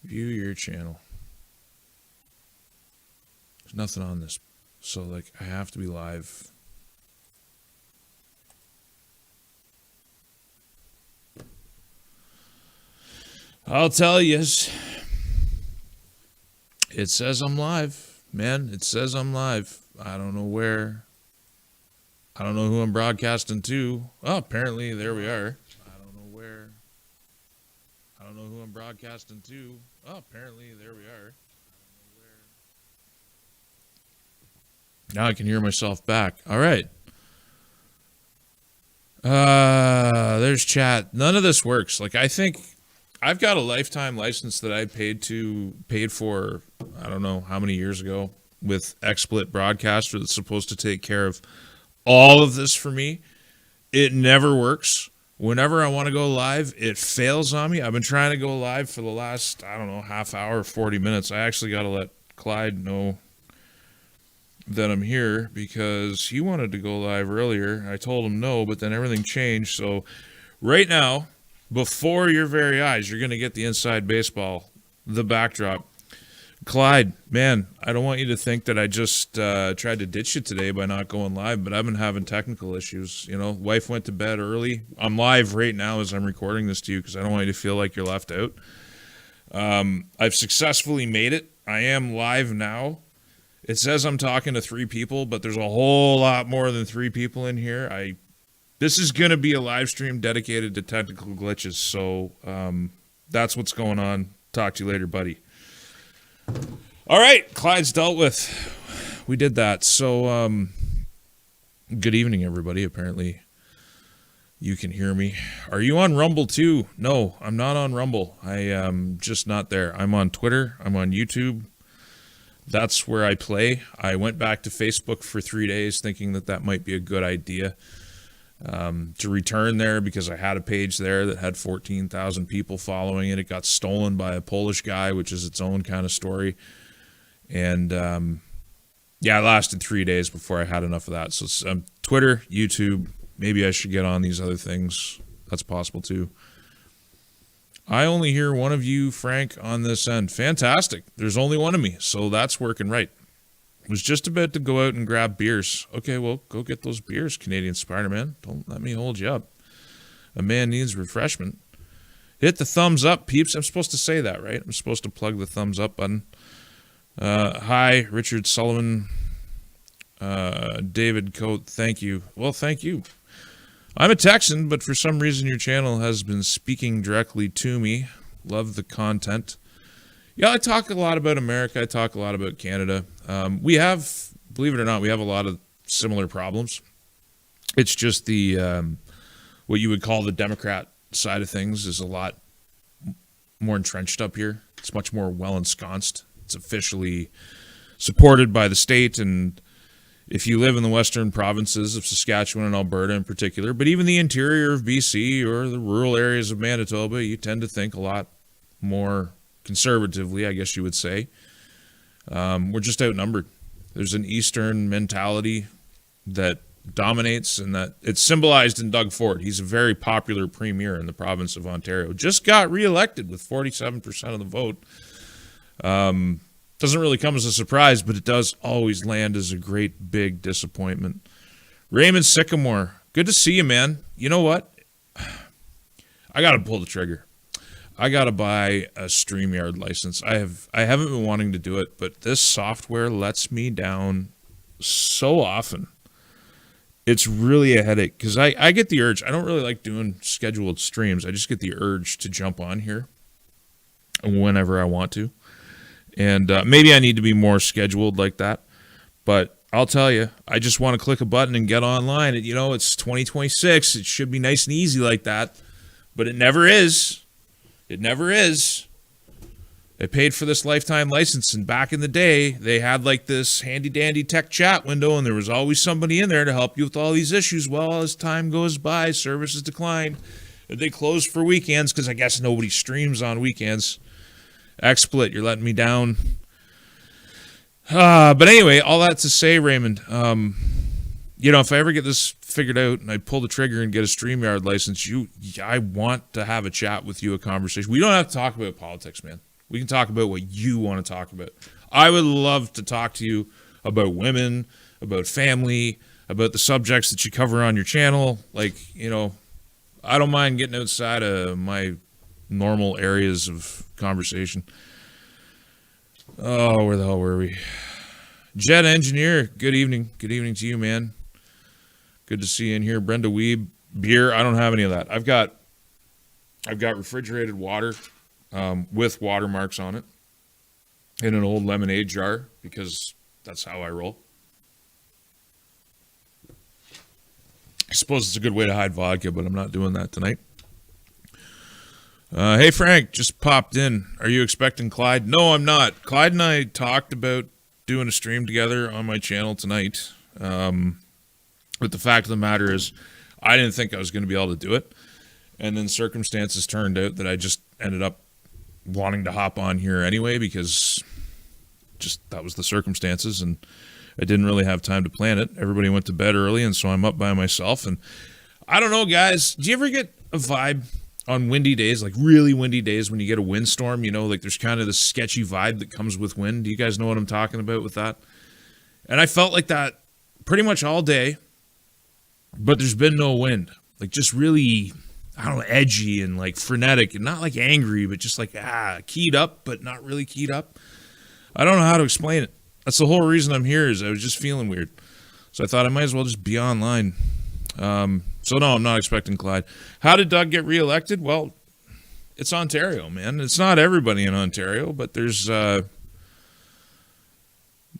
View your channel. There's nothing on this. So, like, I have to be live. I'll tell you. It says I'm live. Man, it says I'm live. I don't know where. I don't know who I'm broadcasting to. Oh, apparently, there we are. I don't know where. I don't know who I'm broadcasting to. Oh, apparently, there we are. Now I can hear myself back. All right. There's chat. None of this works. Like, I think I've got a lifetime license that I paid for, I don't know how many years ago, with XSplit Broadcaster that's supposed to take care of all of this for me. It never works. Whenever I want to go live, it fails on me. I've been trying to go live for the last, I don't know, half hour, 40 minutes. I actually got to let Clyde know that I'm here because he wanted to go live earlier. I told him no, but then everything changed. So right now, before your very eyes, you're going to get the inside baseball, the backdrop. Clyde, man, I don't want you to think that I just tried to ditch you today by not going live, but I've been having technical issues. You know, wife went to bed early. I'm live right now as I'm recording this to you because I don't want you to feel like you're left out. I've successfully made it. I am live now. It says I'm talking to 3 people, but there's a whole lot more than 3 people in here. This is going to be a live stream dedicated to technical glitches, so that's what's going on. Talk to you later, buddy. All right, Clyde's dealt with. We did that. So good evening, everybody. Apparently you can hear me. Are you on Rumble too? No, I'm not on Rumble. I am just not there. I'm on Twitter. I'm on YouTube. That's where I play. I went back to Facebook for 3 days thinking that might be a good idea to return there because I had a page there that had 14,000 people following it. It got stolen by a Polish guy, which is its own kind of story. And yeah, I lasted 3 days before I had enough of that. So Twitter, YouTube, maybe I should get on these other things. That's possible too. I only hear one of you, Frank, on this end. Fantastic. There's only one of me, so that's working right. Was just about to go out and grab beers. Okay, well, go get those beers, Canadian Spider-Man. Don't let me hold you up. A man needs refreshment. Hit the thumbs up, peeps. I'm supposed to say that, right? I'm supposed to plug the thumbs up button. Hi, Richard Sullivan. David Coate, thank you. Well, thank you. I'm a Texan, but for some reason your channel has been speaking directly to me. Love the content. Yeah, I talk a lot about America. I talk a lot about Canada. We have, believe it or not, we have a lot of similar problems. It's just the, what you would call the Democrat side of things is a lot more entrenched up here. It's much more well ensconced. It's officially supported by the state, and if you live in the western provinces of Saskatchewan and Alberta in particular, but even the interior of BC or the rural areas of Manitoba, you tend to think a lot more conservatively, I guess you would say. We're just outnumbered. There's an Eastern mentality that dominates, and that it's symbolized in Doug Ford. He's a very popular premier in the province of Ontario. Just got reelected with 47% of the vote. Doesn't really come as a surprise, but it does always land as a great big disappointment. Raymond Sycamore, good to see you, man. You know what? I got to pull the trigger. I got to buy a StreamYard license. I haven't been wanting to do it, but this software lets me down so often. It's really a headache because I get the urge. I don't really like doing scheduled streams. I just get the urge to jump on here whenever I want to. And maybe I need to be more scheduled like that. But I'll tell you, I just want to click a button and get online. And, you know, it's 2026. It should be nice and easy like that. But it never is. It never is. I paid for this lifetime license, and back in the day, they had like this handy-dandy tech chat window, and there was always somebody in there to help you with all these issues. Well, as time goes by, services decline. They closed for weekends because I guess nobody streams on weekends. XSplit, you're letting me down. But anyway, all that to say, Raymond, you know, if I ever get this figured out and I pull the trigger and get a StreamYard license, I want to have a chat with you, a conversation. We don't have to talk about politics, man. We can talk about what you want to talk about. I would love to talk to you about women, about family, about the subjects that you cover on your channel. Like, you know, I don't mind getting outside of my normal areas of conversation. Oh, where the hell were we? Jet Engineer, good evening. Good evening to you, man. Good to see you in here. Brenda Weeb, beer. I don't have any of that. I've got refrigerated water with watermarks on it in an old lemonade jar because that's how I roll. I suppose it's a good way to hide vodka, but I'm not doing that tonight. Hey, Frank, just popped in. Are you expecting Clyde? No, I'm not. Clyde and I talked about doing a stream together on my channel tonight. But the fact of the matter is, I didn't think I was going to be able to do it. And then circumstances turned out that I just ended up wanting to hop on here anyway because just that was the circumstances. And I didn't really have time to plan it. Everybody went to bed early, and so I'm up by myself. And I don't know, guys. Do you ever get a vibe on windy days, like really windy days when you get a windstorm? You know, like there's kind of this sketchy vibe that comes with wind. Do you guys know what I'm talking about with that? And I felt like that pretty much all day, but there's been no wind. Like just really, I don't know, edgy and like frenetic and not like angry, but just like, keyed up, but not really keyed up. I don't know how to explain it. That's the whole reason I'm here is I was just feeling weird. So I thought I might as well just be online. So no, I'm not expecting Clyde. How did Doug get reelected? Well, it's Ontario, man. It's not everybody in Ontario, but there's, sorry,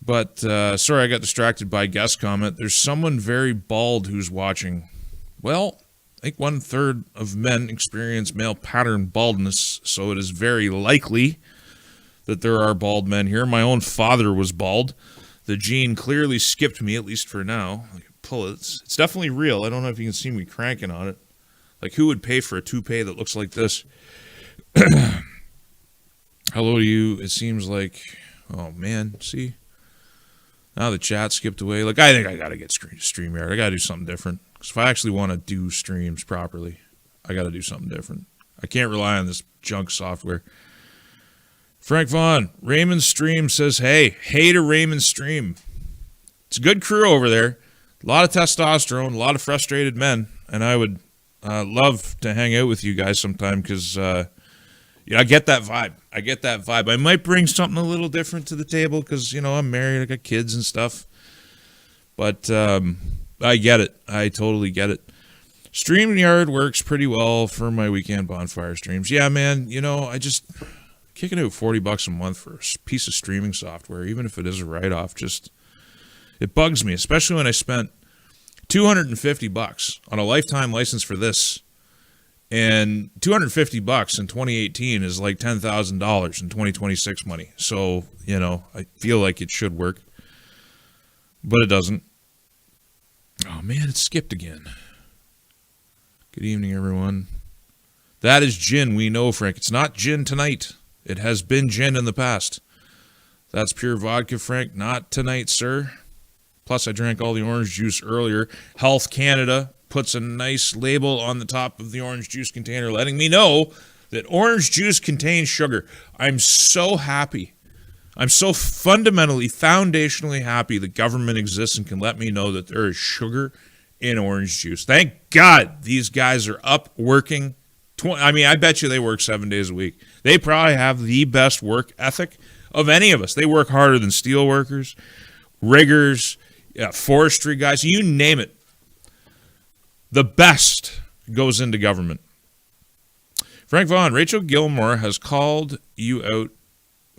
I got distracted by guest comment. There's someone very bald who's watching. Well, I think 1/3 of men experience male pattern baldness, so it is very likely that there are bald men here. My own father was bald. The gene clearly skipped me, at least for now. I can pull it. It's definitely real. I don't know if you can see me cranking on it. Like, who would pay for a toupee that looks like this? Hello to you. It seems like, oh man, see? Now the chat skipped away. Like, I think I got to get StreamYard. I got to do something different. Because if I actually want to do streams properly, I got to do something different. I can't rely on this junk software. Frank Vaughan, Raymond's Stream says, hey to Raymond's Stream. It's a good crew over there. A lot of testosterone, a lot of frustrated men. And I would love to hang out with you guys sometime because, I get that vibe. I might bring something a little different to the table because, I'm married. I got kids and stuff. But I get it. I totally get it. StreamYard works pretty well for my weekend bonfire streams. Yeah, man, I just kicking out $40 a month for a piece of streaming software, even if it is a write-off, it bugs me, especially when I spent $250 on a lifetime license for this. And $250 in 2018 is like $10,000 in 2026 money. So, I feel like it should work, but it doesn't. Oh man, it skipped again. Good evening, everyone. That is gin, we know, Frank. It's not gin tonight. It has been gin in the past. That's pure vodka, Frank. Not tonight, sir. Plus, I drank all the orange juice earlier. Health Canada puts a nice label on the top of the orange juice container letting me know that orange juice contains sugar. I'm so happy. I'm so fundamentally, foundationally happy the government exists and can let me know that there is sugar in orange juice. Thank God these guys are up working. I bet you they work 7 days a week. They probably have the best work ethic of any of us. They work harder than steel workers, riggers, forestry guys, you name it. The best goes into government. Frank Vaughan, Rachel Gilmore has called you out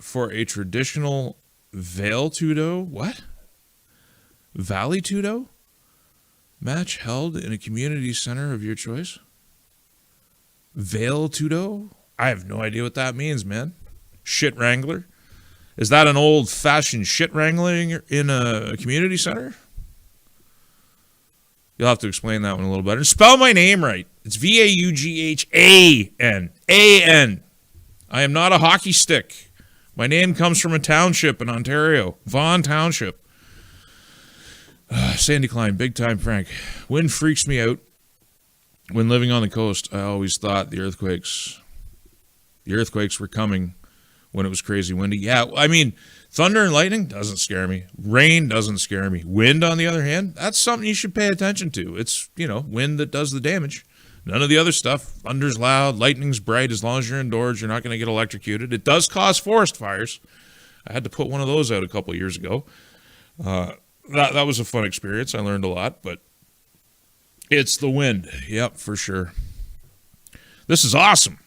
for a traditional Vale Tudo, what? Valley Tudo match held in a community center of your choice? Vale Tudo? I have no idea what that means, man. Shit wrangler? Is that an old-fashioned shit wrangling in a community center? You'll have to explain that one a little better. Spell my name right. It's Vaughan. A-N. I am not a hockey stick. My name comes from a township in Ontario. Vaughan Township. Sandy Klein, big time Frank. Wind freaks me out. When living on the coast, I always thought the earthquakes were coming when it was crazy windy. Yeah, I mean, thunder and lightning doesn't scare me. Rain doesn't scare me. Wind, on the other hand, that's something you should pay attention to. It's, wind that does the damage. None of the other stuff. Thunder's loud, lightning's bright. As long as you're indoors, you're not going to get electrocuted. It does cause forest fires. I had to put one of those out a couple years ago. That was a fun experience. I learned a lot, but it's the wind. Yep, for sure. This is awesome.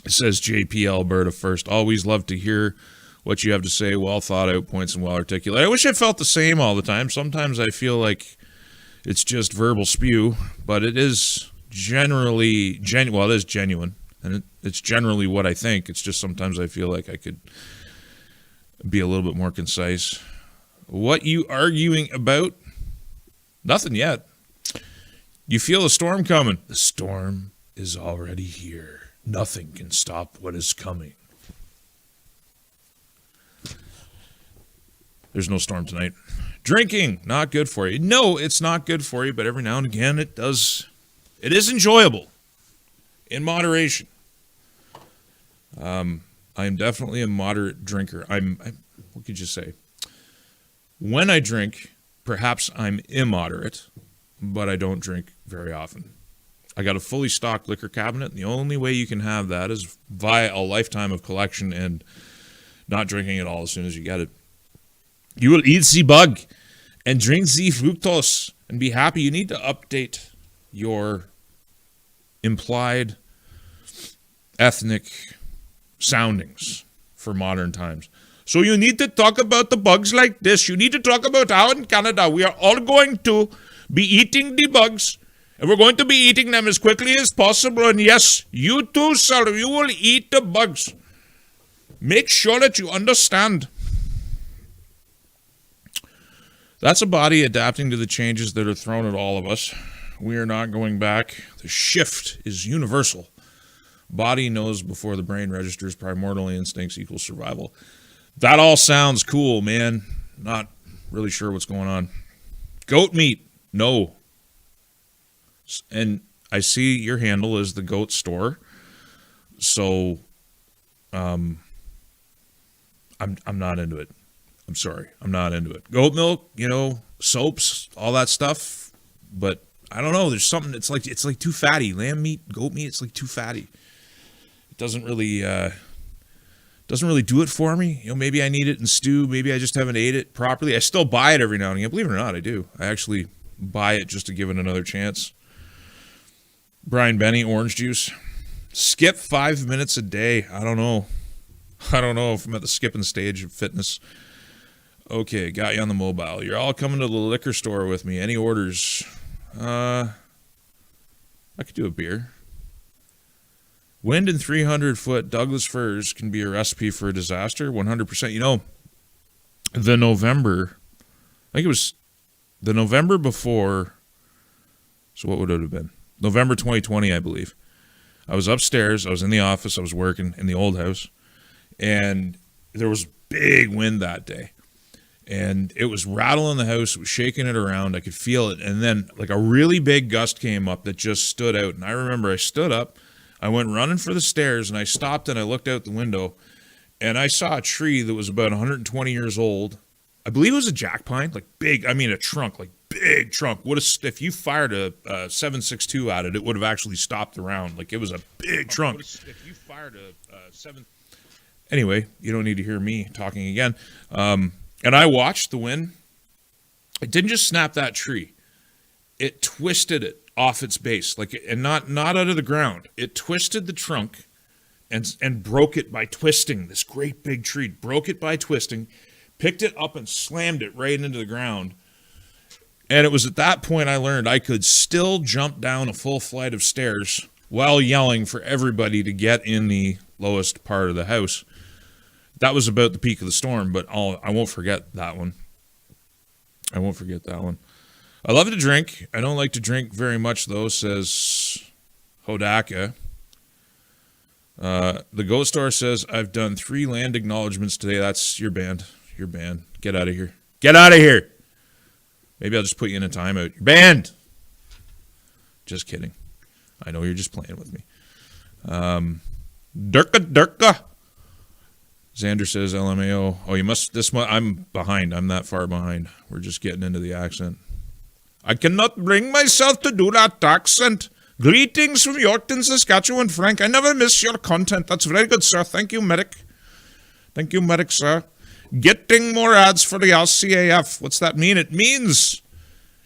It says JP Alberta first. Always love to hear what you have to say. Well thought out points and well articulated. I wish I felt the same all the time. Sometimes I feel like it's just verbal spew, but it is generally it is genuine, and it's generally what I think. It's just sometimes I feel like I could be a little bit more concise. What you arguing about? Nothing yet. You feel a storm coming. The storm is already here. Nothing can stop what is coming. There's no storm tonight. Drinking, not good for you. No, it's not good for you, but every now and again it does. It is enjoyable in moderation. I am definitely a moderate drinker. What could you say? When I drink, perhaps I'm immoderate, but I don't drink very often. I got a fully stocked liquor cabinet, and the only way you can have that is via a lifetime of collection and not drinking it all as soon as you get it. You will eat the bug and drink the fructose and be happy. You need to update your implied ethnic soundings for modern times. So you need to talk about the bugs like this. You need to talk about how in Canada we are all going to be eating the bugs, and we're going to be eating them as quickly as possible. And yes, you too, sir, you will eat the bugs. Make sure that you understand. That's a body adapting to the changes that are thrown at all of us. We are not going back. The shift is universal. Body knows before the brain registers. Primordial instincts equals survival. That all sounds cool, man. Not really sure what's going on. Goat meat. No. And I see your handle is the goat store. So I'm not into it. I'm sorry. I'm not into it. Goat milk, soaps, all that stuff. But I don't know. There's something. It's like too fatty. Lamb meat, goat meat. It's like too fatty. It doesn't really do it for me. Maybe I need it in stew. Maybe I just haven't ate it properly. I still buy it every now and again. Believe it or not, I do. I actually buy it just to give it another chance. Brian Benny, orange juice. Skip 5 minutes a day. I don't know if I'm at the skipping stage of fitness. Okay, got you on the mobile. You're all coming to the liquor store with me. Any orders? I could do a beer. Wind and 300-foot Douglas firs can be a recipe for a disaster. 100%. The November, I think it was the November before. So what would it have been? November 2020, I believe. I was upstairs. I was in the office. I was working in the old house. And there was big wind that day. And it was rattling the house. It was shaking it around. I could feel it. And then like a really big gust came up that just stood out. And I remember I stood up. I went running for the stairs. And I stopped and I looked out the window. And I saw a tree that was about 120 years old. I believe it was a jack pine. Like big. I mean a trunk. Like big trunk. If you fired a 7.62 at it, it would have actually stopped the round. Like it was a big trunk. If you fired a 7... Anyway, you don't need to hear me talking again. And I watched the wind. It didn't just snap that tree. It twisted it off its base, and not out of the ground. It twisted the trunk and broke it by twisting. This great big tree broke it by twisting, picked it up and slammed it right into the ground. And it was at that point I learned I could still jump down a full flight of stairs while yelling for everybody to get in the lowest part of the house. That was about the peak of the storm, but I won't forget that one. I won't forget that one. I love to drink. I don't like to drink very much, though, says Hodaka. The Goat Store says, I've done 3 land acknowledgements today. That's your band. You're banned. Get out of here. Get out of here. Maybe I'll just put you in a timeout. You're banned. Just kidding. I know you're just playing with me. Durka. Xander says LMAO. Oh, you must. I'm behind. I'm that far behind. We're just getting into the accent. I cannot bring myself to do that accent. Greetings from Yorkton, Saskatchewan, Frank. I never miss your content. That's very good, sir. Thank you, medic. Thank you, medic, sir. Getting more ads for the LCAF. What's that mean? It means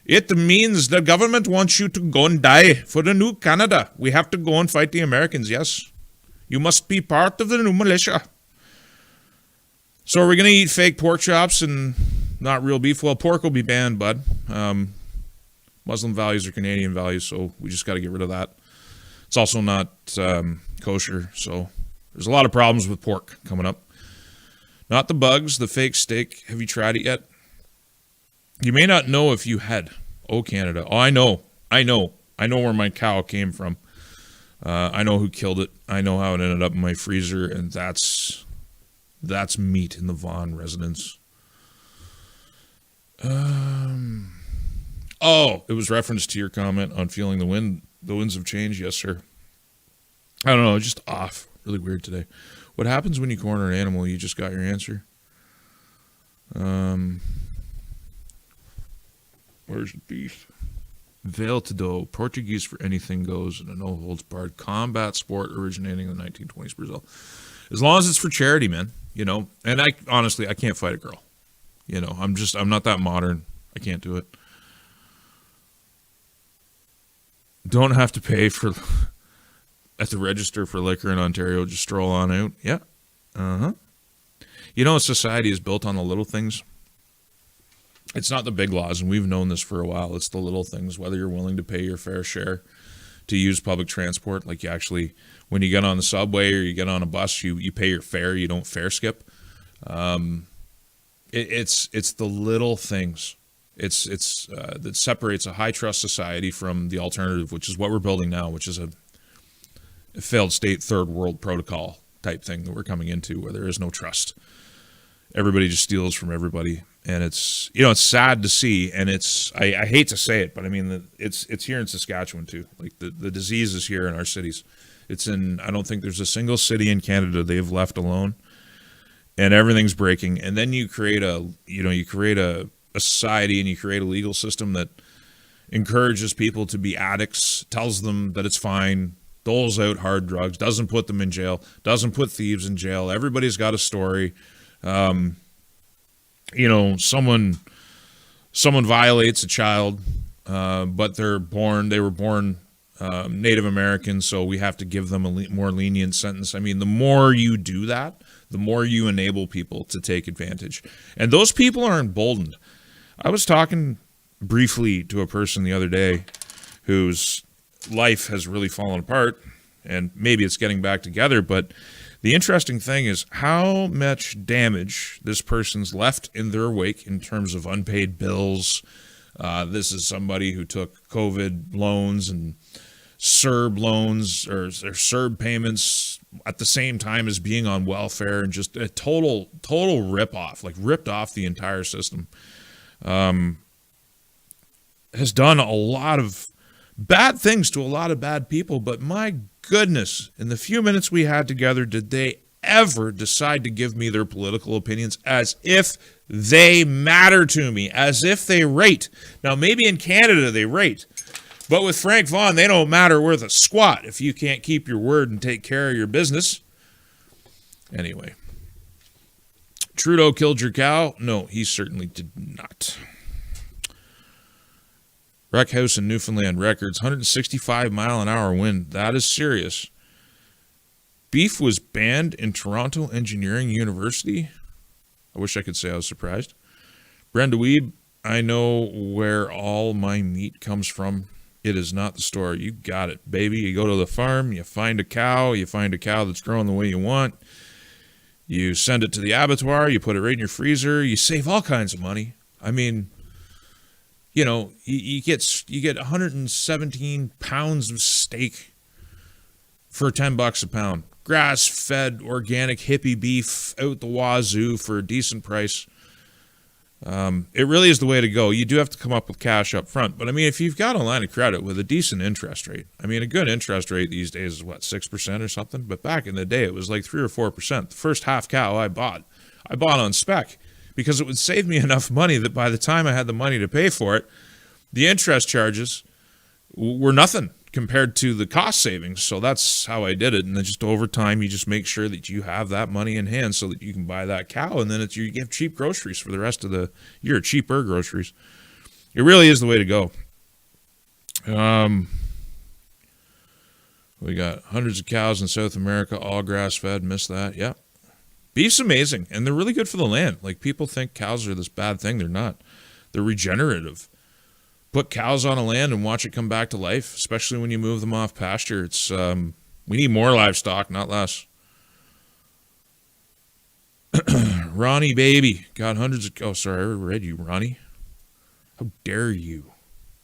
the government wants you to go and die for the new Canada. We have to go and fight the Americans, yes. You must be part of the new militia. So are we going to eat fake pork chops and not real beef? Well, pork will be banned, bud. Muslim values are Canadian values, so we just got to get rid of that. It's also not kosher, so there's a lot of problems with pork coming up. Not the bugs, the fake steak. Have you tried it yet? You may not know if you had. Oh, Canada. Oh, I know where my cow came from. I know who killed it. I know how it ended up in my freezer, and that's meat in the Vaughan residence. Oh, it was reference to your comment on feeling the wind. The winds have changed. Yes, sir. I don't know. Just off. Really weird today. What happens when you corner an animal? You just got your answer. Where's the beef? Veil to dough. Portuguese for anything goes in a no-holds-barred combat sport originating in the 1920s Brazil. As long as it's for charity, man. You know, and I can't fight a girl. You know, I'm not that modern. I can't do it. Don't have to pay for at the register for liquor in Ontario. Just stroll on out. Yeah. You know, society is built on the little things. It's not the big laws, and we've known this for a while. It's the little things, whether you're willing to pay your fair share to use public transport. Like you actually, when you get on the subway or you get on a bus, you pay your fare. You don't fare skip. It's the little things. It's that separates a high trust society from the alternative, which is what we're building now, which is a failed state third world protocol type thing that we're coming into, where there is no trust. Everybody just steals from everybody, and it's sad to see, and I hate to say it, but I mean it's here in Saskatchewan too. Like the disease is here in our cities. I don't think there's a single city in Canada they've left alone, and everything's breaking. And then you create a society, and you create a legal system that encourages people to be addicts, tells them that it's fine, doles out hard drugs, doesn't put them in jail, doesn't put thieves in jail. Everybody's got a story. Someone violates a child, but they were born Native American, so we have to give them a more lenient sentence. I mean, the more you do that, the more you enable people to take advantage. And those people are emboldened. I was talking briefly to a person the other day whose life has really fallen apart, and maybe it's getting back together, but the interesting thing is how much damage this person's left in their wake in terms of unpaid bills. This is somebody who took COVID loans and CERB loans or CERB payments at the same time as being on welfare, and just a total rip-off, like ripped off the entire system. Has done a lot of bad things to a lot of bad people, but my goodness, in the few minutes we had together, did they ever decide to give me their political opinions as if they matter to me, as if they rate. Now, maybe in Canada they rate, but with Frank Vaughan, they don't matter worth a squat if you can't keep your word and take care of your business. Anyway, Trudeau killed your cow? No, he certainly did not. Wreck house in Newfoundland records, 165-mile-an-hour wind. That is serious. Beef was banned in Toronto Engineering University. I wish I could say I was surprised. Brenda Weeb, I know where all my meat comes from. It is not the store. You got it, baby. You go to the farm, you find a cow that's growing the way you want. You send it to the abattoir, you put it right in your freezer, you save all kinds of money. I mean, you know, you get 117 pounds of steak for $10 a pound. Grass-fed, organic, hippie beef out the wazoo for a decent price. It really is the way to go. You do have to come up with cash up front. But, I mean, if you've got a line of credit with a decent interest rate, I mean, a good interest rate these days is, 6% or something? But back in the day, it was like 3 or 4%. The first half cow I bought on spec because it would save me enough money that by the time I had the money to pay for it, the interest charges were nothing compared to the cost savings. So that's how I did it. And then just over time, you just make sure that you have that money in hand so that you can buy that cow. And then you have cheap groceries for the rest of the year, cheaper groceries. It really is the way to go. We got hundreds of cows in South America, all grass fed. Missed that. Yeah. Beef's amazing. And they're really good for the land. Like, people think cows are this bad thing. They're not. They're regenerative. Put cows on a land and watch it come back to life, especially when you move them off pasture. It's we need more livestock, not less. Ronnie baby got hundreds of... Oh, sorry, I read you, Ronnie. How dare you?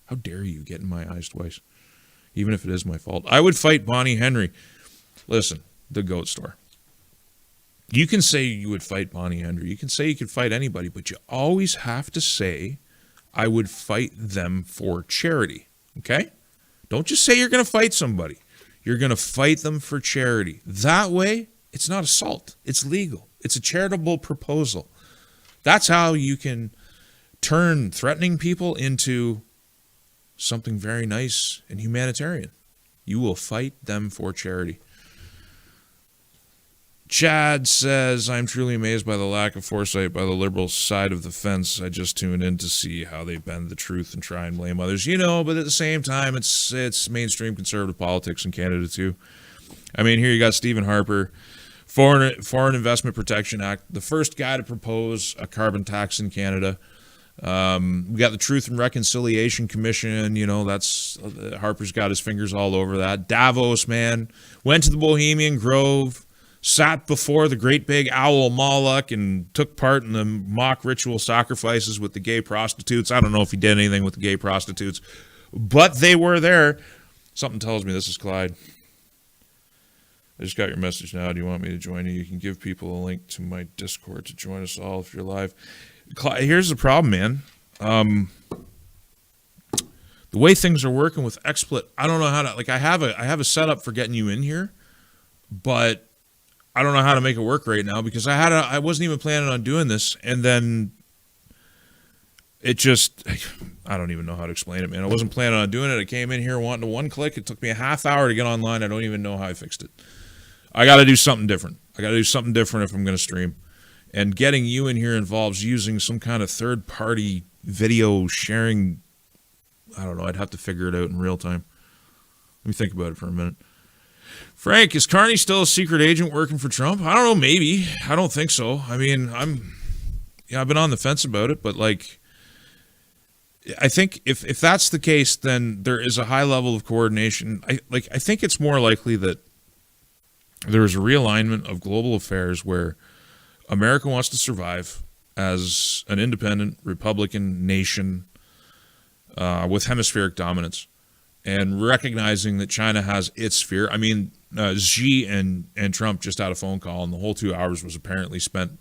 How dare you get in my eyes twice? Even if it is my fault. I would fight Bonnie Henry. Listen, the goat store. You can say you would fight Bonnie Henry. You can say you could fight anybody, but you always have to say, I would fight them for charity, okay? Don't just say you're going to fight somebody. You're going to fight them for charity. That way, it's not assault. It's legal. It's a charitable proposal. That's how you can turn threatening people into something very nice and humanitarian. You will fight them for charity. Chad says, I'm truly amazed by the lack of foresight by the liberal side of the fence. I just tune in to see how they bend the truth and try and blame others. But at the same time, it's mainstream conservative politics in Canada too. I mean, here you got Stephen Harper, Foreign Investment Protection Act, the first guy to propose a carbon tax in Canada. We got the Truth and Reconciliation Commission. That's Harper's got his fingers all over that. Davos, man, went to the Bohemian Grove, sat before the great big owl Moloch and took part in the mock ritual sacrifices with the gay prostitutes. I don't know if he did anything with the gay prostitutes, but they were there. Something tells me this is Clyde. I just got your message now. Do you want me to join you? You can give people a link to my Discord to join us all if you're live. Clyde, here's the problem, man. The way things are working with XSplit, I don't know how to, I have a setup for getting you in here, but I don't know how to make it work right now because I wasn't even planning on doing this, and then it just, I don't even know how to explain it, man. I wasn't planning on doing it. I came in here wanting to one click. It took me a half hour to get online. I don't even know how I fixed it. I got to do something different. if I'm going to stream. And getting you in here involves using some kind of third-party video sharing. I don't know. I'd have to figure it out in real time. Let me think about it for a minute. Frank, is Carney still a secret agent working for Trump? I don't know, maybe. I don't think so. I mean, I've been on the fence about it, but I think if that's the case, then there is a high level of coordination. I think it's more likely that there is a realignment of global affairs where America wants to survive as an independent Republican nation with hemispheric dominance, and recognizing that China has its sphere. I mean, Xi and Trump just had a phone call, and the whole 2 hours was apparently spent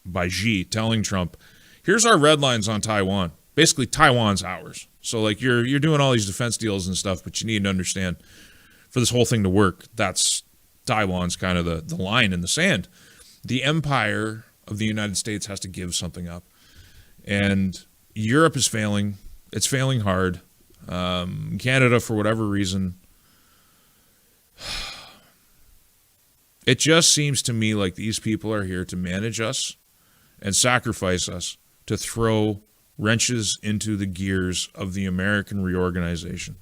by Xi telling Trump, here's our red lines on Taiwan. Basically, Taiwan's ours. So, you're doing all these defense deals and stuff, but you need to understand, for this whole thing to work, that's Taiwan's kind of the line in the sand. The empire of the United States has to give something up. And Europe is failing. It's failing hard. Canada, for whatever reason, it just seems to me like these people are here to manage us and sacrifice us to throw wrenches into the gears of the American reorganization.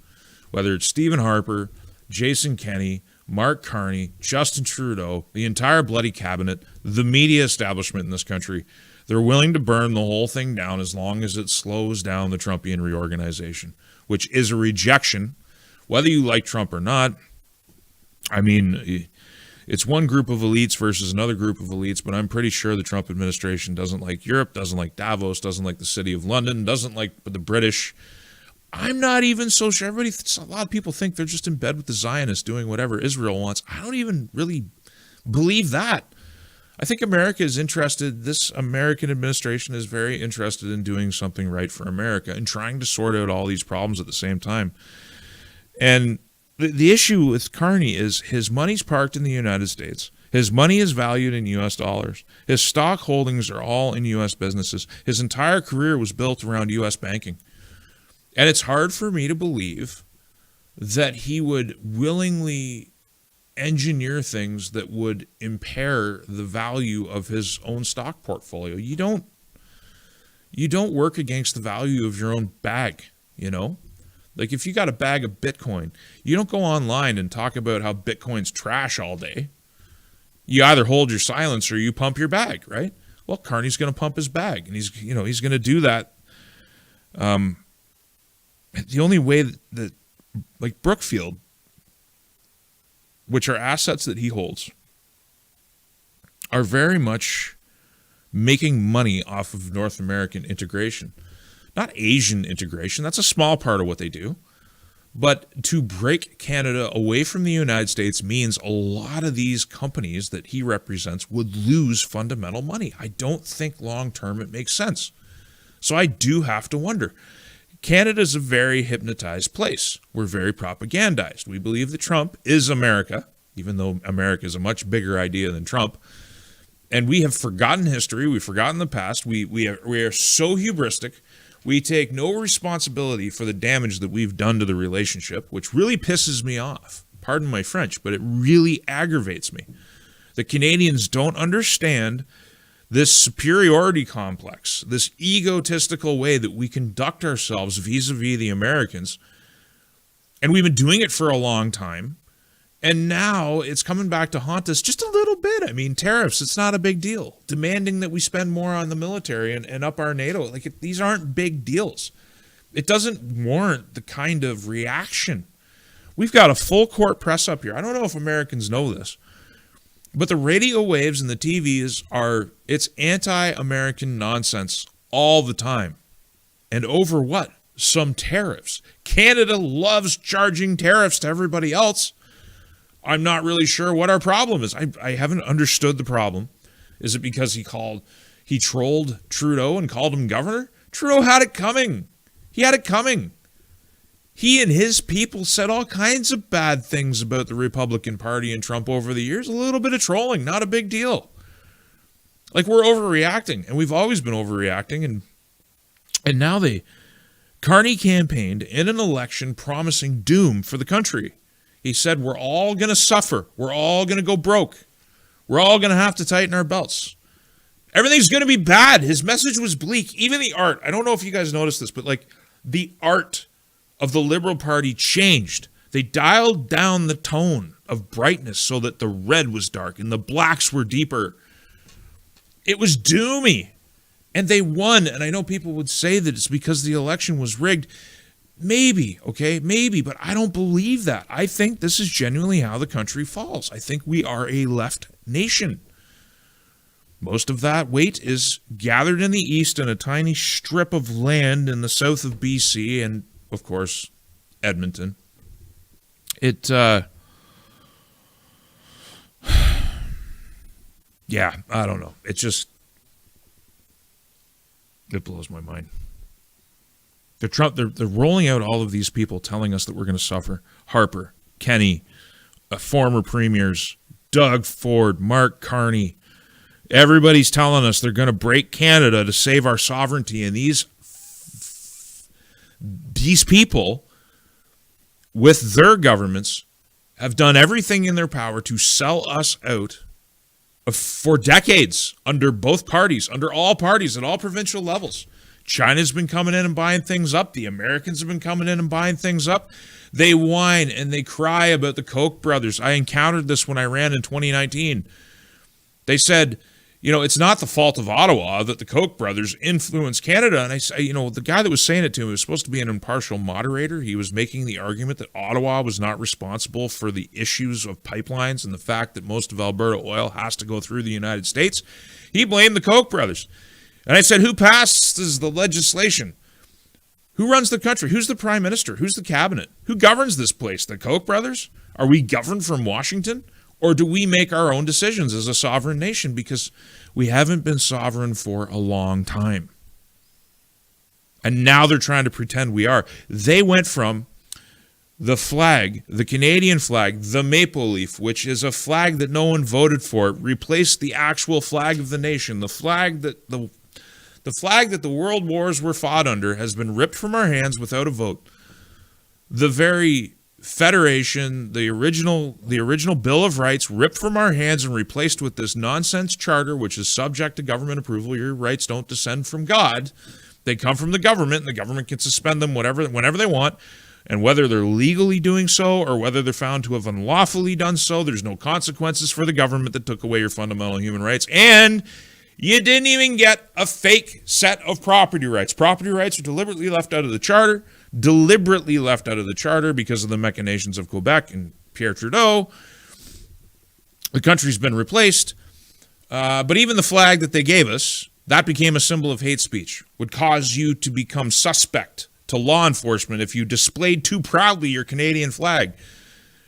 Whether it's Stephen Harper, Jason Kenney, Mark Carney, Justin Trudeau, the entire bloody cabinet, the media establishment in this country, they're willing to burn the whole thing down as long as it slows down the Trumpian reorganization, which is a rejection, whether you like Trump or not. I mean, it's one group of elites versus another group of elites, but I'm pretty sure the Trump administration doesn't like Europe, doesn't like Davos, doesn't like the city of London, doesn't like the British. I'm not even so sure. A lot of people think they're just in bed with the Zionists doing whatever Israel wants. I don't even really believe that. I think America is interested, this American administration is very interested in doing something right for America and trying to sort out all these problems at the same time. And the issue with Carney is his money's parked in the United States. His money is valued in U.S. dollars. His stock holdings are all in U.S. businesses. His entire career was built around U.S. banking. And it's hard for me to believe that he would willingly engineer things that would impair the value of his own stock portfolio. You don't work against the value of your own bag, you know? Like if you got a bag of Bitcoin, you don't go online and talk about how Bitcoin's trash all day. You either hold your silence or you pump your bag, right? Well, Carney's going to pump his bag, and he's going to do that. The only way that like Brookfield, which are assets that he holds, are very much making money off of North American integration, not Asian integration. That's a small part of what they do. But to break Canada away from the United States means a lot of these companies that he represents would lose fundamental money. I don't think long-term it makes sense. So I do have to wonder. Canada's a very hypnotized place. We're very propagandized. We believe that Trump is America, even though America is a much bigger idea than Trump. And we have forgotten history. We've forgotten the past. We are so hubristic. We take no responsibility for the damage that we've done to the relationship, which really pisses me off. Pardon my French, but it really aggravates me. The Canadians don't understand this superiority complex, this egotistical way that we conduct ourselves vis-a-vis the Americans. And we've been doing it for a long time. And now it's coming back to haunt us just a little bit. I mean, tariffs, it's not a big deal. Demanding that we spend more on the military and up our NATO, these aren't big deals. It doesn't warrant the kind of reaction. We've got a full court press up here. I don't know if Americans know this, but the radio waves and the TVs it's anti-American nonsense all the time. And over what? Some tariffs. Canada loves charging tariffs to everybody else. I'm not really sure what our problem is. I haven't understood the problem. Is it because he trolled Trudeau and called him governor? Trudeau had it coming. He had it coming. He and his people said all kinds of bad things about the Republican Party and Trump over the years. A little bit of trolling, not a big deal. Like, we're overreacting, and we've always been overreacting. And now Carney campaigned in an election promising doom for the country. He said, we're all going to suffer. We're all going to go broke. We're all going to have to tighten our belts. Everything's going to be bad. His message was bleak. Even the art. I don't know if you guys noticed this, but the art of the Liberal Party changed. They dialed down the tone of brightness so that the red was dark and the blacks were deeper. It was doomy. And they won. And I know people would say that it's because the election was rigged. Maybe, okay, maybe, but I don't believe that. I think this is genuinely how the country falls. I think we are a left nation. Most of that weight is gathered in the east in a tiny strip of land in the south of BC and, of course, Edmonton. Yeah, I don't know. It blows my mind. They're rolling out all of these people telling us that we're going to suffer. Harper, Kenny, former premiers, Doug Ford, Mark Carney. Everybody's telling us they're going to break Canada to save our sovereignty. And these people, with their governments, have done everything in their power to sell us out for decades under both parties, under all parties at all provincial levels. China's been coming in and buying things up. The Americans have been coming in and buying things up. They whine and they cry about the Koch brothers. I encountered this when I ran in 2019. They said, it's not the fault of Ottawa that the Koch brothers influenced Canada. And I say, the guy that was saying it to me was supposed to be an impartial moderator. He was making the argument that Ottawa was not responsible for the issues of pipelines and the fact that most of Alberta oil has to go through the United States. He blamed the Koch brothers. And I said, who passes the legislation? Who runs the country? Who's the prime minister? Who's the cabinet? Who governs this place? The Koch brothers? Are we governed from Washington? Or do we make our own decisions as a sovereign nation? Because we haven't been sovereign for a long time. And now they're trying to pretend we are. They went from the flag, the Canadian flag, the maple leaf, which is a flag that no one voted for, replaced the actual flag of the nation. The flag that the world wars were fought under has been ripped from our hands without a vote. The very Federation, the original Bill of Rights, ripped from our hands and replaced with this nonsense charter, which is subject to government approval. Your rights don't descend from God. They come from the government, and the government can suspend them whenever they want. And whether they're legally doing so or whether they're found to have unlawfully done so, there's no consequences for the government that took away your fundamental human rights. And you didn't even get a fake set of property rights. Property rights are deliberately left out of the charter because of the machinations of Quebec and Pierre Trudeau. The country's been replaced. But even the flag that they gave us, that became a symbol of hate speech, would cause you to become suspect to law enforcement if you displayed too proudly your Canadian flag.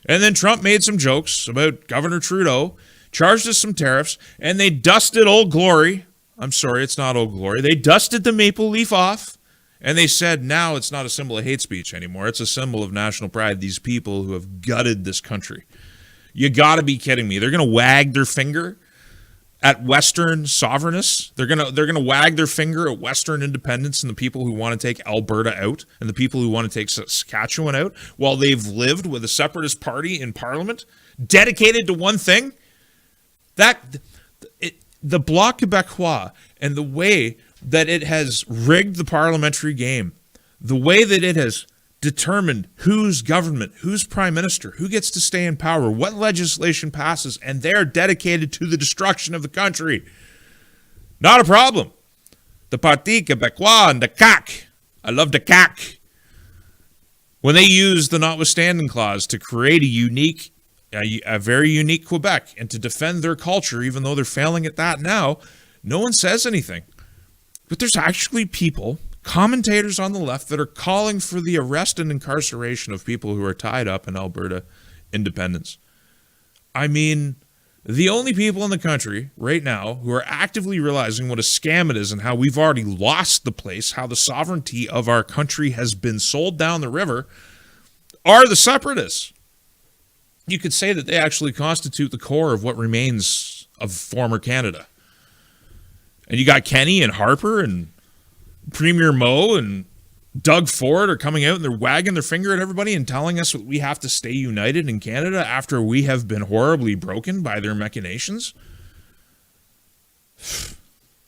And then Trump made some jokes about Governor Trudeau, charged us some tariffs, and they dusted Old Glory. I'm sorry, it's not Old Glory. They dusted the maple leaf off, and they said now it's not a symbol of hate speech anymore. It's a symbol of national pride, these people who have gutted this country. You got to be kidding me. They're going to wag their finger at Western sovereignists. They're gonna wag their finger at Western independence and the people who want to take Alberta out and the people who want to take Saskatchewan out while they've lived with a separatist party in Parliament dedicated to one thing. The Bloc Québécois and the way that it has rigged the parliamentary game, the way that it has determined who's government, who's prime minister, who gets to stay in power, what legislation passes, and they're dedicated to the destruction of the country. Not a problem. The Parti Québécois and the CAQ. I love the CAQ. When they use the notwithstanding clause to create a very unique Quebec and to defend their culture, even though they're failing at that now, no one says anything. But there's actually people, commentators on the left, that are calling for the arrest and incarceration of people who are tied up in Alberta independence. I mean, the only people in the country right now who are actively realizing what a scam it is and how we've already lost the place, how the sovereignty of our country has been sold down the river, are the separatists. You could say that they actually constitute the core of what remains of former Canada. And you got Kenny and Harper and Premier Moe and Doug Ford are coming out and they're wagging their finger at everybody and telling us that we have to stay united in Canada after we have been horribly broken by their machinations.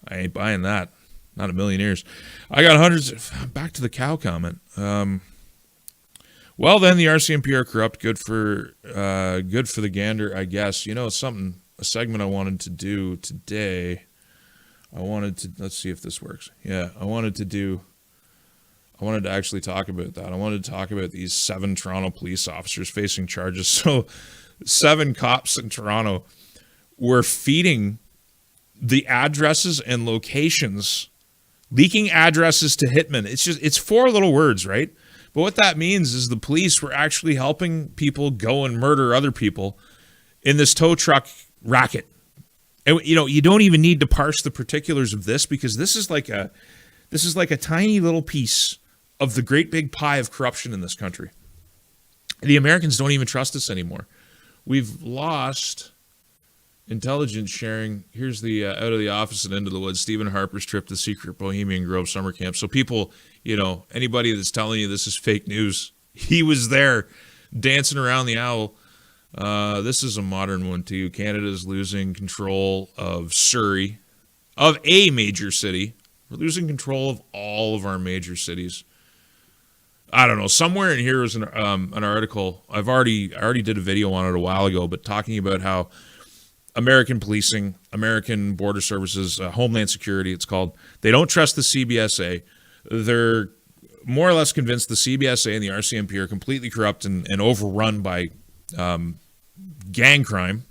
I ain't buying that. Not a million years. I got hundreds. Back to the cow comment. Well, then the RCMP are corrupt. Good for the gander, I guess. You know, a segment I wanted to do today. Let's see if this works. Yeah, I wanted to actually talk about that. I wanted to talk about these 7 Toronto police officers facing charges. So 7 cops in Toronto were feeding the addresses and locations, leaking addresses to hitmen. It's 4 little words, right? But what that means is the police were actually helping people go and murder other people in this tow truck racket. And you know, you don't even need to parse the particulars of this because this is like a tiny little piece of the great big pie of corruption in this country. The Americans don't even trust us anymore. We've lost intelligence sharing. Here's the out of the office and into the woods. Stephen Harper's trip to secret Bohemian Grove summer camp. So people, you know, anybody that's telling you this is fake news, he was there dancing around the owl. This is a modern one too. Canada's losing control of Surrey, of a major city. We're losing control of all of our major cities. I don't know. Somewhere in here is an article. I already did a video on it a while ago, but talking about how American policing, American border services, Homeland Security, it's called, they don't trust the CBSA. They're more or less convinced the CBSA and the RCMP are completely corrupt and overrun by gang crime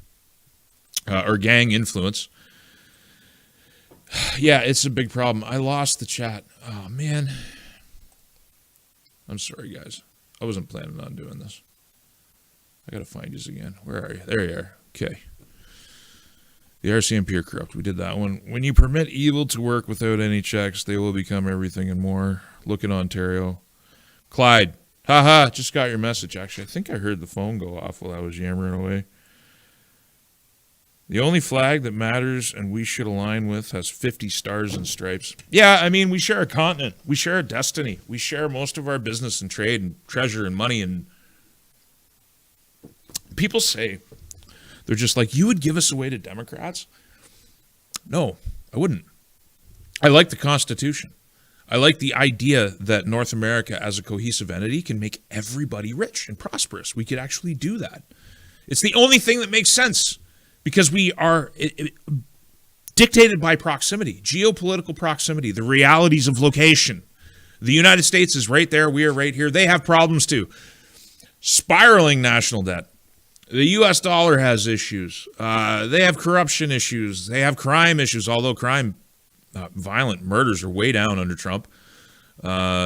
or gang influence. Yeah, it's a big problem. I lost the chat. Oh, man. I'm sorry, guys. I wasn't planning on doing this. I got to find you again. Where are you? There you are. Okay. The RCMP are corrupt. We did that one. When you permit evil to work without any checks, they will become everything and more. Look at Ontario. Clyde. Haha, just got your message. Actually, I think I heard the phone go off while I was yammering away. The only flag that matters and we should align with has 50 stars and stripes. Yeah, I mean, we share a continent. We share a destiny. We share most of our business and trade and treasure and money. And people say, they're just like, you would give us away to Democrats? No, I wouldn't. I like the Constitution. I like the idea that North America as a cohesive entity can make everybody rich and prosperous. We could actually do that. It's the only thing that makes sense because we are dictated by proximity, geopolitical proximity, the realities of location. The United States is right there. We are right here. They have problems too. Spiraling national debt. The U.S. dollar has issues. They have corruption issues. They have crime issues, although violent murders are way down under Trump.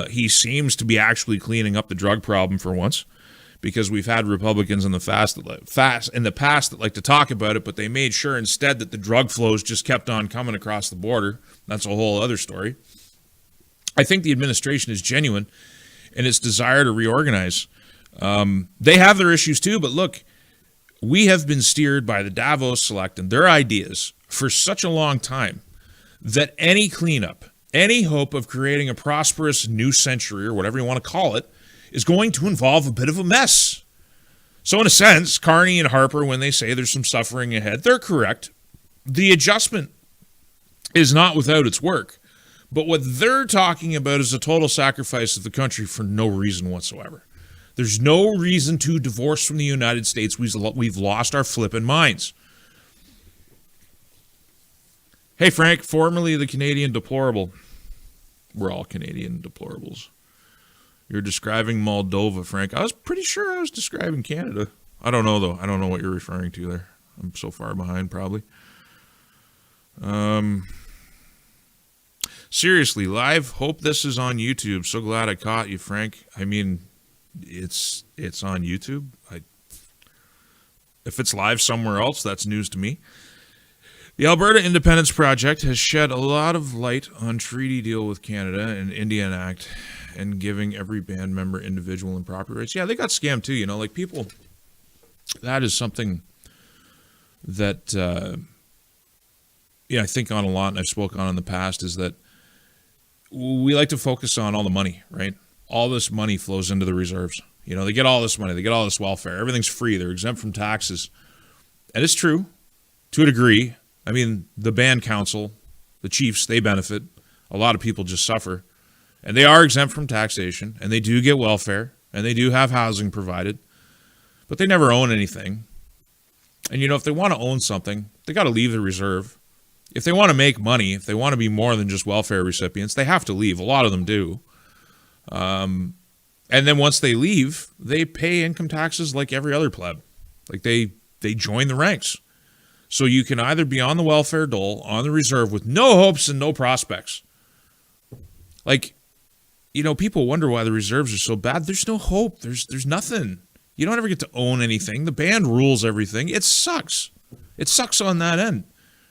He seems to be actually cleaning up the drug problem for once, because we've had Republicans in the past that like to talk about it, but they made sure instead that the drug flows just kept on coming across the border. That's a whole other story. I think the administration is genuine in its desire to reorganize. They have their issues too, but look, we have been steered by the Davos Select and their ideas for such a long time that any cleanup, any hope of creating a prosperous new century or whatever you want to call it is going to involve a bit of a mess. So in a sense, Carney and Harper, when they say there's some suffering ahead, they're correct. The adjustment is not without its work. But what they're talking about is a total sacrifice of the country for no reason whatsoever. There's no reason to divorce from the United States. We've lost our flippin' minds. Hey, Frank, formerly the Canadian deplorable. We're all Canadian deplorables. You're describing Moldova, Frank. I was pretty sure I was describing Canada. I don't know, though. I don't know what you're referring to there. I'm so far behind, probably. Seriously, live. Hope this is on YouTube. So glad I caught you, Frank. I mean, it's on YouTube. If it's live somewhere else, that's news to me. The Alberta Independence Project has shed a lot of light on treaty deal with Canada and Indian Act and giving every band member individual and property rights. Yeah, they got scammed too, like people. That is something that I think on a lot, and I've spoken on in the past, is that we like to focus on all the money, right? All this money flows into the reserves. They get all this money. They get all this welfare. Everything's free. They're exempt from taxes. And it's true to a degree. I mean, the band council, the chiefs, they benefit. A lot of people just suffer. And they are exempt from taxation. And they do get welfare. And they do have housing provided. But they never own anything. And, if they want to own something, they got to leave the reserve. If they want to make money, if they want to be more than just welfare recipients, they have to leave. A lot of them do. And then once they leave, they pay income taxes like every other pleb. Like they join the ranks. So you can either be on the welfare dole, on the reserve with no hopes and no prospects. Like, people wonder why the reserves are so bad. There's no hope. There's nothing. You don't ever get to own anything. The band rules everything. It sucks. It sucks on that end.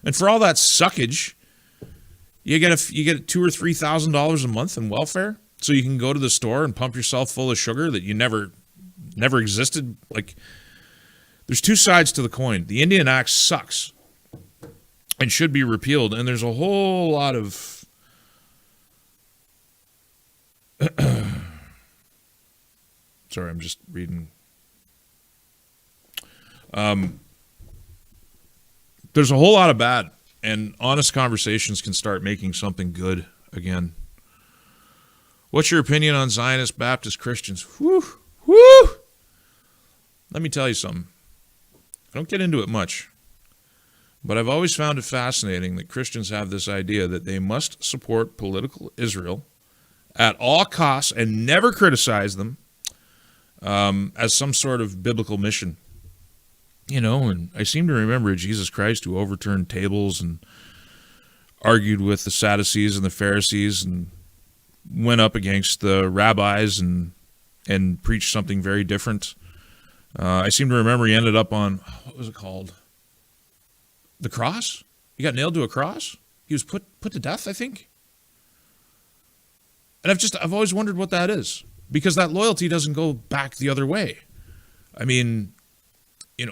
And for all that suckage, you get $2,000 or $3,000 a month in welfare, so you can go to the store and pump yourself full of sugar that you never existed. Like, there's two sides to the coin. The Indian Act sucks and should be repealed, and there's a whole lot of sorry, I'm just reading. There's a whole lot of bad, and honest conversations can start making something good again. What's your opinion on Zionist Baptist Christians? Whew. Let me tell you something. I don't get into it much, but I've always found it fascinating that Christians have this idea that they must support political Israel at all costs and never criticize them as some sort of biblical mission. And I seem to remember Jesus Christ who overturned tables and argued with the Sadducees and the Pharisees and went up against the rabbis and preached something very different. I seem to remember he ended up on, what was it called? The cross? He got nailed to a cross? He was put to death, I think. And I've always wondered what that is, because that loyalty doesn't go back the other way. I mean,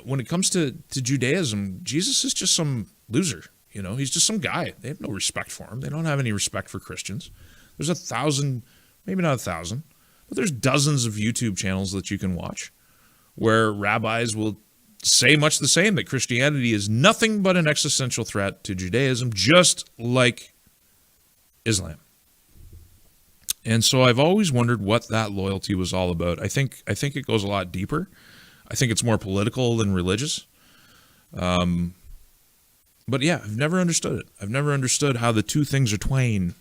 when it comes to Judaism, Jesus is just some loser. He's just some guy. They have no respect for him. They don't have any respect for Christians. There's 1,000, maybe not 1,000, but there's dozens of YouTube channels that you can watch where rabbis will say much the same, that Christianity is nothing but an existential threat to Judaism, just like Islam. And so I've always wondered what that loyalty was all about. I think it goes a lot deeper. I think it's more political than religious. But yeah, I've never understood it. I've never understood how the two things are twain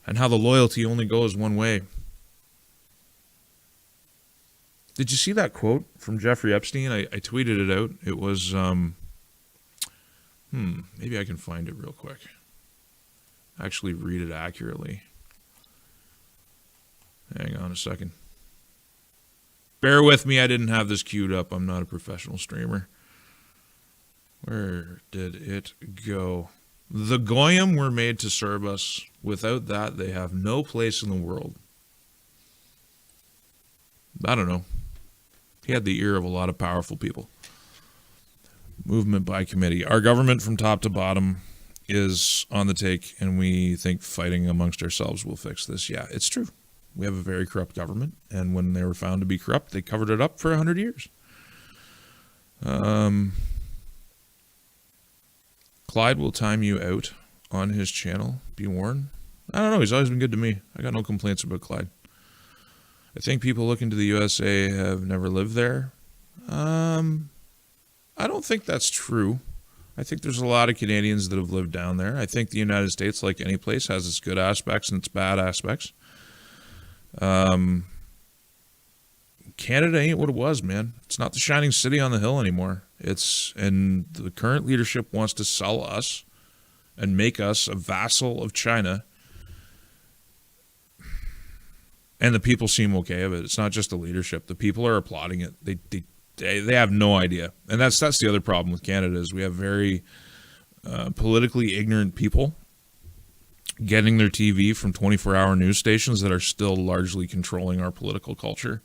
and how the loyalty only goes one way. Did you see that quote from Jeffrey Epstein? I tweeted it out. It was, maybe I can find it real quick. Actually read it accurately. Hang on a second. Bear with me, I didn't have this queued up. I'm not a professional streamer. Where did it go? The Goyim were made to serve us. Without that, they have no place in the world. I don't know. He had the ear of a lot of powerful people. Movement by committee. Our government from top to bottom is on the take, and we think fighting amongst ourselves will fix this. Yeah, it's true. We have a very corrupt government, and when they were found to be corrupt, they covered it up for 100 years. Clyde will time you out on his channel. Be warned. I don't know. He's always been good to me. I got no complaints about Clyde. I think people looking to the USA have never lived there. I don't think that's true. I think there's a lot of Canadians that have lived down there. I think the United States, like any place, has its good aspects and its bad aspects. Canada ain't what it was, man. It's not the shining city on the hill anymore. And the current leadership wants to sell us and make us a vassal of China. And the people seem okay with it. It's not just the leadership. The people are applauding it. They have no idea. And that's the other problem with Canada is we have very politically ignorant people getting their TV from 24-hour news stations that are still largely controlling our political culture.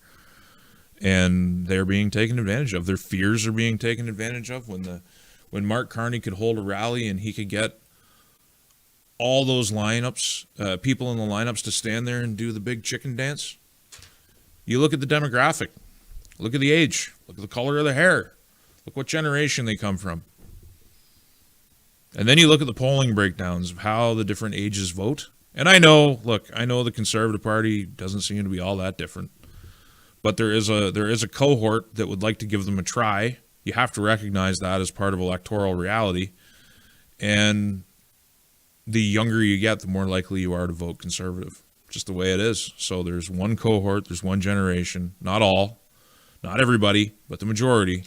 And they're being taken advantage of. Their fears are being taken advantage of. When Mark Carney could hold a rally and he could get all those lineups, people in the lineups to stand there and do the big chicken dance. You look at the demographic. Look at the age. Look at the color of the hair. Look what generation they come from. And then you look at the polling breakdowns of how the different ages vote. And I know the Conservative Party doesn't seem to be all that different. But there is a cohort that would like to give them a try. You have to recognize that as part of electoral reality. And the younger you get, the more likely you are to vote Conservative. Just the way it is. So there's one cohort, there's one generation, not all, not everybody, but the majority.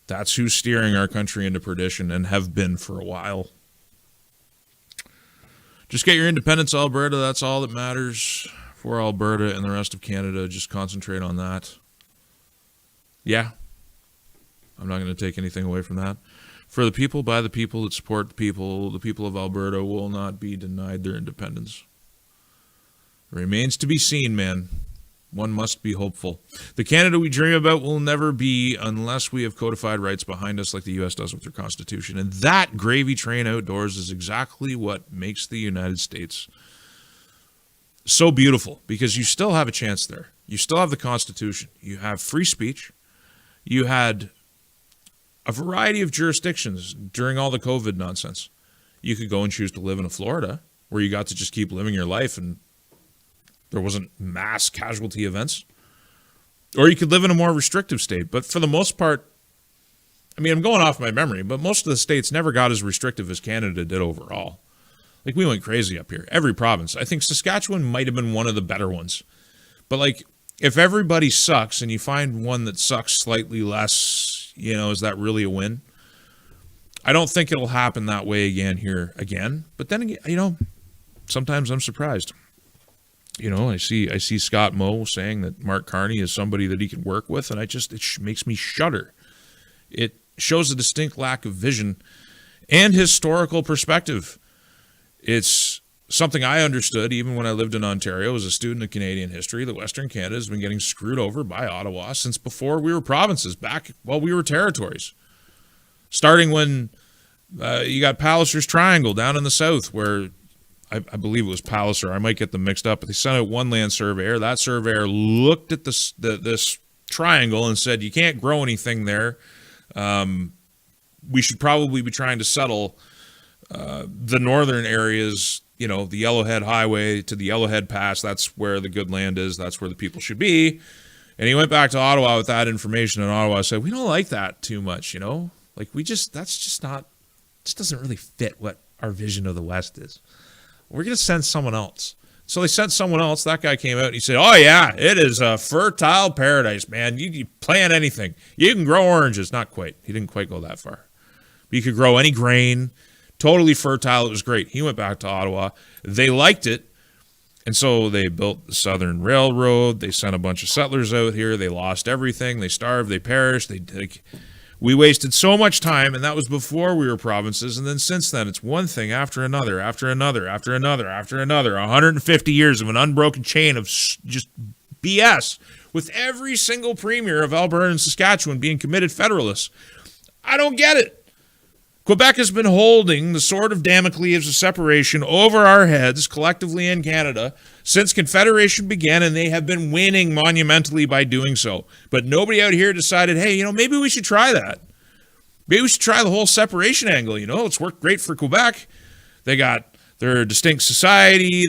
That's who's steering our country into perdition and have been for a while. Just get your independence, Alberta. That's all that matters for Alberta and the rest of Canada. Just concentrate on that. Yeah. I'm not going to take anything away from that. For the people, by the people that support the people of Alberta will not be denied their independence. It remains to be seen, man. One must be hopeful. The Canada we dream about will never be unless we have codified rights behind us like the U.S. does with their Constitution. And that gravy train outdoors is exactly what makes the United States so beautiful, because you still have a chance there. You still have the Constitution. You have free speech. You had a variety of jurisdictions during all the COVID nonsense. You could go and choose to live in Florida, where you got to just keep living your life and there wasn't mass casualty events. Or you could live in a more restrictive state. But for the most part, I mean, I'm going off my memory, but most of the states never got as restrictive as Canada did overall. Like, we went crazy up here. Every province. I think Saskatchewan might have been one of the better ones. But, like, if everybody sucks and you find one that sucks slightly less, is that really a win? I don't think it'll happen that way again. But then again, sometimes I'm surprised. I see Scott Moe saying that Mark Carney is somebody that he can work with, and it makes me shudder. It shows a distinct lack of vision, and historical perspective. It's something I understood even when I lived in Ontario as a student of Canadian history, that Western Canada has been getting screwed over by Ottawa since before we were provinces, back while we were territories. Starting when you got Palliser's Triangle down in the south, where I believe it was Palliser. I might get them mixed up, but they sent out one land surveyor. That surveyor looked at this triangle and said, you can't grow anything there. We should probably be trying to settle the northern areas, the Yellowhead Highway to the Yellowhead Pass. That's where the good land is. That's where the people should be. And he went back to Ottawa with that information, and Ottawa said, we don't like that too much, Like, that's just not, just doesn't really fit what our vision of the West is. We're going to send someone else. So they sent someone else. That guy came out and he said, oh, yeah, it is a fertile paradise, man. You plant anything. You can grow oranges. Not quite. He didn't quite go that far. But you could grow any grain. Totally fertile. It was great. He went back to Ottawa. They liked it. And so they built the Southern Railroad. They sent a bunch of settlers out here. They lost everything. They starved. They perished. We wasted so much time, and that was before we were provinces. And then since then, it's one thing after another, after another, after another, after another. 150 years of an unbroken chain of just BS, with every single premier of Alberta and Saskatchewan being committed federalists. I don't get it. Quebec has been holding the sword of Damocles of separation over our heads, collectively in Canada, since Confederation began, and they have been winning monumentally by doing so. But nobody out here decided, hey, we maybe we should try that. Maybe we should try the whole separation angle. It's worked great for Quebec. They got their distinct society.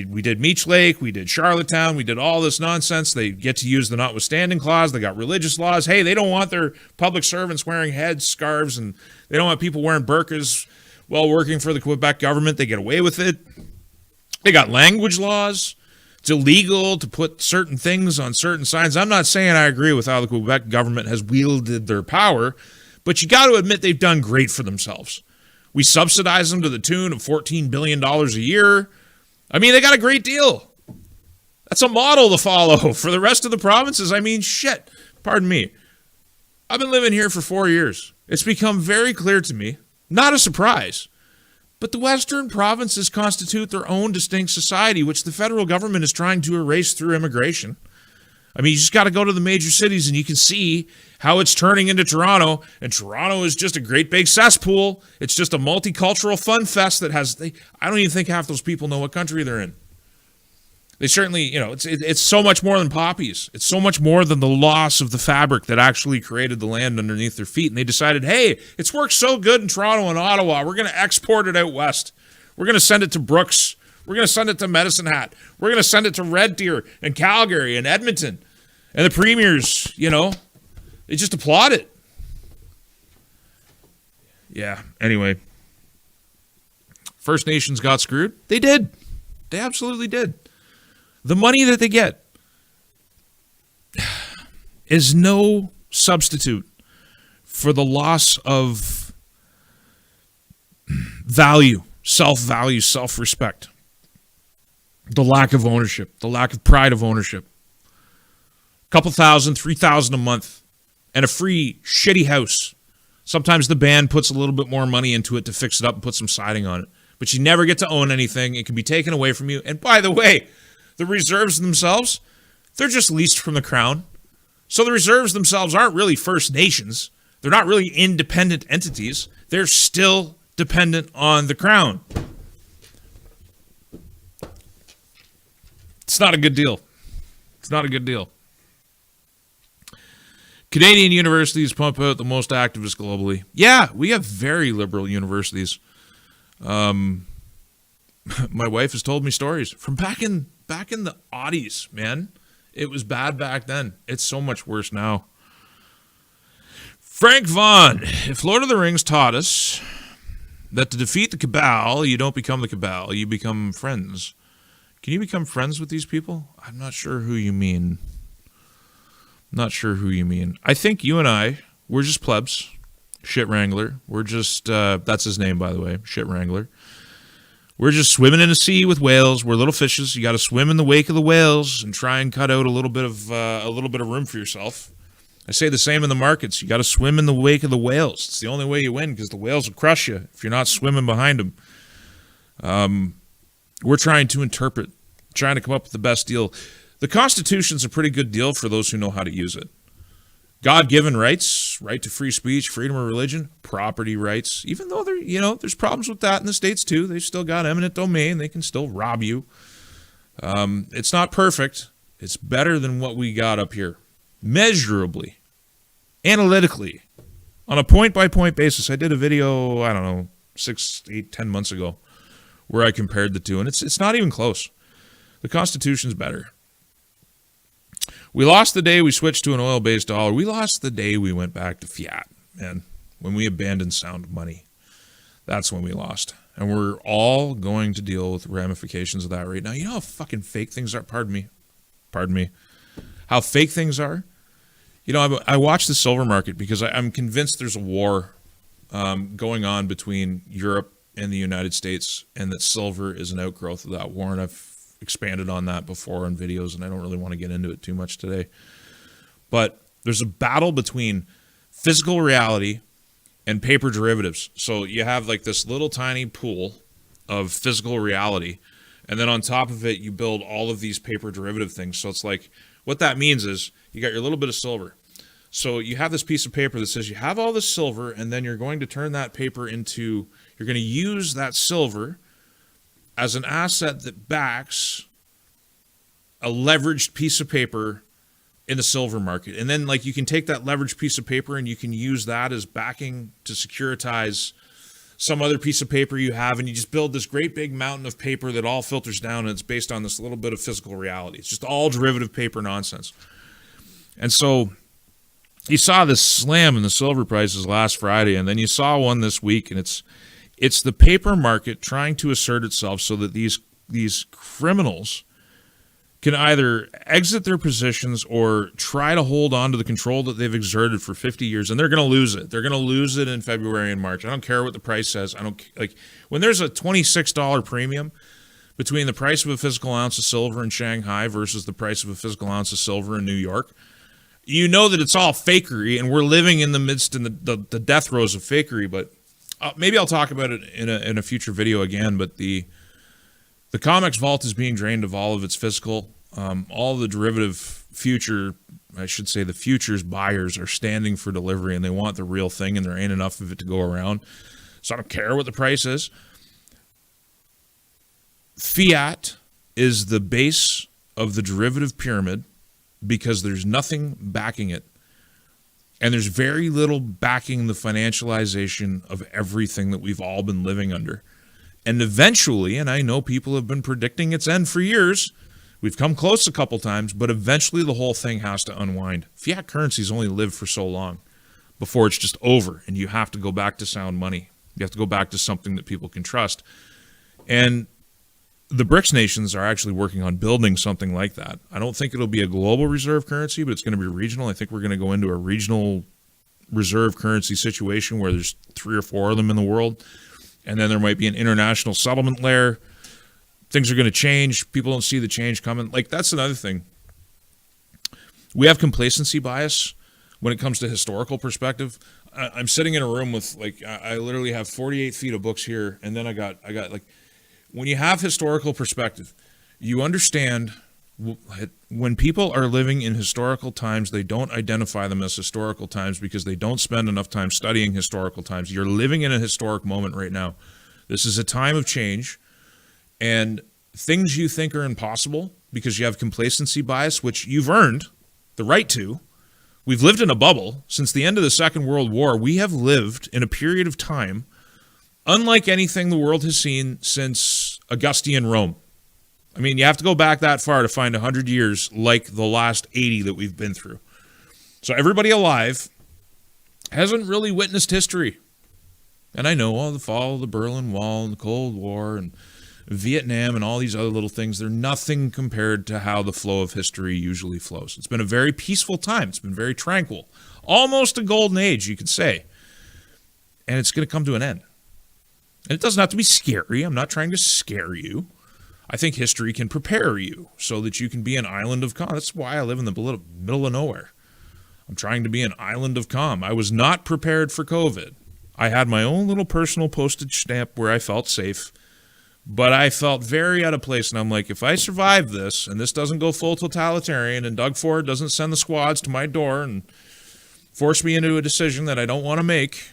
We did Meech Lake. We did Charlottetown. We did all this nonsense. They get to use the notwithstanding clause. They got religious laws. Hey, they don't want their public servants wearing head scarves, and they don't want people wearing burqas while working for the Quebec government. They get away with it. They got language laws. It's illegal to put certain things on certain signs. I'm not saying I agree with how the Quebec government has wielded their power, but you got to admit they've done great for themselves. We subsidize them to the tune of $14 billion a year. I mean, they got a great deal. That's a model to follow for the rest of the provinces. I mean, shit. Pardon me. I've been living here for 4 years. It's become very clear to me, not a surprise, but the Western provinces constitute their own distinct society, which the federal government is trying to erase through immigration. I mean, you just got to go to the major cities and you can see how it's turning into Toronto. And Toronto is just a great big cesspool. It's just a multicultural fun fest that has, I don't even think half those people know what country they're in. They certainly, it's so much more than poppies. It's so much more than the loss of the fabric that actually created the land underneath their feet. And they decided, hey, it's worked so good in Toronto and Ottawa. We're going to export it out west. We're going to send it to Brooks. We're going to send it to Medicine Hat. We're going to send it to Red Deer and Calgary and Edmonton. And the premiers, they just applaud it. Yeah, anyway. First Nations got screwed. They did. They absolutely did. The money that they get is no substitute for the loss of value, self-value, self-respect. The lack of ownership, the lack of pride of ownership. A couple thousand, 3,000 a month, and a free shitty house. Sometimes the band puts a little bit more money into it to fix it up and put some siding on it. But you never get to own anything. It can be taken away from you. And by the way, the reserves themselves, they're just leased from the Crown. So the reserves themselves aren't really First Nations. They're not really independent entities. They're still dependent on the Crown. It's not a good deal. It's not a good deal. Canadian universities pump out the most activists globally. Yeah, we have very liberal universities. My wife has told me stories from back in the Oddies, man. It was bad back then. It's so much worse now. Frank Vaughan, if Lord of the Rings taught us that to defeat the Cabal, you don't become the Cabal, you become friends. Can you become friends with these people? I'm not sure who you mean. I think you and I, we're just plebs. Shit Wrangler. We're just, that's his name, by the way, Shit Wrangler. We're just swimming in a sea with whales. We're little fishes. You got to swim in the wake of the whales and try and cut out a little bit of room for yourself. I say the same in the markets. You got to swim in the wake of the whales. It's the only way you win, because the whales will crush you if you're not swimming behind them. We're trying to interpret, trying to come up with the best deal. The Constitution's a pretty good deal for those who know how to use it. God-given rights, right to free speech, freedom of religion, property rights. Even though there's problems with that in the States too. They've still got eminent domain. They can still rob you. It's not perfect. It's better than what we got up here. Measurably, analytically, on a point-by-point basis. I did a video, I don't know, 6, 8, 10 months ago, where I compared the two, and it's not even close. The Constitution's better. We lost the day we switched to an oil-based dollar. We lost the day we went back to fiat, man. When we abandoned sound money, that's when we lost. And we're all going to deal with the ramifications of that right now. You know how fucking fake things are? Pardon me. How fake things are? I watch the silver market because I'm convinced there's a war going on between Europe and the United States, and that silver is an outgrowth of that war. And I've expanded on that before in videos, and I don't really want to get into it too much today. But there's a battle between physical reality and paper derivatives. So you have like this little tiny pool of physical reality, and then on top of it, you build all of these paper derivative things. So it's like, what that means is you got your little bit of silver. So you have this piece of paper that says you have all this silver, and then you're going to turn that paper into, you're going to use that silver as an asset that backs a leveraged piece of paper in the silver market. And then like you can take that leveraged piece of paper and you can use that as backing to securitize some other piece of paper you have, and you just build this great big mountain of paper that all filters down, and it's based on this little bit of physical reality. It's just all derivative paper nonsense. And so you saw this slam in the silver prices last Friday, and then you saw one this week, and it's the paper market trying to assert itself so that these criminals can either exit their positions or try to hold on to the control that they've exerted for 50 years, and they're going to lose it. They're going to lose it in February and March. I don't care what the price says. When there's a $26 premium between the price of a physical ounce of silver in Shanghai versus the price of a physical ounce of silver in New York, you know that it's all fakery, and we're living in the midst in the death throes of fakery. But maybe I'll talk about it in a future video again. But the COMEX vault is being drained of all of its physical. All the derivative the futures buyers are standing for delivery, and they want the real thing, and there ain't enough of it to go around. So I don't care what the price is. Fiat is the base of the derivative pyramid because there's nothing backing it. And there's very little backing the financialization of everything that we've all been living under. And eventually, and I know people have been predicting its end for years, we've come close a couple times, but eventually the whole thing has to unwind. Fiat currencies only live for so long before it's just over, and you have to go back to sound money. You have to go back to something that people can trust. And the BRICS nations are actually working on building something like that. I don't think it'll be a global reserve currency, but it's going to be regional. I think we're going to go into a regional reserve currency situation where there's 3 or 4 of them in the world, and then there might be an international settlement layer. Things are going to change. People don't see the change coming. Like, that's another thing. We have complacency bias when it comes to historical perspective. I'm sitting in a room with, like, I literally have 48 feet of books here, and then I got like, when you have historical perspective, you understand when people are living in historical times, they don't identify them as historical times because they don't spend enough time studying historical times. You're living in a historic moment right now. This is a time of change, and things you think are impossible because you have complacency bias, which you've earned the right to. We've lived in a bubble since the end of the Second World War. We have lived in a period of time unlike anything the world has seen since Augustan Rome. I mean, you have to go back that far to find 100 years like the last 80 that we've been through. So everybody alive hasn't really witnessed history. And I know all the fall of the Berlin Wall and the Cold War and Vietnam and all these other little things, they're nothing compared to how the flow of history usually flows. It's been a very peaceful time. It's been very tranquil. Almost a golden age, you could say. And it's going to come to an end. And it doesn't have to be scary. I'm not trying to scare you. I think history can prepare you so that you can be an island of calm. That's why I live in the middle of nowhere. I'm trying to be an island of calm. I was not prepared for COVID. I had my own little personal postage stamp where I felt safe, but I felt very out of place. And I'm like, if I survive this and this doesn't go full totalitarian and Doug Ford doesn't send the squads to my door and force me into a decision that I don't want to make,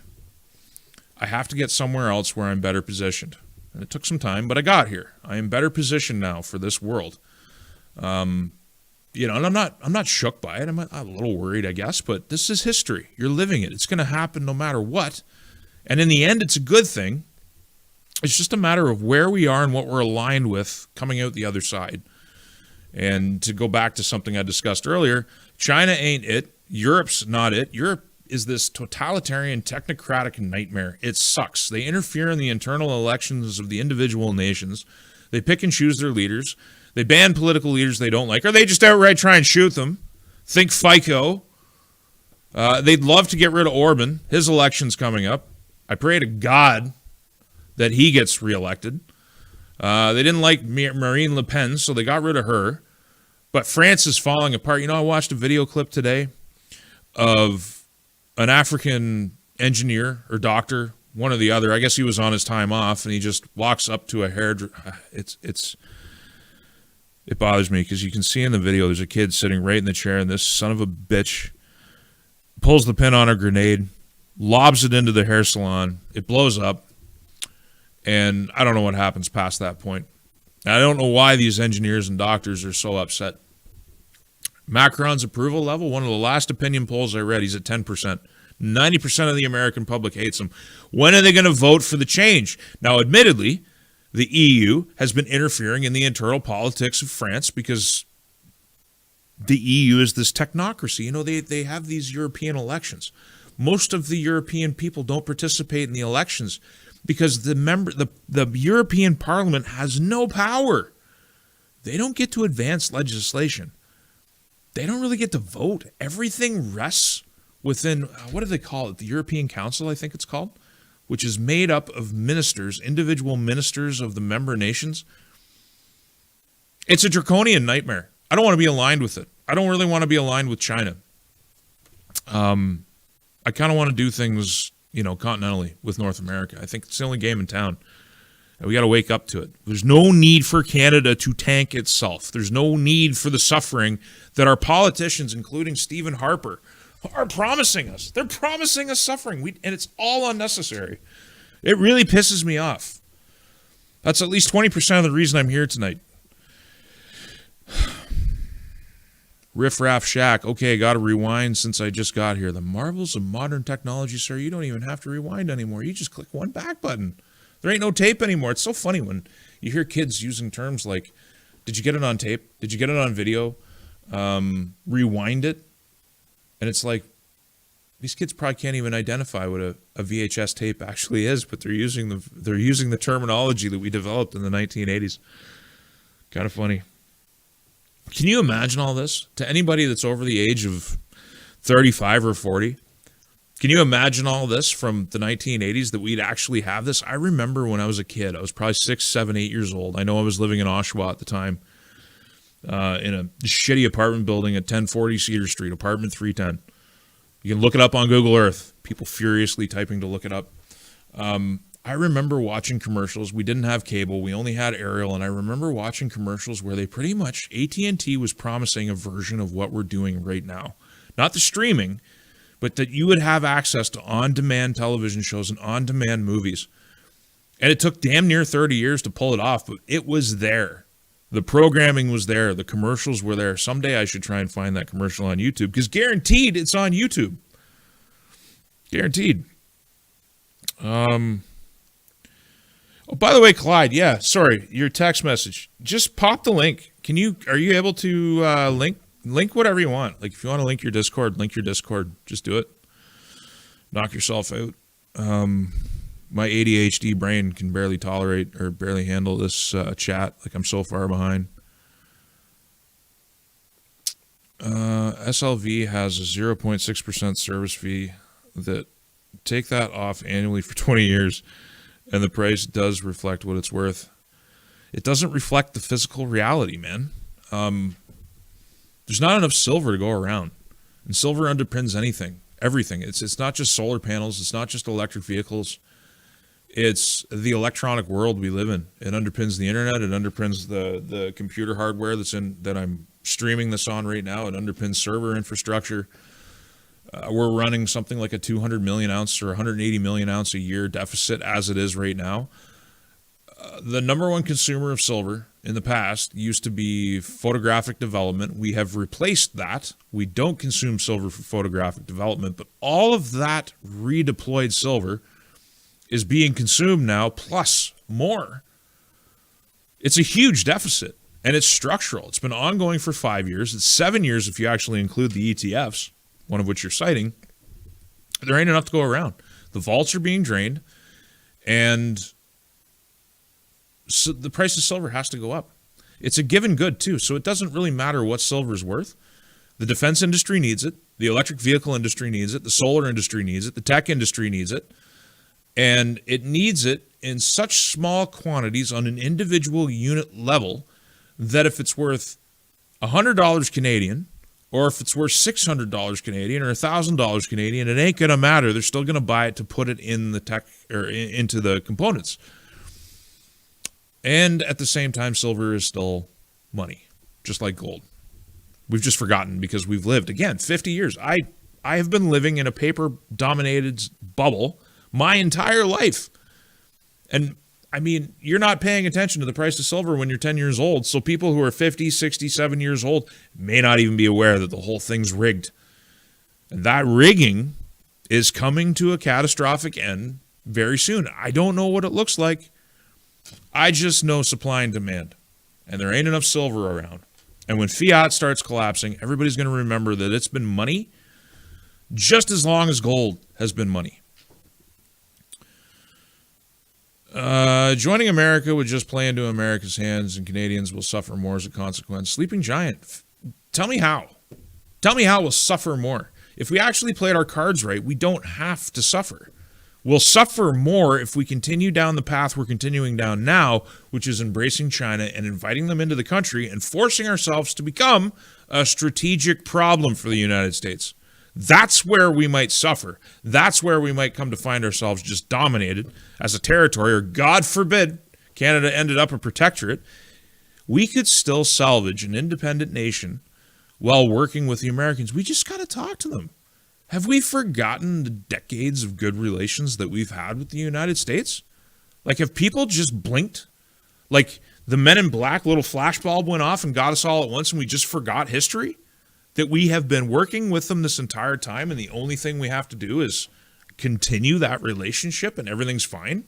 I have to get somewhere else where I'm better positioned. And it took some time, but I got here. I am better positioned now for this world. And I'm not shook by it. I'm a little worried, I guess, but this is history. You're living it. It's going to happen no matter what. And in the end, it's a good thing. It's just a matter of where we are and what we're aligned with coming out the other side. And to go back to something I discussed earlier, China ain't it. Europe's not it. Europe is this totalitarian, technocratic nightmare. It sucks. They interfere in the internal elections of the individual nations. They pick and choose their leaders. They ban political leaders they don't like, or they just outright try and shoot them. Think FICO. They'd love to get rid of Orban. His election's coming up. I pray to God that he gets reelected. They didn't like Marine Le Pen, so they got rid of her. But France is falling apart. I watched a video clip today of an African engineer or doctor, one or the other. I guess he was on his time off, and he just walks up to a hairdresser. It bothers me because you can see in the video there's a kid sitting right in the chair, and this son of a bitch pulls the pin on a grenade, lobs it into the hair salon. It blows up, and I don't know what happens past that point. And I don't know why these engineers and doctors are so upset. Macron's approval level, one of the last opinion polls I read, he's at 10%. 90% of the American public hates him. When are they going to vote for the change? Now, admittedly, the EU has been interfering in the internal politics of France because the EU is this technocracy. They have these European elections. Most of the European people don't participate in the elections because the European Parliament has no power. They don't get to advance legislation. They don't really get to vote. Everything rests within, what do they call it? The European Council, I think it's called, which is made up of ministers, individual ministers of the member nations. It's a draconian nightmare. I don't want to be aligned with it. I don't really want to be aligned with China. I kind of want to do things, continentally with North America. I think it's the only game in town. And we got to wake up to it. There's no need for Canada to tank itself. There's no need for the suffering that our politicians, including Stephen Harper, are promising us. They're promising us suffering, and it's all unnecessary. It really pisses me off. That's at least 20% of the reason I'm here tonight. Riff Raff Shack. Okay, got to rewind since I just got here. The marvels of modern technology, sir. You don't even have to rewind anymore. You just click one back button. There ain't no tape anymore. It's so funny when you hear kids using terms like, did you get it on tape? Did you get it on video? Rewind it. And it's like, these kids probably can't even identify what a VHS tape actually is, but they're using the terminology that we developed in the 1980s. Kind of funny. Can you imagine all this? To anybody that's over the age of 35 or 40, can you imagine all this from the 1980s that we'd actually have this? I remember when I was a kid, I was probably 6, 7, 8 years old. I know I was living in Oshawa at the time, in a shitty apartment building at 1040 Cedar Street, apartment 310. You can look it up on Google Earth. People furiously typing to look it up. I remember watching commercials. We didn't have cable. We only had aerial. And I remember watching commercials where they pretty much, AT&T was promising a version of what we're doing right now. Not the streaming, but that you would have access to on-demand television shows and on-demand movies. And it took damn near 30 years to pull it off, but it was there. The programming was there. The commercials were there. Someday I should try and find that commercial on YouTube, because guaranteed it's on YouTube. Guaranteed. Oh, by the way, Clyde, yeah, sorry, your text message. Just pop the link. Are you able to link whatever you want? Like if you want to link your Discord, just do it. Knock yourself out. My ADHD brain can barely tolerate or barely handle this chat. Like I'm so far behind. SLV has a 0.6% service fee. That take that off annually for 20 years, and the price does reflect what it's worth. It doesn't reflect the physical reality, man. There's not enough silver to go around. And silver underpins everything. It's not just solar panels. It's not just electric vehicles. It's the electronic world we live in. It underpins the internet. It underpins the computer hardware that I'm streaming this on right now. It underpins server infrastructure. We're running something like a 200 million ounce or 180 million ounce a year deficit as it is right now. The number one consumer of silver in the past used to be photographic development. We have replaced that. We don't consume silver for photographic development, but all of that redeployed silver is being consumed now, plus more. It's a huge deficit, and it's structural. It's been ongoing for 5 years. It's 7 years if you actually include the ETFs, one of which you're citing. There ain't enough to go around. The vaults are being drained, and so the price of silver has to go up. It's a given good, too, so it doesn't really matter what silver is worth. The defense industry needs it. The electric vehicle industry needs it. The solar industry needs it. The tech industry needs it. And it needs it in such small quantities on an individual unit level that if it's worth $100 Canadian, or if it's worth $600 Canadian or $1,000 Canadian, it ain't going to matter. They're still going to buy it to put it in the tech or into the components. And at the same time, silver is still money, just like gold. We've just forgotten because we've lived, again, 50 years. I have been living in a paper-dominated bubble my entire life. And, I mean, you're not paying attention to the price of silver when you're 10 years old. So people who are 50, 60, 70 years old may not even be aware that the whole thing's rigged. And that rigging is coming to a catastrophic end very soon. I don't know what it looks like. I just know supply and demand. And there ain't enough silver around. And when fiat starts collapsing, everybody's going to remember that it's been money just as long as gold has been money. Joining America would just play into America's hands, and Canadians will suffer more as a consequence. Sleeping Giant, tell me how. Tell me how we'll suffer more. If we actually played our cards right, we don't have to suffer. We'll suffer more if we continue down the path we're continuing down now, which is embracing China and inviting them into the country and forcing ourselves to become a strategic problem for the United States. That's where we might suffer. That's where we might come to find ourselves just dominated as a territory, or God forbid, Canada ended up a protectorate. We could still salvage an independent nation while working with the Americans. We just got to talk to them. Have we forgotten the decades of good relations that we've had with the United States? Like, have people just blinked? Like, the Men in Black little flashbulb went off and got us all at once and we just forgot history? That we have been working with them this entire time and the only thing we have to do is continue that relationship and everything's fine?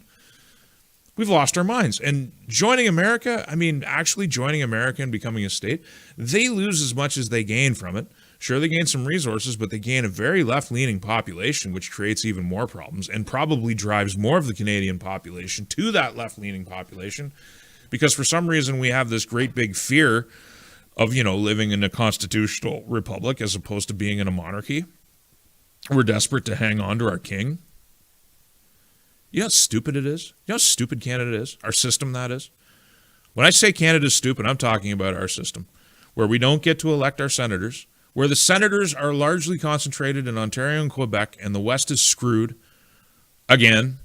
We've lost our minds. And joining America, I mean, actually joining America and becoming a state, they lose as much as they gain from it. Sure, they gain some resources, but they gain a very left-leaning population, which creates even more problems and probably drives more of the Canadian population to that left-leaning population, because for some reason we have this great big fear of, living in a constitutional republic as opposed to being in a monarchy. We're desperate to hang on to our king. You know how stupid it is? You know how stupid Canada is? Our system, that is. When I say Canada's stupid, I'm talking about our system, where we don't get to elect our senators, where the senators are largely concentrated in Ontario and Quebec, and the West is screwed again,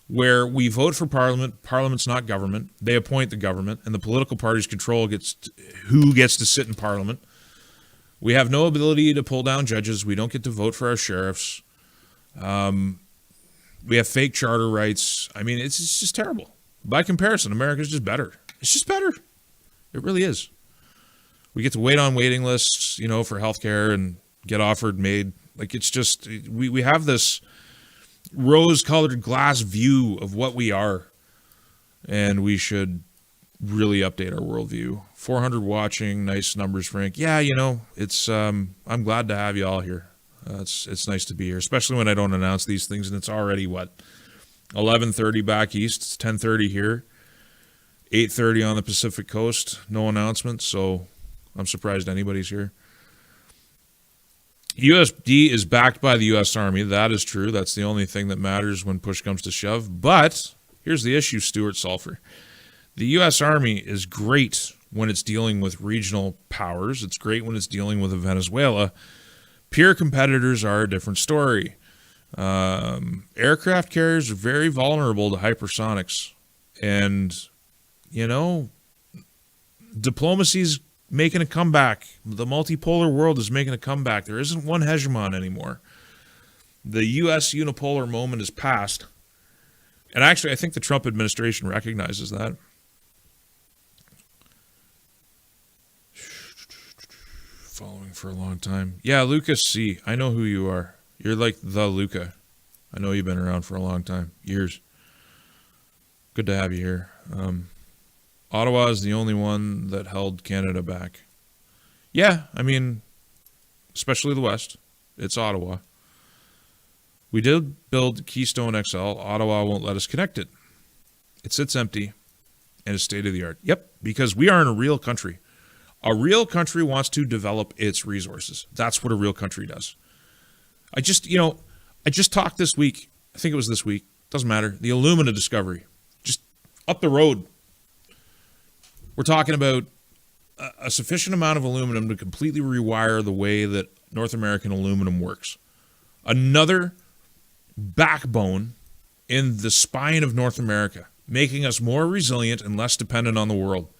where we vote for Parliament, Parliament's not government, they appoint the government, and the political parties control who gets to sit in Parliament. We have no ability to pull down judges. We don't get to vote for our sheriffs. We have fake charter rights. I mean, it's just terrible. By comparison, America's just better. It's just better. It really is. We get to wait on waiting lists, for healthcare and get offered made. Like, it's just, we have this rose-colored glass view of what we are, and we should really update our worldview. 400 watching, nice numbers, Frank. Yeah, it's I'm glad to have you all here. It's nice to be here, especially when I don't announce these things, and it's already 11:30 back east. It's 10:30 here, 8:30 on the Pacific Coast. No announcements, so I'm surprised anybody's here. USD is backed by the U.S. Army. That is true. That's the only thing that matters when push comes to shove. But here's the issue, Stuart Sulphur. The U.S. Army is great when it's dealing with regional powers. It's great when it's dealing with Venezuela. Peer competitors are a different story. Aircraft carriers are very vulnerable to hypersonics. And, diplomacy's making a comeback. The multipolar world is making a comeback. There isn't one hegemon anymore. The U.S. unipolar moment is past. And actually, I think the Trump administration recognizes that. Following for a long time. Yeah, Lucas C. I know who you are. You're like the Luca. I know you've been around for a long time. Years. Good to have you here. Ottawa is the only one that held Canada back. Yeah, I mean, especially the West. It's Ottawa. We did build Keystone XL. Ottawa won't let us connect it. It sits empty and is state of the art. Yep, because we are in a real country. A real country wants to develop its resources. That's what a real country does. I just talked this week. I think it was this week. Doesn't matter. The alumina discovery. Just up the road. We're talking about a sufficient amount of aluminum to completely rewire the way that North American aluminum works. Another backbone in the spine of North America, making us more resilient and less dependent on the world.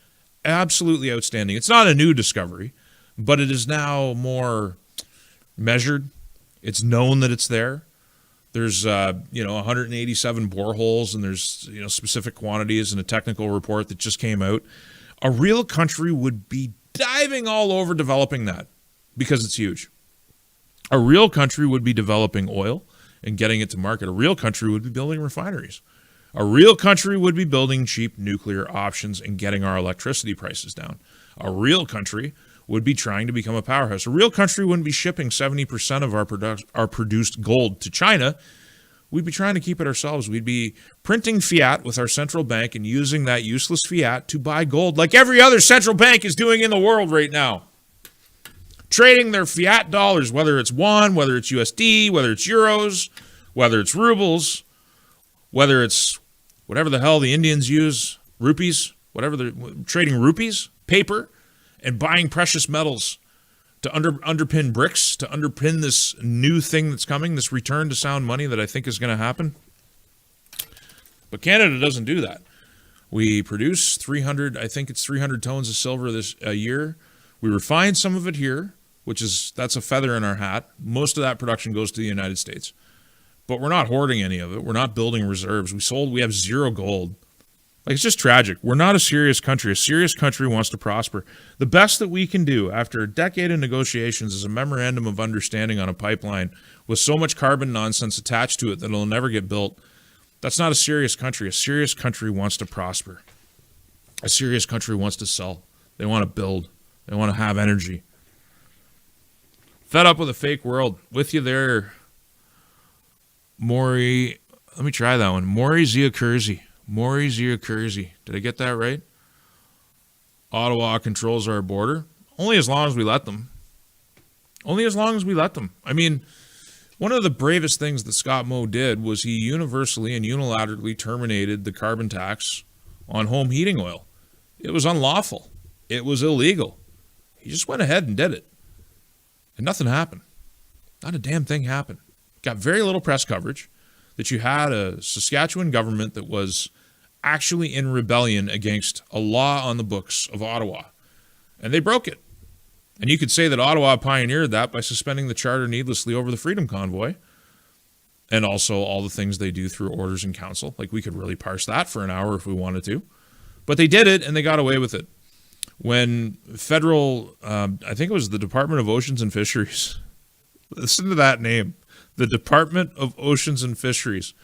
Absolutely outstanding. It's not a new discovery, but it is now more measured. It's known that it's there. There's 187 boreholes, and there's specific quantities in a technical report that just came out. A real country would be diving all over developing that because it's huge. A real country would be developing oil and getting it to market. A real country would be building refineries. A real country would be building cheap nuclear options and getting our electricity prices down. A real country would be trying to become a powerhouse. A real country wouldn't be shipping 70% of our produced gold to China. We'd be trying to keep it ourselves. We'd be printing fiat with our central bank and using that useless fiat to buy gold like every other central bank is doing in the world right now. Trading their fiat dollars, whether it's Vaughan, whether it's USD, whether it's euros, whether it's rubles, whether it's whatever the hell the Indians use, rupees, whatever they're trading rupees, paper, and buying precious metals to underpin bricks, to underpin this new thing that's coming, this return to sound money that I think is going to happen. But Canada doesn't do that. We produce 300 tons of silver a year. We refine some of it here, that's a feather in our hat. Most of that production goes to the United States. But we're not hoarding any of it. We're not building reserves. We have zero gold. It's just tragic. We're not a serious country. A serious country wants to prosper. The best that we can do after a decade of negotiations is a memorandum of understanding on a pipeline with so much carbon nonsense attached to it that it'll never get built. That's not a serious country. A serious country wants to prosper. A serious country wants to sell. They want to build. They want to have energy. Fed up with a fake world. With you there, Maury. Let me try that one. Maury Ziakurzi. Maury Ziakurzi. Did I get that right? Ottawa controls our border. Only as long as we let them. Only as long as we let them. I mean, one of the bravest things that Scott Moe did was he universally and unilaterally terminated the carbon tax on home heating oil. It was unlawful. It was illegal. He just went ahead and did it. And nothing happened. Not a damn thing happened. Got very little press coverage. That you had a Saskatchewan government that was actually in rebellion against a law on the books of Ottawa. And they broke it. And you could say that Ottawa pioneered that by suspending the charter needlessly over the Freedom Convoy. And also all the things they do through orders in council. We could really parse that for an hour if we wanted to. But they did it and they got away with it. When federal, I think it was the Department of Oceans and Fisheries. Listen to that name. The Department of Oceans and Fisheries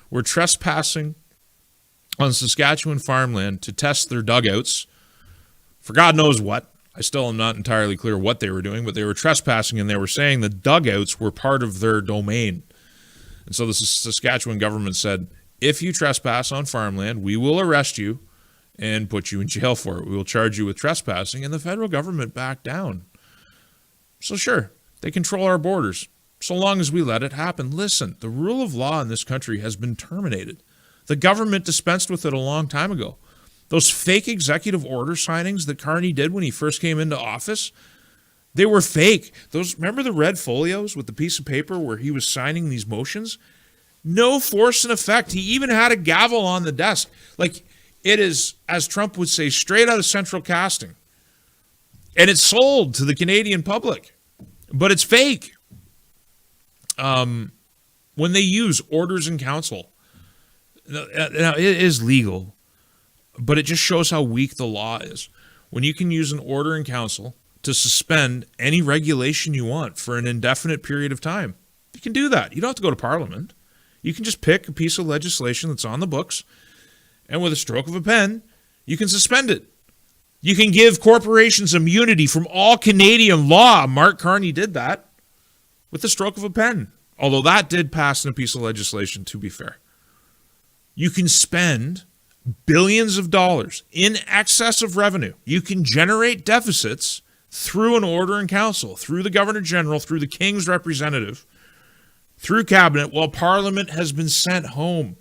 were trespassing on Saskatchewan farmland to test their dugouts for God knows what. I still am not entirely clear what they were doing, but they were trespassing and they were saying the dugouts were part of their domain. And so the Saskatchewan government said, if you trespass on farmland, we will arrest you and put you in jail for it. We will charge you with trespassing. And the federal government backed down. So sure, they control our borders. So long as we let it happen. Listen, the rule of law in this country has been terminated. The government dispensed with it a long time ago. Those fake executive order signings that Carney did when he first came into office, They were fake. Remember the red folios with the piece of paper where he was signing these motions? No force and effect. He even had a gavel on the desk. Like, it is, as Trump would say, straight out of central casting. And it's sold to the Canadian public. But it's fake. When they use orders in council, now it is legal, but it just shows how weak the law is. When you can use an order in council to suspend any regulation you want for an indefinite period of time, you can do that. You don't have to go to Parliament. You can just pick a piece of legislation that's on the books, and with a stroke of a pen, you can suspend it. You can give corporations immunity from all Canadian law. Mark Carney did that with the stroke of a pen. Although that did pass in a piece of legislation, to be fair. You can spend billions of dollars in excess of revenue. You can generate deficits through an order in council, through the Governor General, through the King's representative, through Cabinet, while Parliament has been sent home.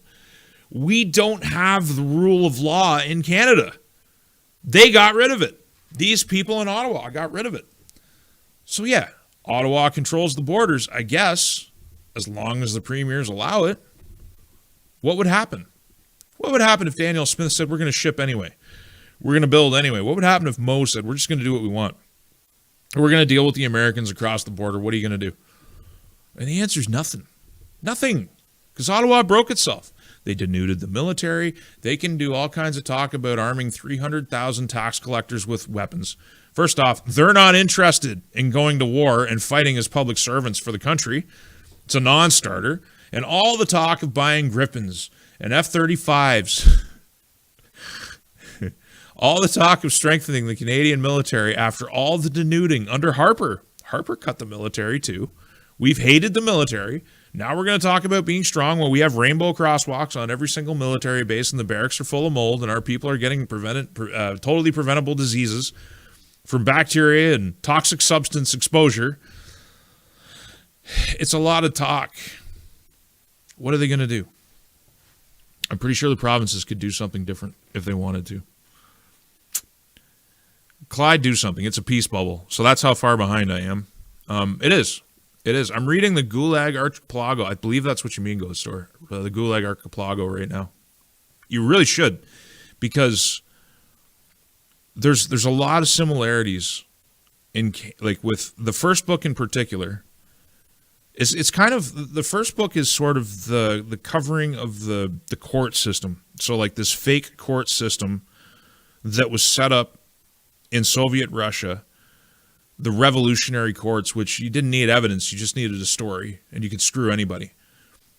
We don't have the rule of law in Canada. They got rid of it. These people in Ottawa got rid of it. So yeah, Ottawa controls the borders, I guess, as long as the premiers allow it. What would happen? What would happen if Daniel Smith said, we're going to ship anyway? We're going to build anyway? What would happen if Mo said, we're just going to do what we want? We're going to deal with the Americans across the border. What are you going to do? And the answer is nothing. Nothing. Because Ottawa broke itself. They denuded the military. They can do all kinds of talk about arming 300,000 tax collectors with weapons. First off, they're not interested in going to war and fighting as public servants for the country. It's a non-starter. And all the talk of buying Griffins and F-35s, all the talk of strengthening the Canadian military after all the denuding under Harper. Harper cut the military too. We've hated the military. Now we're going to talk about being strong when we have rainbow crosswalks on every single military base and the barracks are full of mold and our people are getting totally preventable diseases from bacteria and toxic substance exposure. It's a lot of talk. What are they going to do? I'm pretty sure the provinces could do something different if they wanted to. Clyde, do something. It's a peace bubble. So that's how far behind I am. It is. It is. I'm reading the Gulag Archipelago. I believe that's what you mean, Ghost Store. The Gulag Archipelago right now. You really should, because there's a lot of similarities in, like, with the first book in particular. It's kind of, the first book is sort of the covering of the court system. So like this fake court system that was set up in Soviet Russia, the revolutionary courts, which you didn't need evidence, you just needed a story, and you could screw anybody.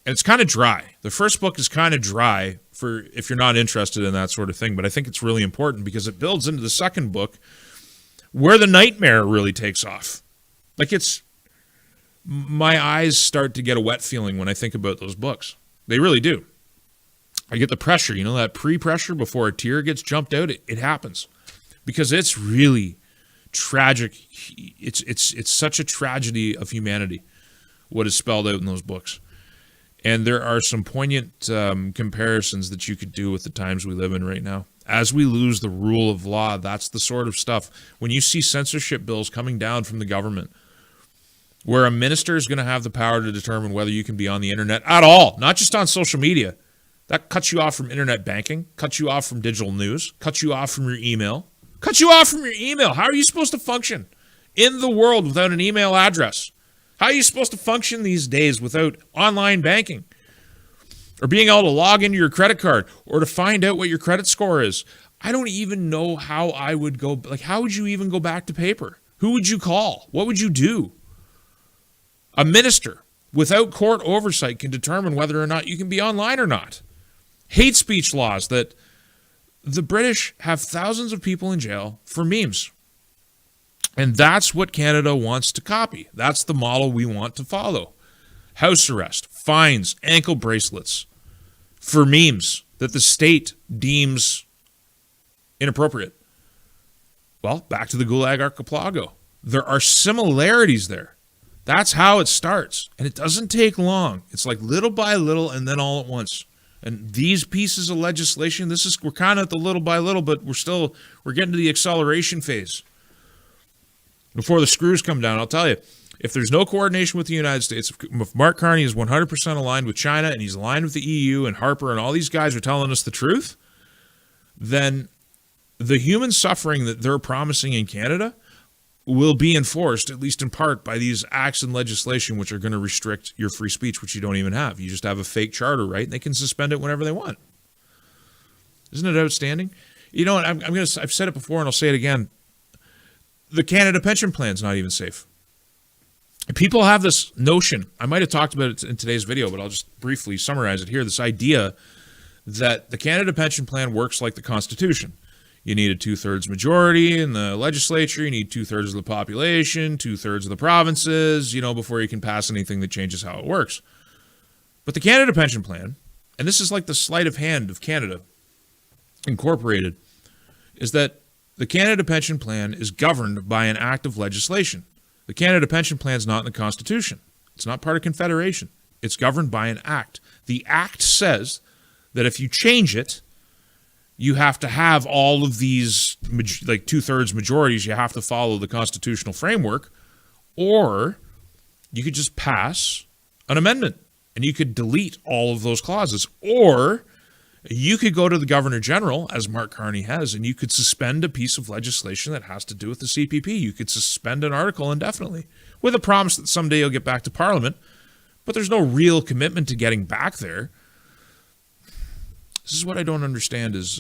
And it's kind of dry. The first book is kind of dry for if you're not interested in that sort of thing, but I think it's really important because it builds into the second book where the nightmare really takes off. Like, it's, my eyes start to get a wet feeling when I think about those books. They really do. I get the pressure, you know, that pre-pressure before a tear gets jumped out. It happens because it's really tragic. It's such a tragedy of humanity, what is spelled out in those books. And there are some poignant comparisons that you could do with the times we live in right now. As we lose the rule of law, that's the sort of stuff. When you see censorship bills coming down from the government, where a minister is going to have the power to determine whether you can be on the internet at all, not just on social media. That cuts you off from internet banking, cuts you off from digital news, cuts you off from your email. Cuts you off from your email. How are you supposed to function in the world without an email address? How are you supposed to function these days without online banking? Or being able to log into your credit card or to find out what your credit score is? I don't even know how I would go. Like, how would you even go back to paper? Who would you call? What would you do? A minister without court oversight can determine whether or not you can be online or not. Hate speech laws that the British have thousands of people in jail for memes. And that's what Canada wants to copy. That's the model we want to follow. House arrest, fines, ankle bracelets for memes that the state deems inappropriate. Well, back to the Gulag Archipelago. There are similarities there. That's how it starts. And it doesn't take long. It's like little by little and then all at once. And these pieces of legislation, we're kind of at the little by little, but we're getting to the acceleration phase. before the screws come down. I'll tell you, if there's no coordination with the United States, if Mark Carney is 100% aligned with China and he's aligned with the EU and Harper and all these guys are telling us the truth, then the human suffering that they're promising in Canada will be enforced, at least in part, by these acts and legislation which are going to restrict your free speech, which you don't even have. You just have a fake charter, right? And they can suspend it whenever they want. Isn't it outstanding? You know what? I've said it before and I'll say it again. The Canada pension plan's not even safe. People have this notion, I might have talked about it in today's video, but I'll just briefly summarize it here, this idea that the Canada pension plan works like the Constitution. You need a 2/3 majority in the legislature. You need 2/3 of the population, 2/3 of the provinces, before you can pass anything that changes how it works. But the Canada pension plan, and this is like the sleight of hand of Canada Incorporated, is that the Canada pension plan is governed by an act of legislation. The Canada pension plan is not in the Constitution. It's not part of Confederation. It's governed by an act. The act says that if you change it, you have to have all of these, like 2/3 majorities, you have to follow the constitutional framework, or you could just pass an amendment and you could delete all of those clauses, or you could go to the Governor General, as Mark Carney has, and you could suspend a piece of legislation that has to do with the CPP. You could suspend an article indefinitely with a promise that someday you'll get back to Parliament, but there's no real commitment to getting back there. This is what I don't understand is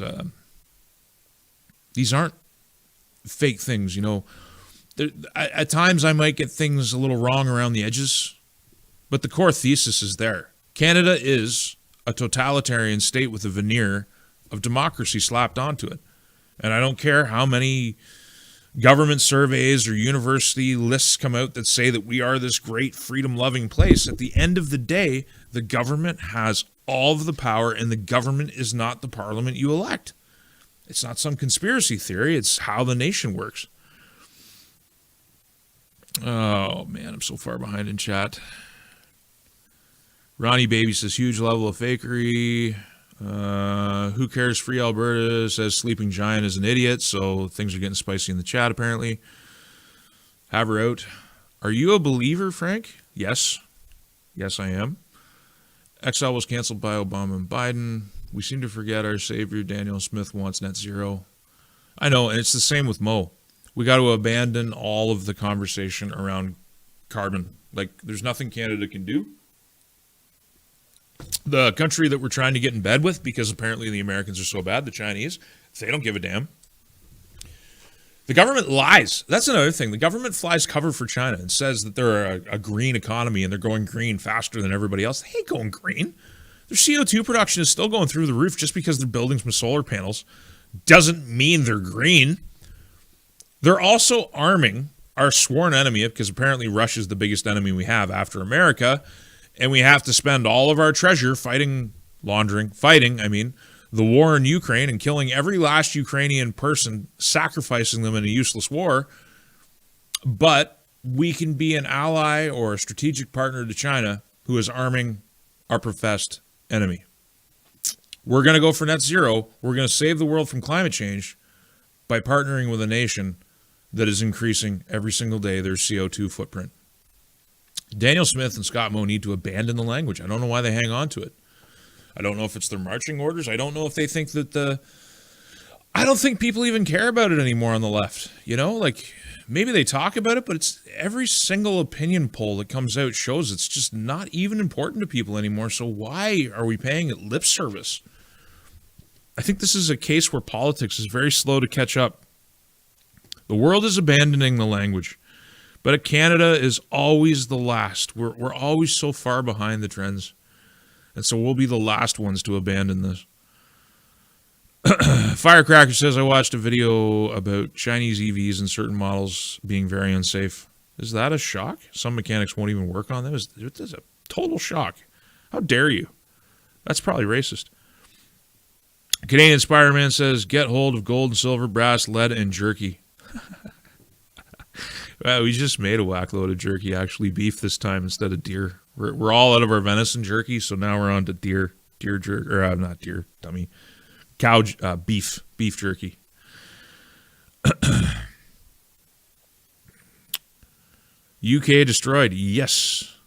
these aren't fake things, At times I might get things a little wrong around the edges, but the core thesis is there. Canada is a totalitarian state with a veneer of democracy slapped onto it. And I don't care how many government surveys or university lists come out that say that we are this great freedom-loving place. At the end of the day, the government has all of the power, and the government is not the parliament you elect. It's not some conspiracy theory. It's how the nation works. Oh, man, I'm so far behind in chat. Ronnie Baby says, huge level of fakery. Who cares? Free Alberta says Sleeping Giant is an idiot, so things are getting spicy in the chat, apparently. Have her out. Are you a believer, Frank? Yes. Yes, I am. XL was canceled by Obama and Biden. We seem to forget our savior, Daniel Smith, wants net zero. I know, and it's the same with Mo. We got to abandon all of the conversation around carbon. Like, there's nothing Canada can do. The country that we're trying to get in bed with, because apparently the Americans are so bad, the Chinese, they don't give a damn. The government lies. That's another thing. The government flies cover for China and says that they're a green economy and they're going green faster than everybody else. They ain't going green. Their CO2 production is still going through the roof. Just because they're building some solar panels doesn't mean they're green. They're also arming our sworn enemy, because apparently Russia's the biggest enemy we have after America, and we have to spend all of our treasure fighting the war in Ukraine and killing every last Ukrainian person, sacrificing them in a useless war. But we can be an ally or a strategic partner to China who is arming our professed enemy. We're going to go for net zero. We're going to save the world from climate change by partnering with a nation that is increasing every single day their CO2 footprint. Daniel Smith and Scott Moe need to abandon the language. I don't know why they hang on to it. I don't know if it's their marching orders. I don't know if they think that I don't think people even care about it anymore on the left. Maybe they talk about it, but it's every single opinion poll that comes out shows it's just not even important to people anymore. So why are we paying it lip service? I think this is a case where politics is very slow to catch up. The world is abandoning the language, but Canada is always the last. We're always so far behind the trends. And so we'll be the last ones to abandon this. Firecracker says, I watched a video about Chinese EVs and certain models being very unsafe. Is that a shock? Some mechanics won't even work on them. It is a total shock. How dare you? That's probably racist. Canadian Spider-Man says, get hold of gold and silver, brass, lead, and jerky. Well, we just made a whack load of jerky, actually beef this time instead of deer. We're all out of our venison jerky, so now we're on to deer jerky, or not deer, dummy, cow, beef jerky. UK destroyed. Yes.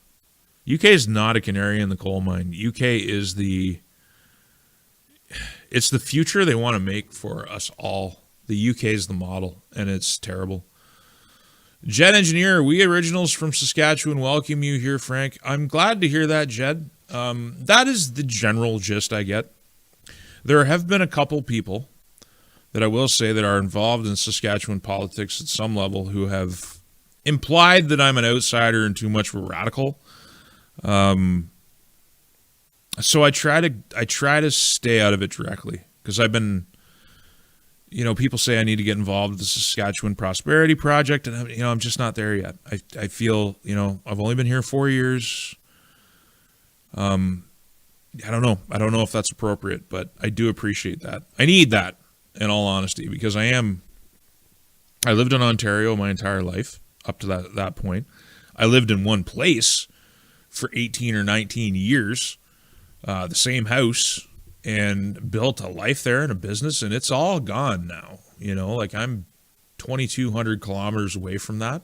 UK is not a canary in the coal mine. UK is it's the future they want to make for us all. The UK is the model, and it's terrible. Jed Engineer, we originals from Saskatchewan welcome you here, Frank. I'm glad to hear that, Jed. That is the general gist I get. There have been a couple people that I will say that are involved in Saskatchewan politics at some level who have implied that I'm an outsider and too much of a radical. So I try to stay out of it directly, because I've been, people say I need to get involved with the Saskatchewan Prosperity Project, and I'm just not there yet. I feel, I've only been here 4 years. I don't know if that's appropriate, but I do appreciate that. I need that, in all honesty, because I lived in Ontario my entire life up to that point. I lived in one place for 18 or 19 years, the same house, and built a life there and a business, and it's all gone now. I'm 2,200 kilometers away from that.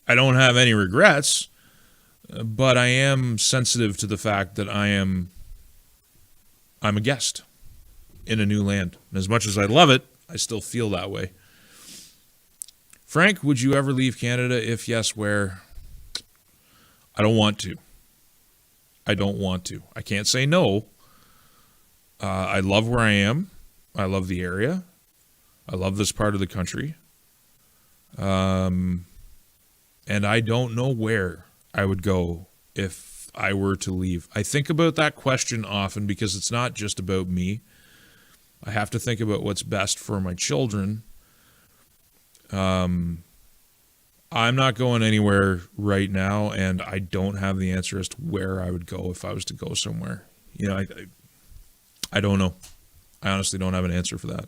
I don't have any regrets, but I am sensitive to the fact that I'm a guest in a new land. And as much as I love it, I still feel that way. Frank, would you ever leave Canada? If yes, where? I don't want to. I can't say no. I love where I am. I love the area. I love this part of the country. And I don't know where I would go if I were to leave. I think about that question often because it's not just about me. I have to think about what's best for my children. I'm not going anywhere right now, and I don't have the answer as to where I would go if I was to go somewhere. I don't know. I honestly don't have an answer for that.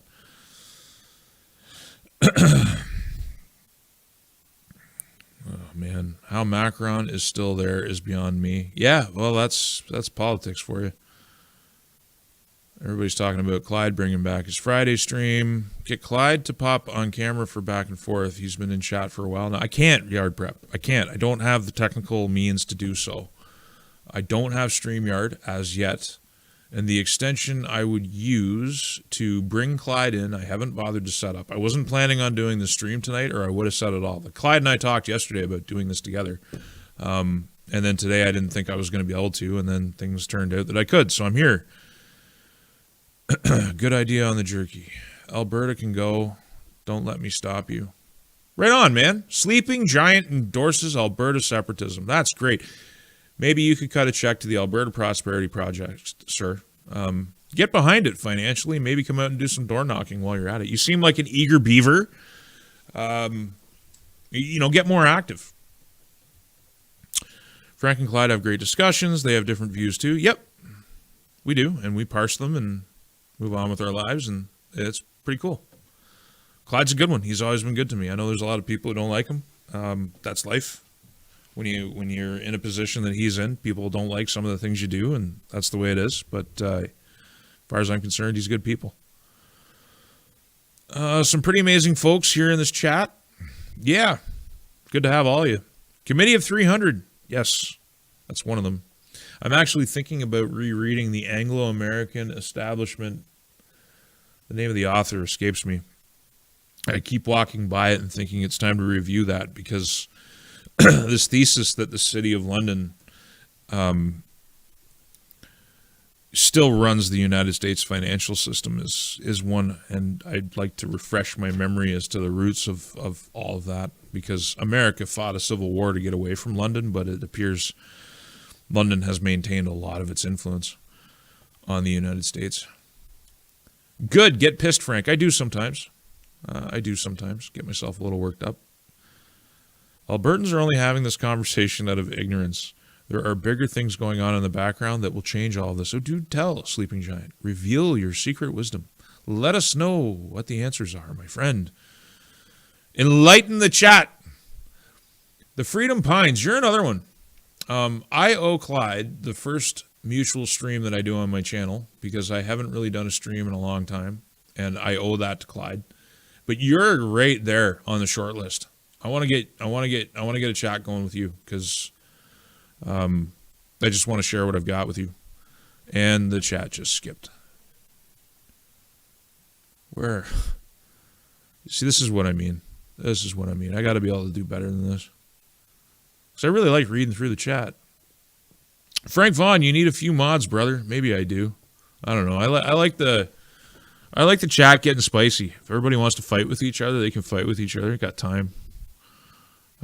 Oh, man. How Macron is still there is beyond me. Yeah, well, that's politics for you. Everybody's talking about Clyde bringing back his Friday stream. Get Clyde to pop on camera for back and forth. He's been in chat for a while now. I can't, Yard Prep. I can't. I don't have the technical means to do so. I don't have StreamYard as yet. And the extension I would use to bring Clyde in, I haven't bothered to set up. I wasn't planning on doing the stream tonight, or I would have set it all. But Clyde and I talked yesterday about doing this together. And then today I didn't think I was going to be able to, and then things turned out that I could. So I'm here. Good idea on the jerky. Alberta can go. Don't let me stop you. Right on, man. Sleeping Giant endorses Alberta separatism. That's great. Maybe you could cut a check to the Alberta Prosperity Project, sir. Get behind it financially. Maybe come out and do some door knocking while you're at it. You seem like an eager beaver. Get more active. Frank and Clyde have great discussions. They have different views too. Yep, we do. And we parse them and move on with our lives, and it's pretty cool. Clyde's a good one. He's always been good to me. I know there's a lot of people who don't like him. That's life. When you're in a position that he's in, people don't like some of the things you do, and that's the way it is. But as far as I'm concerned, he's good people. Some pretty amazing folks here in this chat. Yeah, good to have all of you. Committee of 300. Yes, that's one of them. I'm actually thinking about rereading The Anglo-American Establishment. The name of the author escapes me. I keep walking by it and thinking it's time to review that, because this thesis that the City of London still runs the United States financial system is one, and I'd like to refresh my memory as to the roots of all of that, because America fought a civil war to get away from London, but it appears London has maintained a lot of its influence on the United States. Good. Get pissed, Frank. I do sometimes. Get myself a little worked up. Albertans are only having this conversation out of ignorance. There are bigger things going on in the background that will change all of this. So do tell, Sleeping Giant. Reveal your secret wisdom. Let us know what the answers are, my friend. Enlighten the chat. The Freedom Pines. You're another one. I owe Clyde the first mutual stream that I do on my channel, because I haven't really done a stream in a long time, and I owe that to Clyde. But you're right there on the short list. I want to get a chat going with you because I just want to share what I've got with you. And the chat just skipped. Where? See, this is what I mean. I got to be able to do better than this. Because I really like reading through the chat. Frank Vaughan, you need a few mods, brother. Maybe I do. I don't know. I like the chat getting spicy. If everybody wants to fight with each other, they can fight with each other. I got time.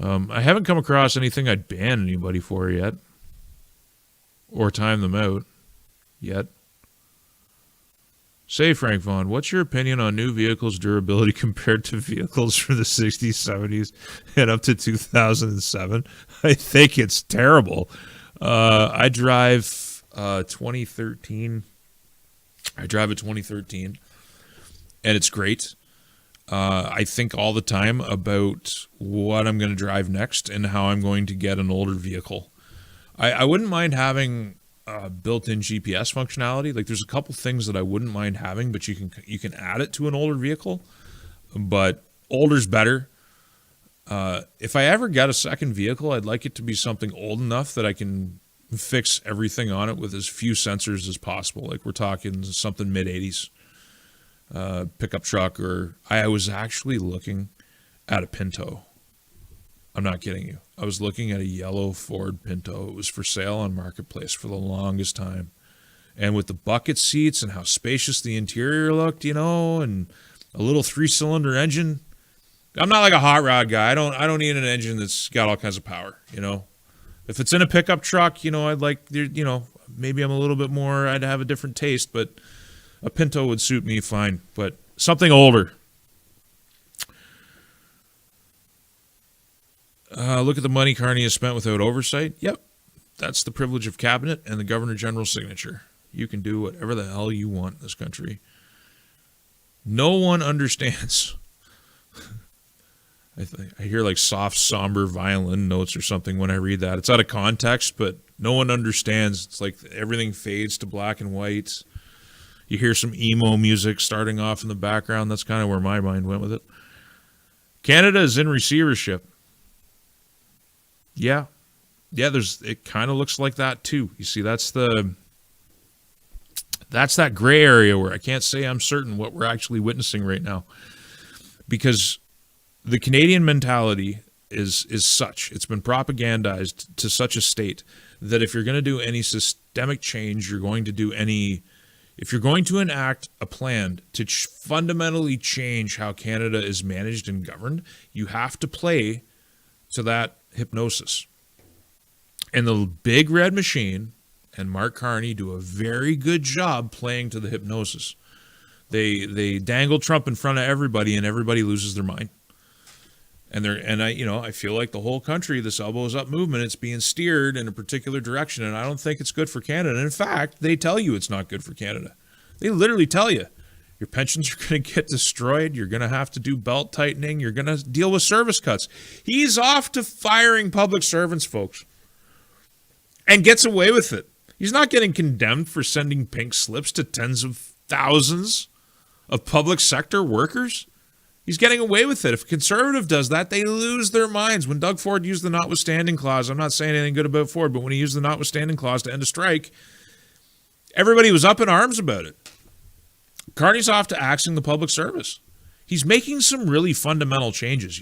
I haven't come across anything I'd ban anybody for yet. Or time them out yet. Say, Frank Vaughan, what's your opinion on new vehicles' durability compared to vehicles from the 60s, 70s, and up to 2007? I think it's terrible. I drive 2013. I drive a 2013, and it's great. I think all the time about what I'm going to drive next and how I'm going to get an older vehicle. I wouldn't mind having built-in GPS functionality. Like, there's a couple things that I wouldn't mind having, but you can add it to an older vehicle. But older's better. If I ever get a second vehicle, I'd like it to be something old enough that I can fix everything on it with as few sensors as possible. Like, we're talking something mid-80s pickup truck, or I was actually looking at a Pinto. I'm not kidding you. I was looking at a yellow Ford Pinto. It was for sale on Marketplace for the longest time. And with the bucket seats and how spacious the interior looked, and a little 3-cylinder engine. I'm not like a hot rod guy. I don't need an engine that's got all kinds of power, If it's in a pickup truck, I'd like, maybe I'm a little bit more, I'd have a different taste, but a Pinto would suit me fine. But something older. Look at the money Carney has spent without oversight. Yep, that's the privilege of cabinet and the Governor General's signature. You can do whatever the hell you want in this country. No one understands. I hear like soft, somber violin notes or something when I read that. It's out of context, but no one understands. It's like everything fades to black and white. You hear some emo music starting off in the background. That's kind of where my mind went with it. Canada is in receivership. Yeah, it kind of looks like that too. You see, that's that gray area where I can't say I'm certain what we're actually witnessing right now, because the Canadian mentality is such, it's been propagandized to such a state that if you're going to do any systemic change, if you're going to enact a plan to fundamentally change how Canada is managed and governed, you have to play to that hypnosis. And the big red machine and Mark Carney do a very good job playing to the hypnosis. They dangle Trump in front of everybody, and everybody loses their mind. I feel like the whole country, this elbows up movement, it's being steered in a particular direction, and I don't think it's good for Canada. And in fact, they tell you it's not good for Canada. They literally tell you your pensions are going to get destroyed. You're going to have to do belt tightening. You're going to deal with service cuts. He's off to firing public servants, folks, and gets away with it. He's not getting condemned for sending pink slips to tens of thousands of public sector workers. He's getting away with it. If a conservative does that, they lose their minds. When Doug Ford used the notwithstanding clause, I'm not saying anything good about Ford, but when he used the notwithstanding clause to end a strike, everybody was up in arms about it. Carney's off to axing the public service. He's making some really fundamental changes,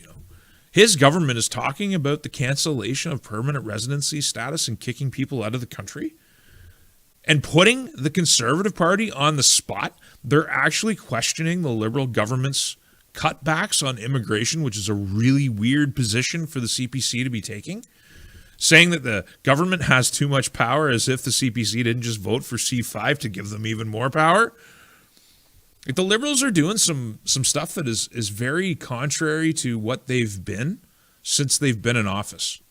His government is talking about the cancellation of permanent residency status and kicking people out of the country and putting the Conservative Party on the spot. They're actually questioning the Liberal government's cutbacks on immigration, which is a really weird position for the CPC to be taking, saying that the government has too much power, as if the CPC didn't just vote for C5 to give them even more power. Like, the Liberals are doing some stuff that is very contrary to what they've been since they've been in office.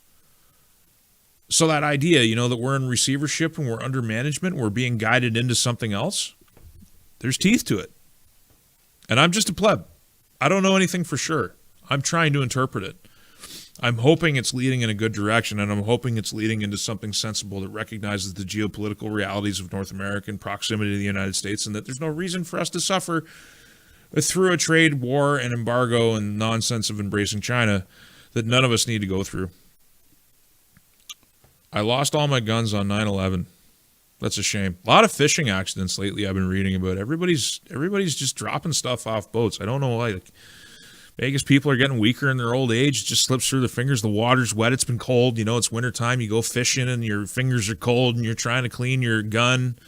So that idea, that we're in receivership and we're under management, we're being guided into something else, there's teeth to it. And I'm just a pleb. I don't know anything for sure. I'm trying to interpret it. I'm hoping it's leading in a good direction, and I'm hoping it's leading into something sensible that recognizes the geopolitical realities of North America and proximity to the United States, and that there's no reason for us to suffer through a trade war and embargo and nonsense of embracing China that none of us need to go through. I lost all my guns on 9/11. That's a shame. A lot of fishing accidents lately I've been reading about. Everybody's just dropping stuff off boats. I don't know why. Like, Vegas people are getting weaker in their old age. It just slips through their fingers. The water's wet. It's been cold. You know, it's wintertime. You go fishing and your fingers are cold and you're trying to clean your gun,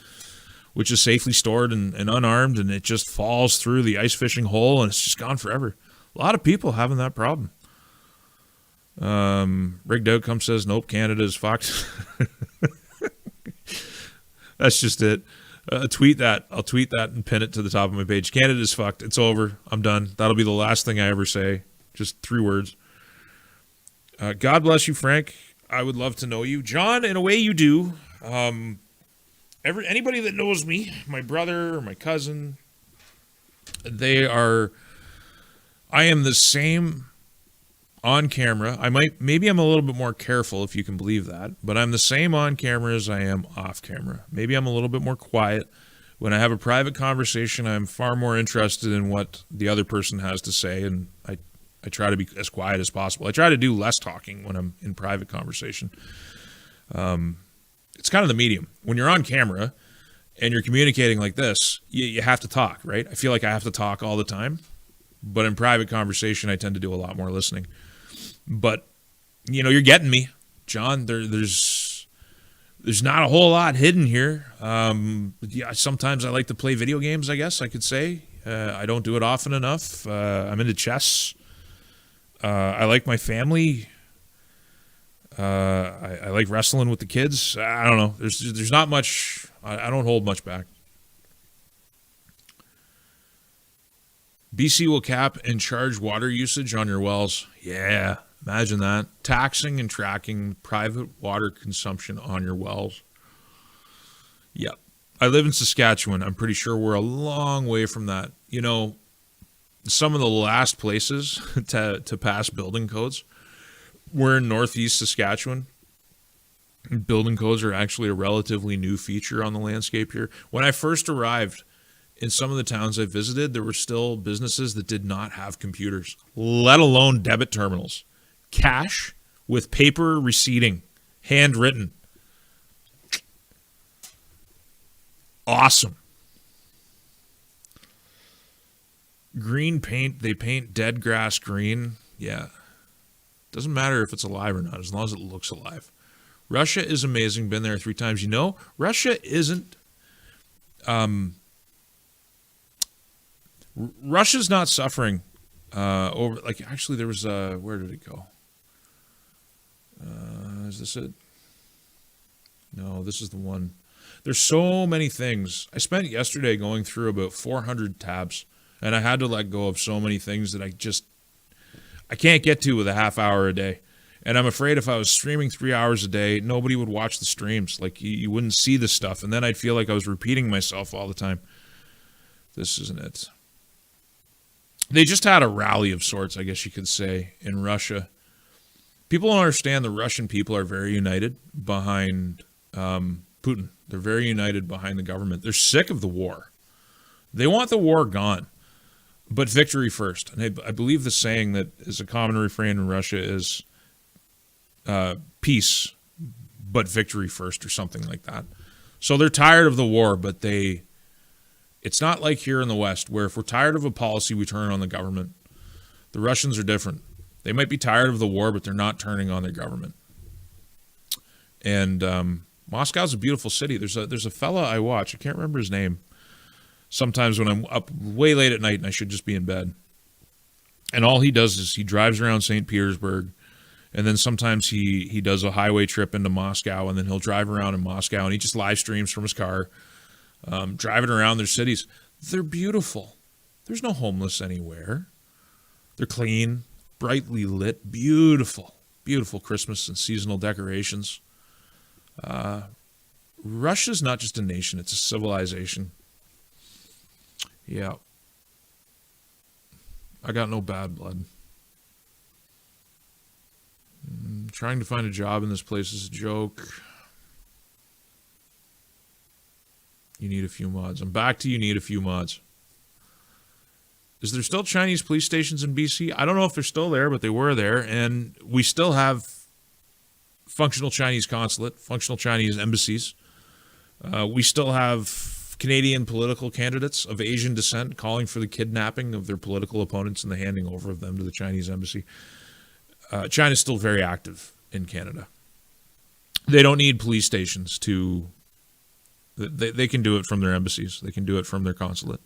which is safely stored and unarmed, and it just falls through the ice fishing hole and it's just gone forever. A lot of people having that problem. Rigged Outcome says, nope, Canada is fucked. That's just it. Tweet that. I'll tweet that and pin it to the top of my page. Canada's fucked. It's over. I'm done. That'll be the last thing I ever say. Just 3 words. God bless you, Frank. I would love to know you. John, in a way you do. Anybody that knows me, my brother or my cousin, I am the same on camera. Maybe I'm a little bit more careful, if you can believe that, but I'm the same on camera as I am off camera. Maybe I'm a little bit more quiet. When I have a private conversation, I'm far more interested in what the other person has to say, and I try to be as quiet as possible. I try to do less talking when I'm in private conversation. It's kind of the medium. When you're on camera and you're communicating like this, you have to talk, right? I feel like I have to talk all the time, but in private conversation, I tend to do a lot more listening. But, you know, you're getting me, John. There's not a whole lot hidden here. Yeah, sometimes I like to play video games, I guess I could say. I don't do it often enough. I'm into chess. I like my family. I like wrestling with the kids. I don't know. There's not much. I don't hold much back. BC will cap and charge water usage on your wells. Yeah, imagine that. Taxing and tracking private water consumption on your wells. Yep. I live in Saskatchewan. I'm pretty sure we're a long way from that. You know, some of the last places to pass building codes were in northeast Saskatchewan. Building codes are actually a relatively new feature on the landscape here. When I first arrived, in some of the towns I visited, there were still businesses that did not have computers, let alone debit terminals. Cash with paper receipting, handwritten. Awesome. Green paint, they paint dead grass green. Yeah. Doesn't matter if it's alive or not, as long as it looks alive. Russia is amazing. Been there 3 times. You know, Russia isn't... Russia's not suffering over, like, actually there was where did it go? Is this it? No, this is the one. There's so many things. I spent yesterday going through about 400 tabs, and I had to let go of so many things that I can't get to with a half hour a day. And I'm afraid if I was streaming 3 hours a day, nobody would watch the streams. Like, you wouldn't see the stuff, and then I'd feel like I was repeating myself all the time. This isn't it. They just had a rally of sorts, I guess you could say, in Russia. People don't understand the Russian people are very united behind Putin. They're very united behind the government. They're sick of the war. They want the war gone, but victory first. And I believe the saying that is a common refrain in Russia is peace, but victory first, or something like that. So they're tired of the war, but it's not like here in the West, where if we're tired of a policy, we turn on the government. The Russians are different. They might be tired of the war, but they're not turning on their government. And Moscow's a beautiful city. There's a fella I watch. I can't remember his name. Sometimes when I'm up way late at night and I should just be in bed. And all he does is he drives around St. Petersburg, and then sometimes he does a highway trip into Moscow, and then he'll drive around in Moscow, and he just live streams from his car. Driving around their cities. They're beautiful. There's no homeless anywhere. They're clean, brightly lit, beautiful, beautiful Christmas and seasonal decorations. Russia's not just a nation, it's a civilization. Yeah. I got no bad blood. Trying to find a job in this place is a joke. You need a few mods. I'm back to you need a few mods. Is there still Chinese police stations in BC? I don't know if they're still there, but they were there. And we still have functional Chinese consulate, functional Chinese embassies. We still have Canadian political candidates of Asian descent calling for the kidnapping of their political opponents and the handing over of them to the Chinese embassy. China's still very active in Canada. They don't need police stations to... They can do it from their embassies. They can do it from their consulate.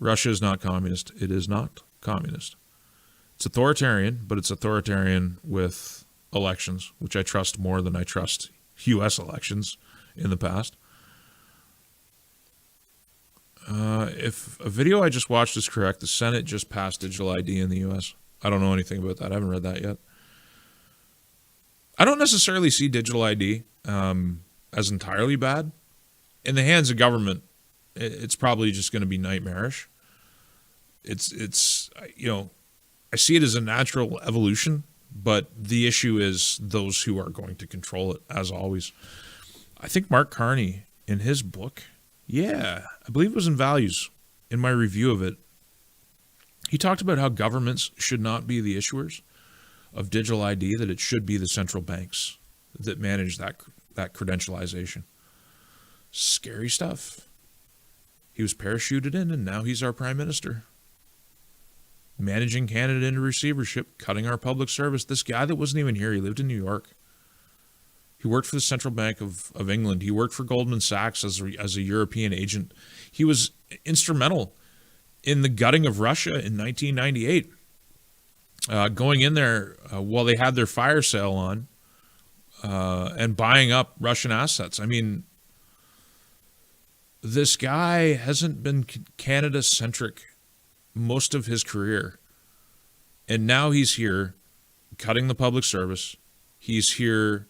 Russia is not communist. It is not communist. It's authoritarian, but it's authoritarian with elections, which I trust more than I trust U.S. elections in the past. If a video I just watched is correct, the Senate just passed digital ID in the U.S. I don't know anything about that. I haven't read that yet. I don't necessarily see digital ID as entirely bad. In the hands of government, it's probably just going to be nightmarish. It's I see it as a natural evolution, but the issue is those who are going to control it, as always. I think Mark Carney, in his book, I believe it was in Values, in my review of it, he talked about how governments should not be the issuers of digital ID, that it should be the central banks that manage that credentialization. Scary stuff. He was parachuted in, and now he's our prime minister. Managing Canada into receivership, cutting our public service. This guy that wasn't even here, he lived in New York. He worked for the Central Bank of England. He worked for Goldman Sachs as a European agent. He was instrumental in the gutting of Russia in 1998. Going in there while they had their fire sale on and buying up Russian assets. I mean, this guy hasn't been Canada-centric most of his career. And now he's here cutting the public service. He's here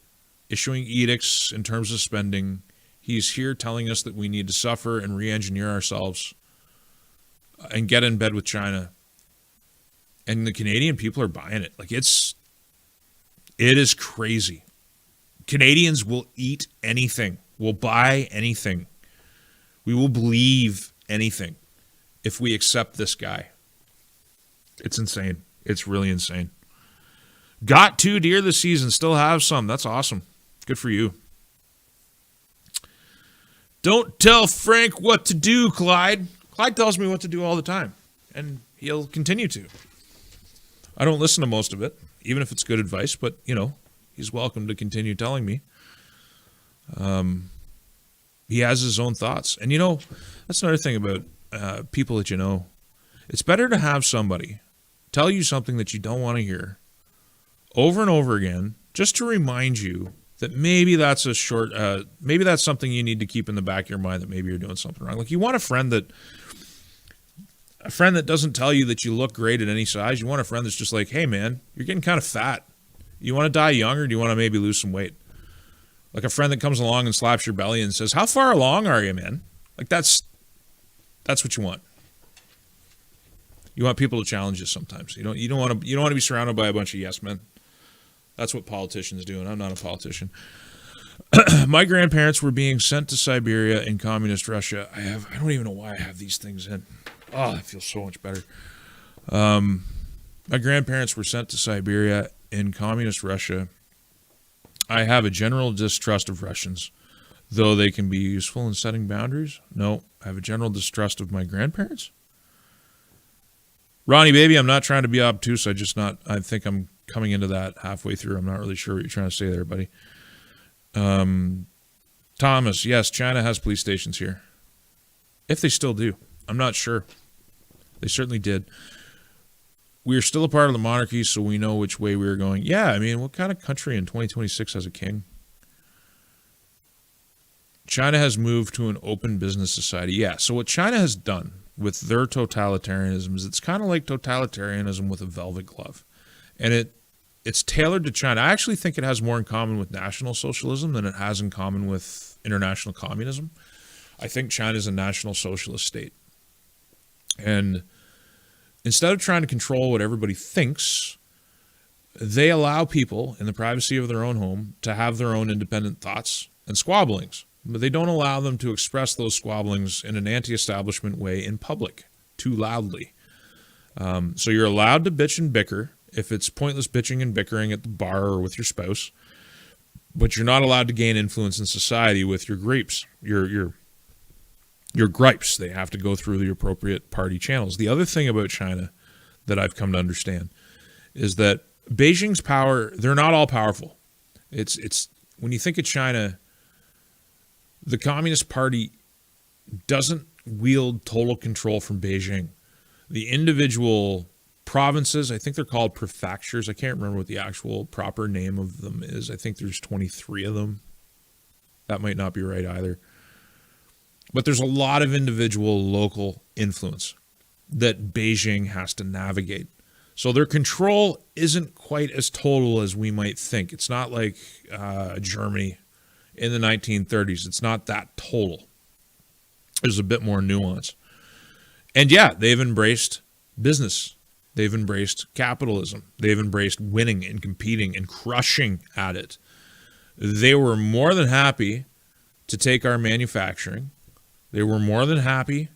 issuing edicts in terms of spending. He's here telling us that we need to suffer and re-engineer ourselves and get in bed with China. And the Canadian people are buying it. Like, it is crazy. Canadians will eat anything, will buy anything. We will believe anything if we accept this guy. It's insane. It's really insane. Got 2 deer this season, still have some. That's awesome. Good for you. Don't tell Frank what to do, Clyde. Clyde tells me what to do all the time, and he'll continue to. I don't listen to most of it, even if it's good advice, but, he's welcome to continue telling me. He has his own thoughts. And, that's another thing about people that you know. It's better to have somebody tell you something that you don't want to hear over and over again, just to remind you that maybe that's maybe that's something you need to keep in the back of your mind, that maybe you're doing something wrong. Like, you want a friend that doesn't tell you that you look great at any size. You want a friend that's just like, hey man, you're getting kind of fat. You want to die young, or do you want to maybe lose some weight? Like a friend that comes along and slaps your belly and says, how far along are you, man? Like, that's what you want. You want people to challenge you sometimes. You don't want to be surrounded by a bunch of yes men. That's what politicians do, and I'm not a politician. My grandparents were being sent to Siberia in communist Russia. I don't even know why I have these things in. Oh, that feels so much better. My grandparents were sent to Siberia in communist Russia. I have a general distrust of Russians, though they can be useful in setting boundaries. No, I have a general distrust of my grandparents. Ronnie, baby, I'm not trying to be obtuse. I think I'm coming into that halfway through. I'm not really sure what you're trying to say there, buddy. Thomas, yes, China has police stations here. If they still do. I'm not sure. They certainly did. We are still a part of the monarchy, so we know which way we are going. Yeah, I mean, what kind of country in 2026 has a king? China has moved to an open business society. Yeah, so what China has done with their totalitarianism is it's kind of like totalitarianism with a velvet glove. And it's tailored to China. I actually think it has more in common with National Socialism than it has in common with international communism. I think China is a National Socialist state. And instead of trying to control what everybody thinks, they allow people in the privacy of their own home to have their own independent thoughts and squabblings. but they don't allow them to express those squabblings in an anti-establishment way in public too loudly. So you're allowed to bitch and bicker if it's pointless bitching and bickering at the bar or with your spouse, but you're not allowed to gain influence in society with your gripes. Your gripes. They have to go through the appropriate party channels. The other thing about China that I've come to understand is that Beijing's power, they're not all powerful. It's when you think of China, the Communist Party doesn't wield total control from Beijing. The individual provinces, I think they're called prefectures. I can't remember what the actual proper name of them is. I think there's 23 of them. That might not be right either. But there's a lot of individual local influence that Beijing has to navigate. So their control isn't quite as total as we might think. It's not like Germany in the 1930s. It's not that total. There's a bit more nuance. And yeah, they've embraced business. They've embraced capitalism. They've embraced winning and competing and crushing at it. They were more than happy to take our manufacturing. They were more than happy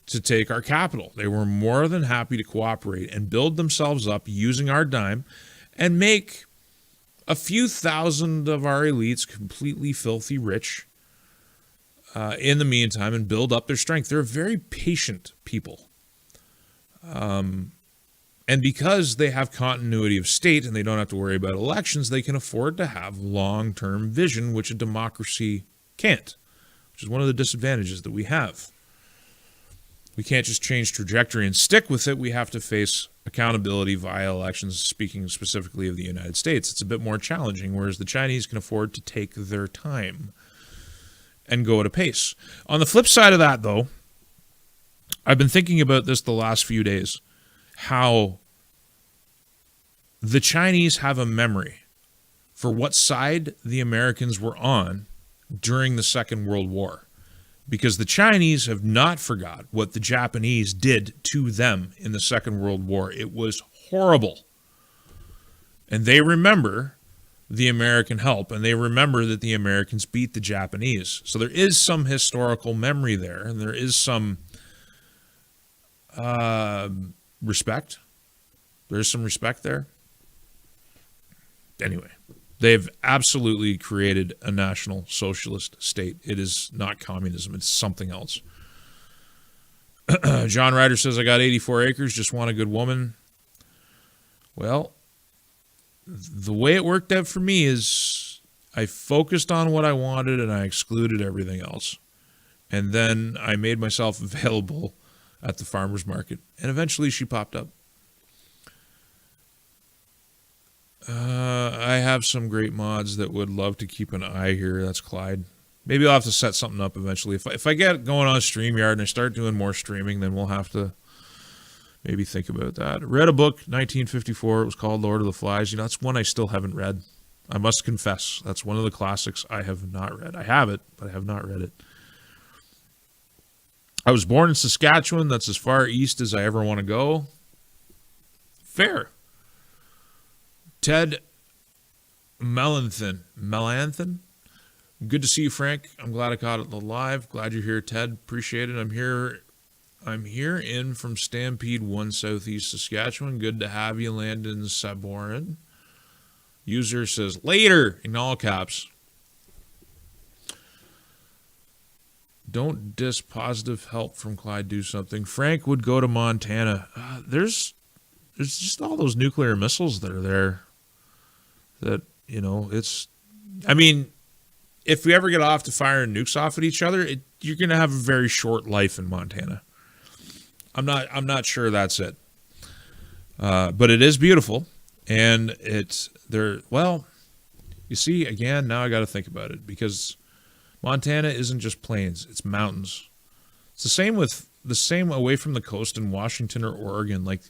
to take our capital. They were more than happy to cooperate and build themselves up using our dime and make a few thousand of our elites completely filthy rich in the meantime and build up their strength. They're a very patient people. And because they have continuity of state and they don't have to worry about elections, they can afford to have long-term vision, which a democracy can't, which is one of the disadvantages that we have. We can't just change trajectory and stick with it. We have to face accountability via elections, speaking specifically of the United States. It's a bit more challenging, whereas the Chinese can afford to take their time and go at a pace. On the flip side of that, though, I've been thinking about this the last few days, how the Chinese have a memory for what side the Americans were on during the Second World War. Because the Chinese have not forgot what the Japanese did to them in the Second World War. It was horrible. And they remember the American help, and they remember that the Americans beat the Japanese. So there is some historical memory there, and there is some respect. There's some respect there. Anyway, they've absolutely created a national socialist state. It is not communism. It's something else. John Ryder says, I got 84 acres, just want a good woman. Well, the way it worked out for me is I focused on what I wanted and I excluded everything else. And then I made myself available at the farmer's market. And eventually she popped up. I have some great mods that would love to keep an eye here. That's Clyde. Maybe I'll have to set something up eventually. If I get going on StreamYard and I start doing more streaming, then we'll have to maybe think about that. I read a book, 1954. It was called Lord of the Flies. You know, that's one I still haven't read. I must confess. That's one of the classics I have not read. I have it, but I have not read it. I was born in Saskatchewan. That's as far east as I ever want to go. Fair. Ted Melanthan. Good to see you, Frank. I'm glad I caught it live. Glad you're here, Ted. Appreciate it. I'm here in from Stampede 1 Southeast Saskatchewan. Good to have you, Landon Saborin. User says, later, in all caps. Don't diss positive help from Clyde do something. Frank would go to Montana. There's just all those nuclear missiles that are there. That, you know, it's... I mean, if we ever get off to firing nukes off at each other, you're going to have a very short life in Montana. I'm not sure that's it. But it is beautiful. And it's... Well, you see, again, now I got to think about it. Because Montana isn't just plains. It's mountains. It's the same away from the coast in Washington or Oregon. Like...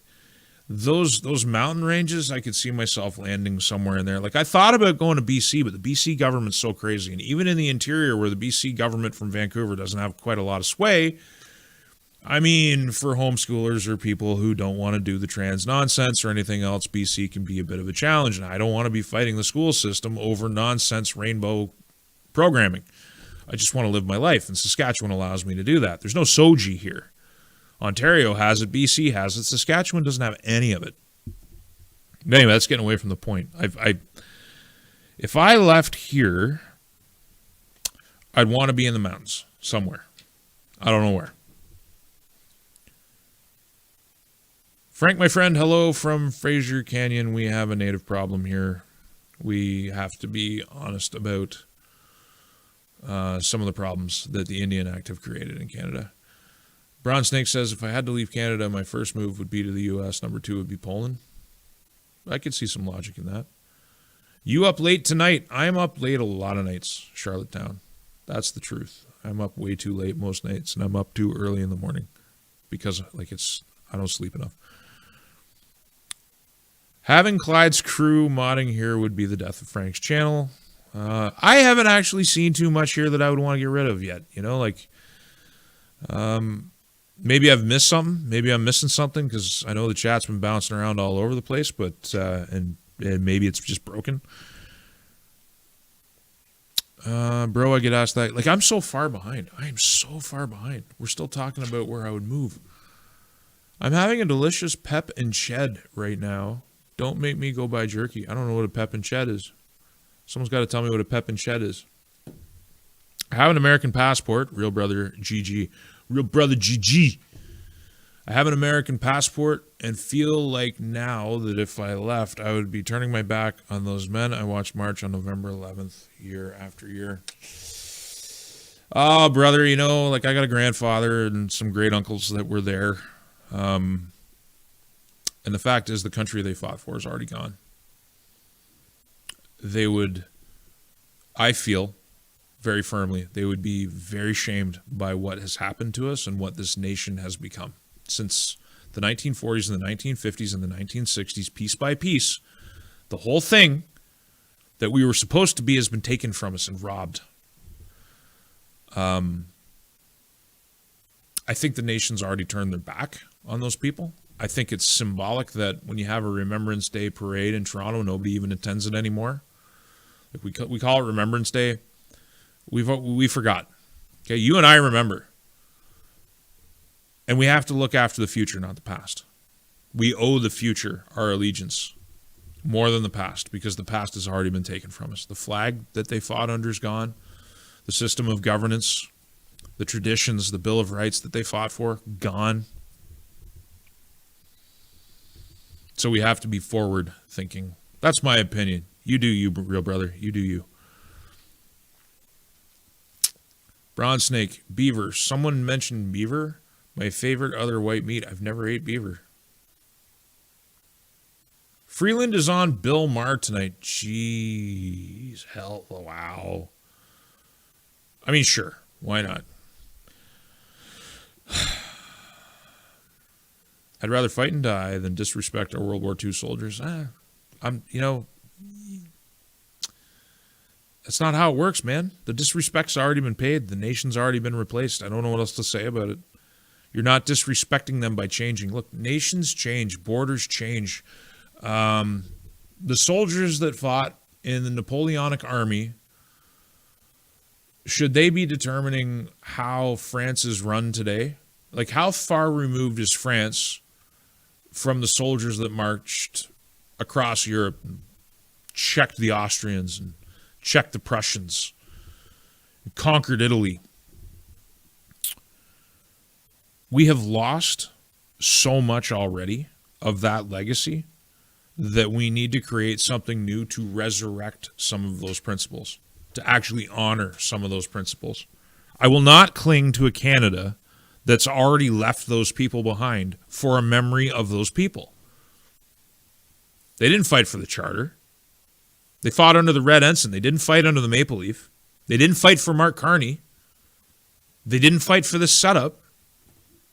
Those mountain ranges, I could see myself landing somewhere in there. Like, I thought about going to BC, but the BC government's so crazy. And even in the interior, where the BC government from Vancouver doesn't have quite a lot of sway, I mean, for homeschoolers or people who don't want to do the trans nonsense or anything else, BC can be a bit of a challenge. And I don't want to be fighting the school system over nonsense rainbow programming. I just want to live my life, and Saskatchewan allows me to do that. There's no soji here. Ontario has it, BC has it, Saskatchewan doesn't have any of it. But anyway, that's getting away from the point. If I left here, I'd want to be in the mountains somewhere. I don't know where. Frank, my friend, hello from Fraser Canyon. We have a native problem here. We have to be honest about some of the problems that the Indian Act have created in Canada. Brown Snake says, if I had to leave Canada, my first move would be to the U.S. Number 2 would be Poland. I could see some logic in that. You up late tonight? I'm up late a lot of nights, Charlottetown. That's the truth. I'm up way too late most nights, and I'm up too early in the morning because I don't sleep enough. Having Clyde's crew modding here would be the death of Frank's channel. I haven't actually seen too much here that I would want to get rid of yet. Maybe I've missed something. Maybe I'm missing something because I know the chat's been bouncing around all over the place, but and maybe it's just broken. Bro, I get asked that. Like, I'm so far behind. I am so far behind. We're still talking about where I would move. I'm having a delicious pep and ched right now. Don't make me go buy jerky. I don't know what a pep and ched is. Someone's got to tell me what a pep and ched is. I have an American passport. Real brother GG. Real brother GG. I have an American passport and feel like now that if I left, I would be turning my back on those men I watched march on November 11th, year after year. Oh, brother, I got a grandfather and some great uncles that were there. And the fact is, the country they fought for is already gone. They would, I feel very firmly, they would be very shamed by what has happened to us and what this nation has become. Since the 1940s and the 1950s and the 1960s, piece by piece, the whole thing that we were supposed to be has been taken from us and robbed. I think the nation's already turned their back on those people. I think it's symbolic that when you have a Remembrance Day parade in Toronto, nobody even attends it anymore. Like we call it Remembrance Day. We forgot. Okay, you and I remember. And we have to look after the future, not the past. We owe the future our allegiance more than the past because the past has already been taken from us. The flag that they fought under is gone. The system of governance, the traditions, the Bill of Rights that they fought for, gone. So we have to be forward thinking. That's my opinion. You do you, real brother. You do you. Bronze Snake, beaver. Someone mentioned beaver. My favorite other white meat. I've never ate beaver. Freeland is on Bill Maher tonight. Jeez. Hell. Wow. I mean, sure. Why not? I'd rather fight and die than disrespect our World War II soldiers. That's not how it works, man. The disrespect's already been paid. The nation's already been replaced. I don't know what else to say about it. You're not disrespecting them by changing. Look, nations change. Borders change. The soldiers that fought in the Napoleonic Army, should they be determining how France is run today? Like, how far removed is France from the soldiers that marched across Europe and checked the Austrians and checked the Prussians and conquered Italy? We have lost so much already of that legacy that we need to create something new to resurrect some of those principles, to actually honor some of those principles. I will not cling to a Canada that's already left those people behind for a memory of those people. They didn't fight for the Charter. They fought under the Red Ensign. They didn't fight under the Maple Leaf. They didn't fight for Mark Carney. They didn't fight for this setup.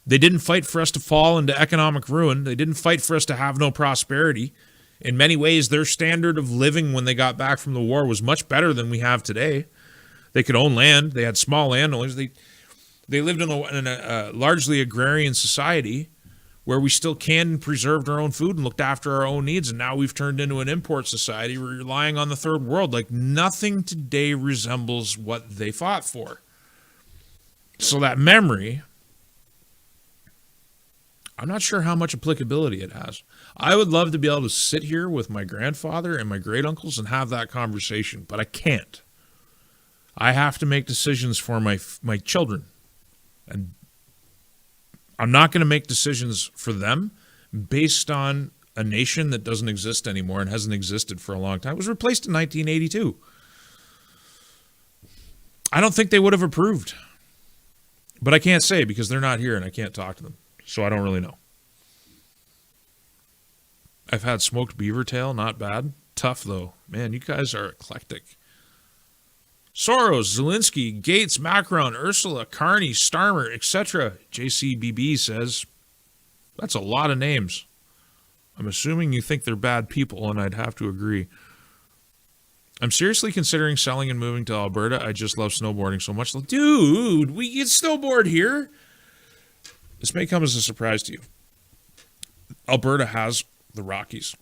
They didn't fight for us to fall into economic ruin. They didn't fight for us to have no prosperity. In many ways, their standard of living when they got back from the war was much better than we have today. They could own land. They had small landowners. They lived in a largely agrarian society where we still canned and preserved our own food and looked after our own needs, and now we've turned into an import society relying on the third world. Like, nothing today resembles what they fought for. So that memory, I'm not sure how much applicability it has. I would love to be able to sit here with my grandfather and my great uncles and have that conversation, but I can't. I have to make decisions for my children. And I'm not going to make decisions for them based on a nation that doesn't exist anymore and hasn't existed for a long time. It was replaced in 1982. I don't think they would have approved. But I can't say because they're not here and I can't talk to them. So I don't really know. I've had smoked beaver tail, not bad. Tough, though. Man, you guys are eclectic. Soros, Zelensky, Gates, Macron, Ursula, Carney, Starmer, etc. JCBB says, that's a lot of names. I'm assuming you think they're bad people, and I'd have to agree. I'm seriously considering selling and moving to Alberta. I just love snowboarding so much. Dude, we get snowboard here. This may come as a surprise to you. Alberta has the Rockies.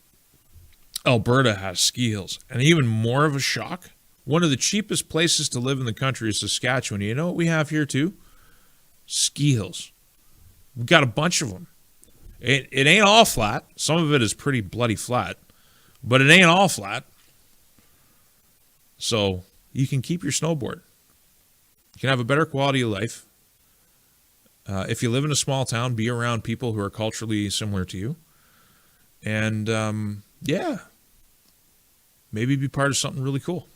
Alberta has ski hills. And even more of a shock, one of the cheapest places to live in the country is Saskatchewan. You know what we have here too? Ski hills. We've got a bunch of them. It ain't all flat. Some of it is pretty bloody flat. But it ain't all flat. So you can keep your snowboard. You can have a better quality of life. If you live in a small town, be around people who are culturally similar to you. And, yeah, maybe be part of something really cool.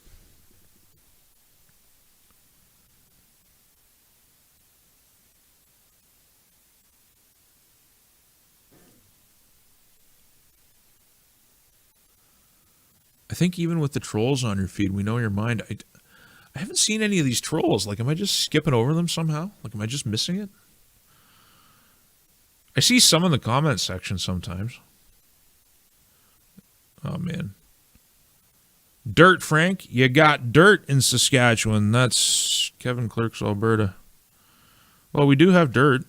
I think even with the trolls on your feed, we know your mind. I haven't seen any of these trolls. Like, am I just skipping over them somehow? Like, am I just missing it? I see some in the comment section sometimes. Oh, man. Dirt, Frank. You got dirt in Saskatchewan. That's Kevin Clerk's Alberta. Well, we do have dirt.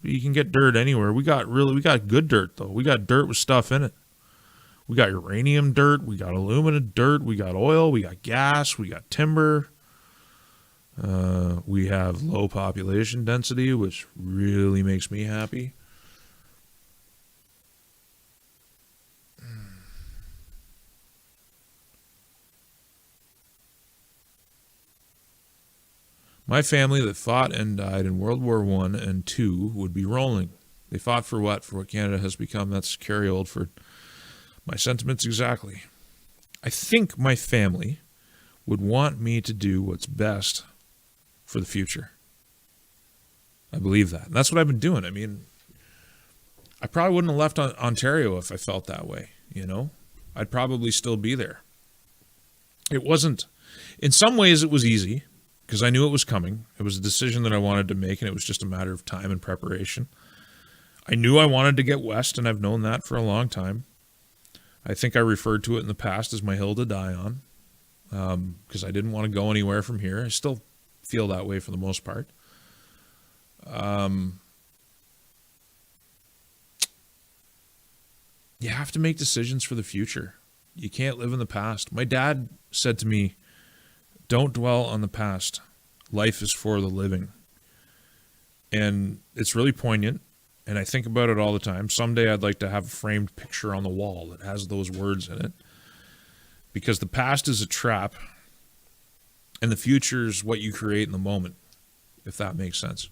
You can get dirt anywhere. We got good dirt, though. We got dirt with stuff in it. We got uranium dirt. We got aluminum dirt. We got oil. We got gas. We got timber. We have low population density, which really makes me happy. My family that fought and died in World War I and II would be rolling. They fought for what? For what Canada has become. That's Carrie Oldford. My sentiments exactly. I think my family would want me to do what's best for the future. I believe that. And that's what I've been doing. I mean, I probably wouldn't have left Ontario if I felt that way, you know? I'd probably still be there. It wasn't, in some ways it was easy because I knew it was coming. It was a decision that I wanted to make and it was just a matter of time and preparation. I knew I wanted to get west and I've known that for a long time. I think I referred to it in the past as my hill to die on because I didn't want to go anywhere from here. I still feel that way for the most part. You have to make decisions for the future. You can't live in the past. My dad said to me, don't dwell on the past. Life is for the living. And it's really poignant. And I think about it all the time. Someday I'd like to have a framed picture on the wall that has those words in it. Because the past is a trap. And the future is what you create in the moment, if that makes sense.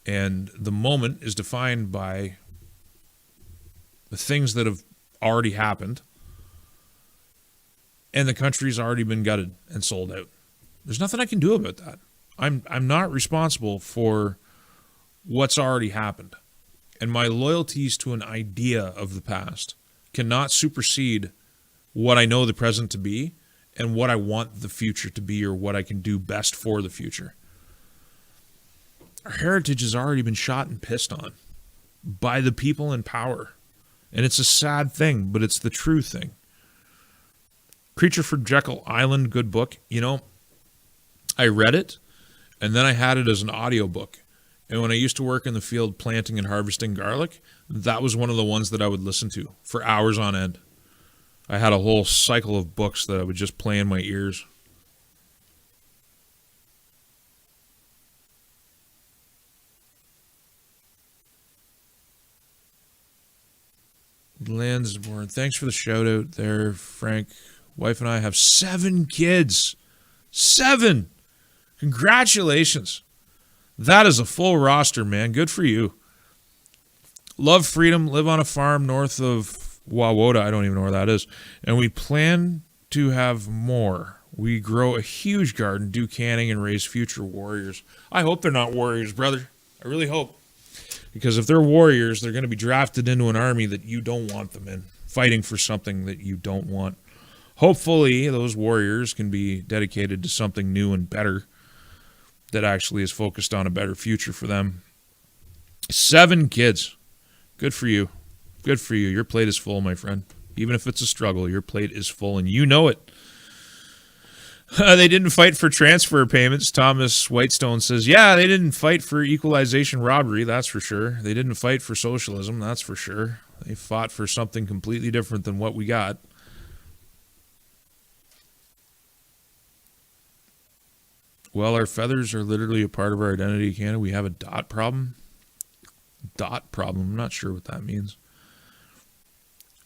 And the moment is defined by the things that have already happened. And the country's already been gutted and sold out. There's nothing I can do about that. I'm not responsible for what's already happened. And my loyalties to an idea of the past cannot supersede what I know the present to be and what I want the future to be or what I can do best for the future. Our heritage has already been shot and pissed on by the people in power. And it's a sad thing, but it's the true thing. Creature for Jekyll Island, good book. You know, I read it, and then I had it as an audiobook. And when I used to work in the field planting and harvesting garlic, that was one of the ones that I would listen to for hours on end. I had a whole cycle of books that I would just play in my ears. Lansdowne, thanks for the shout out there, Frank. Wife and I have 7 kids. 7! Congratulations. That is a full roster, man. Good for you. Love freedom, live on a farm north of Wawota. I don't even know where that is. And we plan to have more. We grow a huge garden, do canning, and raise future warriors. I hope they're not warriors, brother. I really hope. Because if they're warriors, they're going to be drafted into an army that you don't want them in, fighting for something that you don't want. Hopefully, those warriors can be dedicated to something new and better that actually is focused on a better future for them. 7 kids. Good for you. Good for you. Your plate is full, my friend. Even if it's a struggle, your plate is full, and you know it. They didn't fight for transfer payments. Thomas Whitestone says, yeah, they didn't fight for equalization robbery, that's for sure. They didn't fight for socialism, that's for sure. They fought for something completely different than what we got. Well, our feathers are literally a part of our identity, Canada. We have a dot problem. Dot problem. I'm not sure what that means.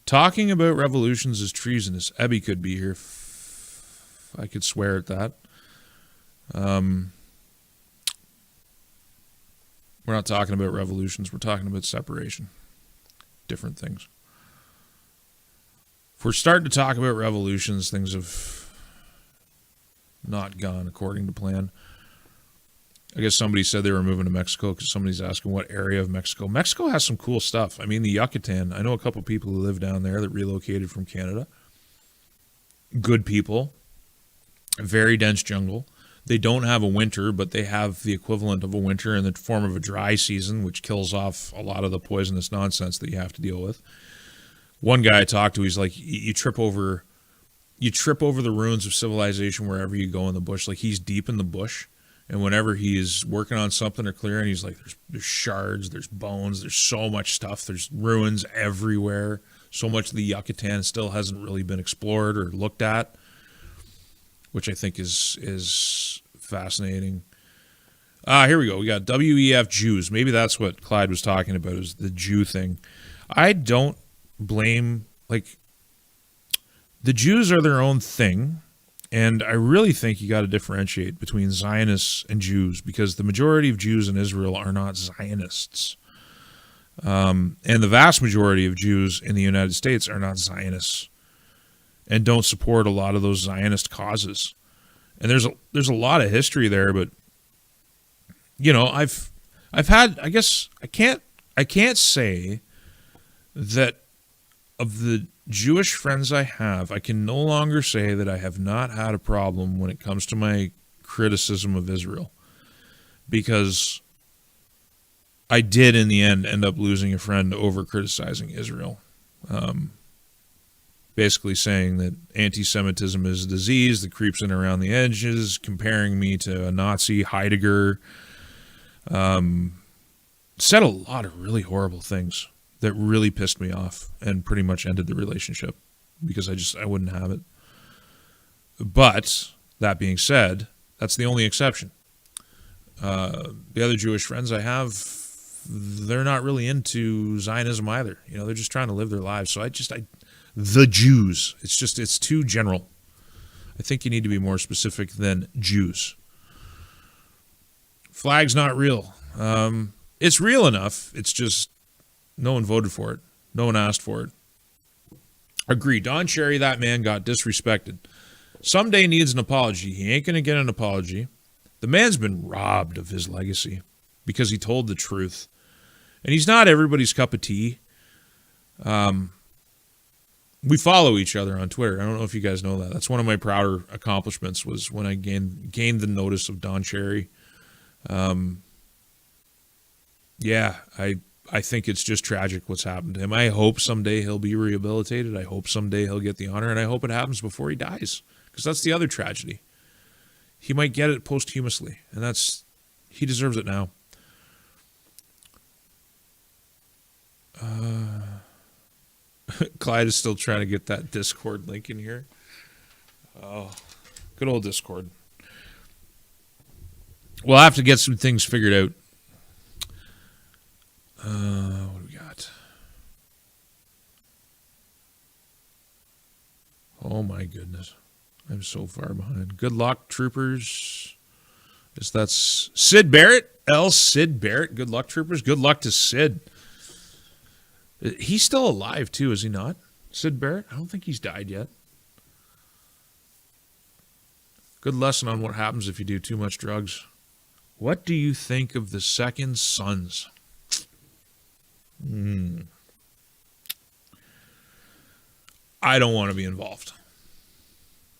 Talking about revolutions is treasonous. Ebby could be here. I could swear at that. We're not talking about revolutions. We're talking about separation. Different things. If we're starting to talk about revolutions, things have not gone according to plan. I guess somebody said they were moving to Mexico because somebody's asking what area of Mexico. Mexico has some cool stuff. I mean, the Yucatan. I know a couple people who live down there that relocated from Canada. Good people. Very dense jungle. They don't have a winter, but they have the equivalent of a winter in the form of a dry season, which kills off a lot of the poisonous nonsense that you have to deal with. One guy I talked to, he's like, you trip over the ruins of civilization wherever you go in the bush. Like, he's deep in the bush, and whenever he's working on something or clearing, he's like, there's shards, there's bones, there's so much stuff, there's ruins everywhere. So much of the Yucatan still hasn't really been explored or looked at, which I think is fascinating. Here we go. We got WEF Jews. Maybe that's what Clyde was talking about, is the Jew thing. I don't blame, like, the Jews are their own thing, and I really think you got to differentiate between Zionists and Jews, because the majority of Jews in Israel are not Zionists. And the vast majority of Jews in the United States are not Zionists and don't support a lot of those Zionist causes. And there's a lot of history there, but you know, I've had, I guess I can't say that of the Jewish friends I have, I can no longer say that I have not had a problem when it comes to my criticism of Israel, because I did in the end up losing a friend over criticizing Israel. Basically saying that anti-Semitism is a disease that creeps in around the edges, comparing me to a Nazi, Heidegger. Said a lot of really horrible things that really pissed me off and pretty much ended the relationship because I wouldn't have it. But that being said, that's the only exception. The other Jewish friends I have, they're not really into Zionism either. You know, they're just trying to live their lives. So the Jews, it's too general. I think you need to be more specific than Jews. Flag's not real. It's real enough. It's just no one voted for it. No one asked for it. Agree. Don Cherry, that man got disrespected. Someday needs an apology. He ain't going to get an apology. The man's been robbed of his legacy because he told the truth. And he's not everybody's cup of tea. We follow each other on Twitter. I don't know if you guys know that. That's one of my prouder accomplishments, was when I gained the notice of Don Cherry. Yeah, I think it's just tragic what's happened to him. I hope someday he'll be rehabilitated. I hope someday he'll get the honor, and I hope it happens before he dies, because that's the other tragedy. He might get it posthumously, and he deserves it now. Clyde is still trying to get that Discord link in here. Oh, good old Discord. We'll have to get some things figured out. What do we got? Oh my goodness. I'm so far behind. Good luck, troopers. Guess that's Sid Barrett. Sid Barrett. Good luck, troopers. Good luck to Sid. He's still alive, too, is he not? Sid Barrett? I don't think he's died yet. Good lesson on what happens if you do too much drugs. What do you think of the Second Sons? I don't want to be involved.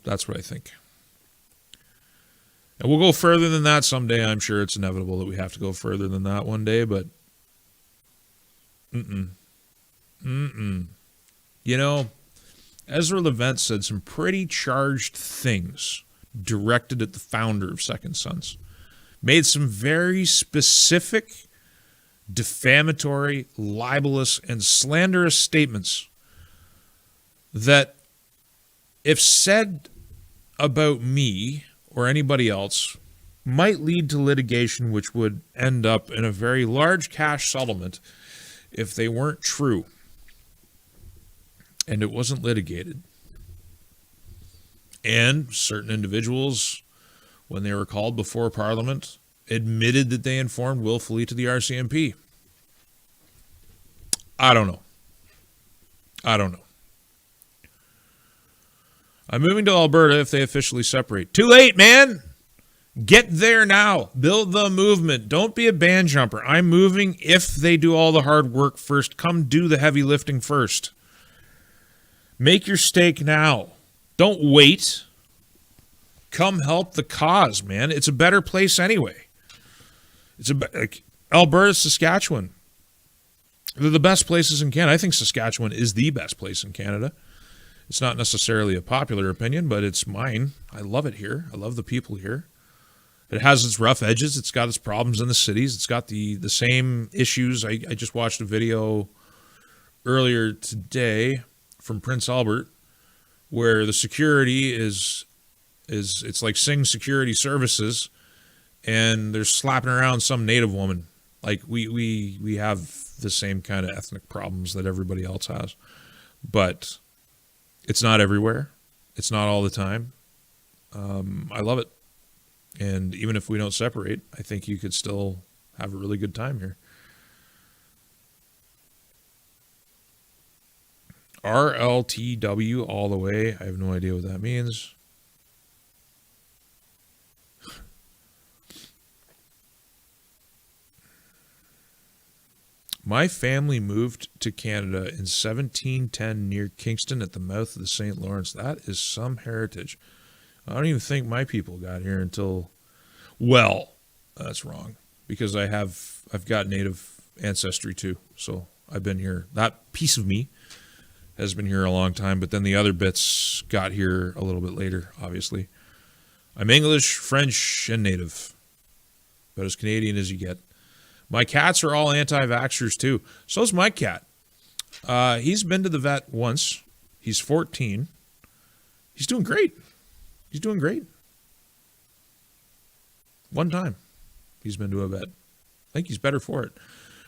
That's what I think. And we'll go further than that someday. I'm sure it's inevitable that we have to go further than that one day, but You know, Ezra Levant said some pretty charged things directed at the founder of Second Sons. Made some very specific, defamatory, libelous, and slanderous statements that, if said about me or anybody else, might lead to litigation which would end up in a very large cash settlement if they weren't true and it wasn't litigated. And certain individuals, when they were called before Parliament, admitted that they informed willfully to the RCMP. I don't know. I'm moving to Alberta if they officially separate. Too late, man! Get there now. Build the movement. Don't be a band jumper. I'm moving if they do all the hard work first. Come do the heavy lifting first. Make your stake now. Don't wait. Come help the cause, man. It's a better place anyway. Alberta, Saskatchewan. They're the best places in Canada. I think Saskatchewan is the best place in Canada. It's not necessarily a popular opinion, but it's mine. I love it here. I love the people here. It has its rough edges. It's got its problems in the cities. It's got the same issues. I just watched a video earlier today from Prince Albert where the security is it's like Sing Security Services, and they're slapping around some native woman. Like we have the same kind of ethnic problems that everybody else has. But it's not everywhere. It's not all the time. I love it. And even if we don't separate, I think you could still have a really good time here. RLTW all the way. I have no idea what that means. My family moved to Canada in 1710 near Kingston at the mouth of the St. Lawrence. That is some heritage. I don't even think my people got here until, well, that's wrong, because I've got Native ancestry too. So I've been here. That piece of me has been here a long time, but then the other bits got here a little bit later, obviously. I'm English, French, and Native, about as Canadian as you get. My cats are all anti-vaxxers too. So's my cat. He's been to the vet once. He's 14. He's doing great. He's doing great. One time he's been to a vet. I think he's better for it.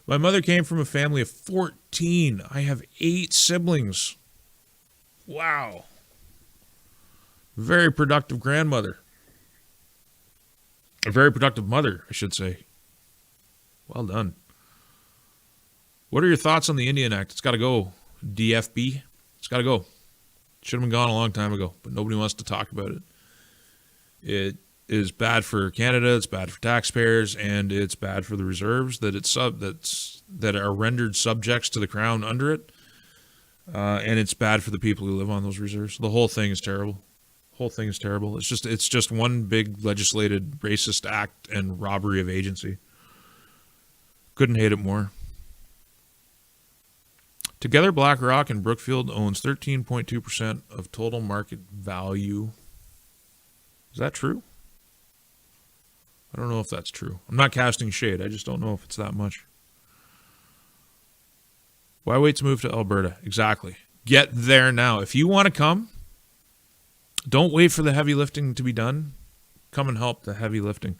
My mother came from a family of 14. I have 8 siblings. Wow. Very productive grandmother. A very productive mother, I should say. Well done. What are your thoughts on the Indian Act? It's got to go. DFB. It's got to go. Should have been gone a long time ago, but nobody wants to talk about it. It is bad for Canada, it's bad for taxpayers, and it's bad for the reserves that are rendered subjects to the crown under it. And it's bad for the people who live on those reserves. The whole thing is terrible. It's just one big legislated racist act and robbery of agency. Couldn't hate it more. Together, BlackRock and Brookfield owns 13.2% of total market value. Is that true? I don't know if that's true. I'm not casting shade. I just don't know if it's that much. Why wait to move to Alberta? Exactly. Get there now. If you want to come, don't wait for the heavy lifting to be done. Come and help the heavy lifting.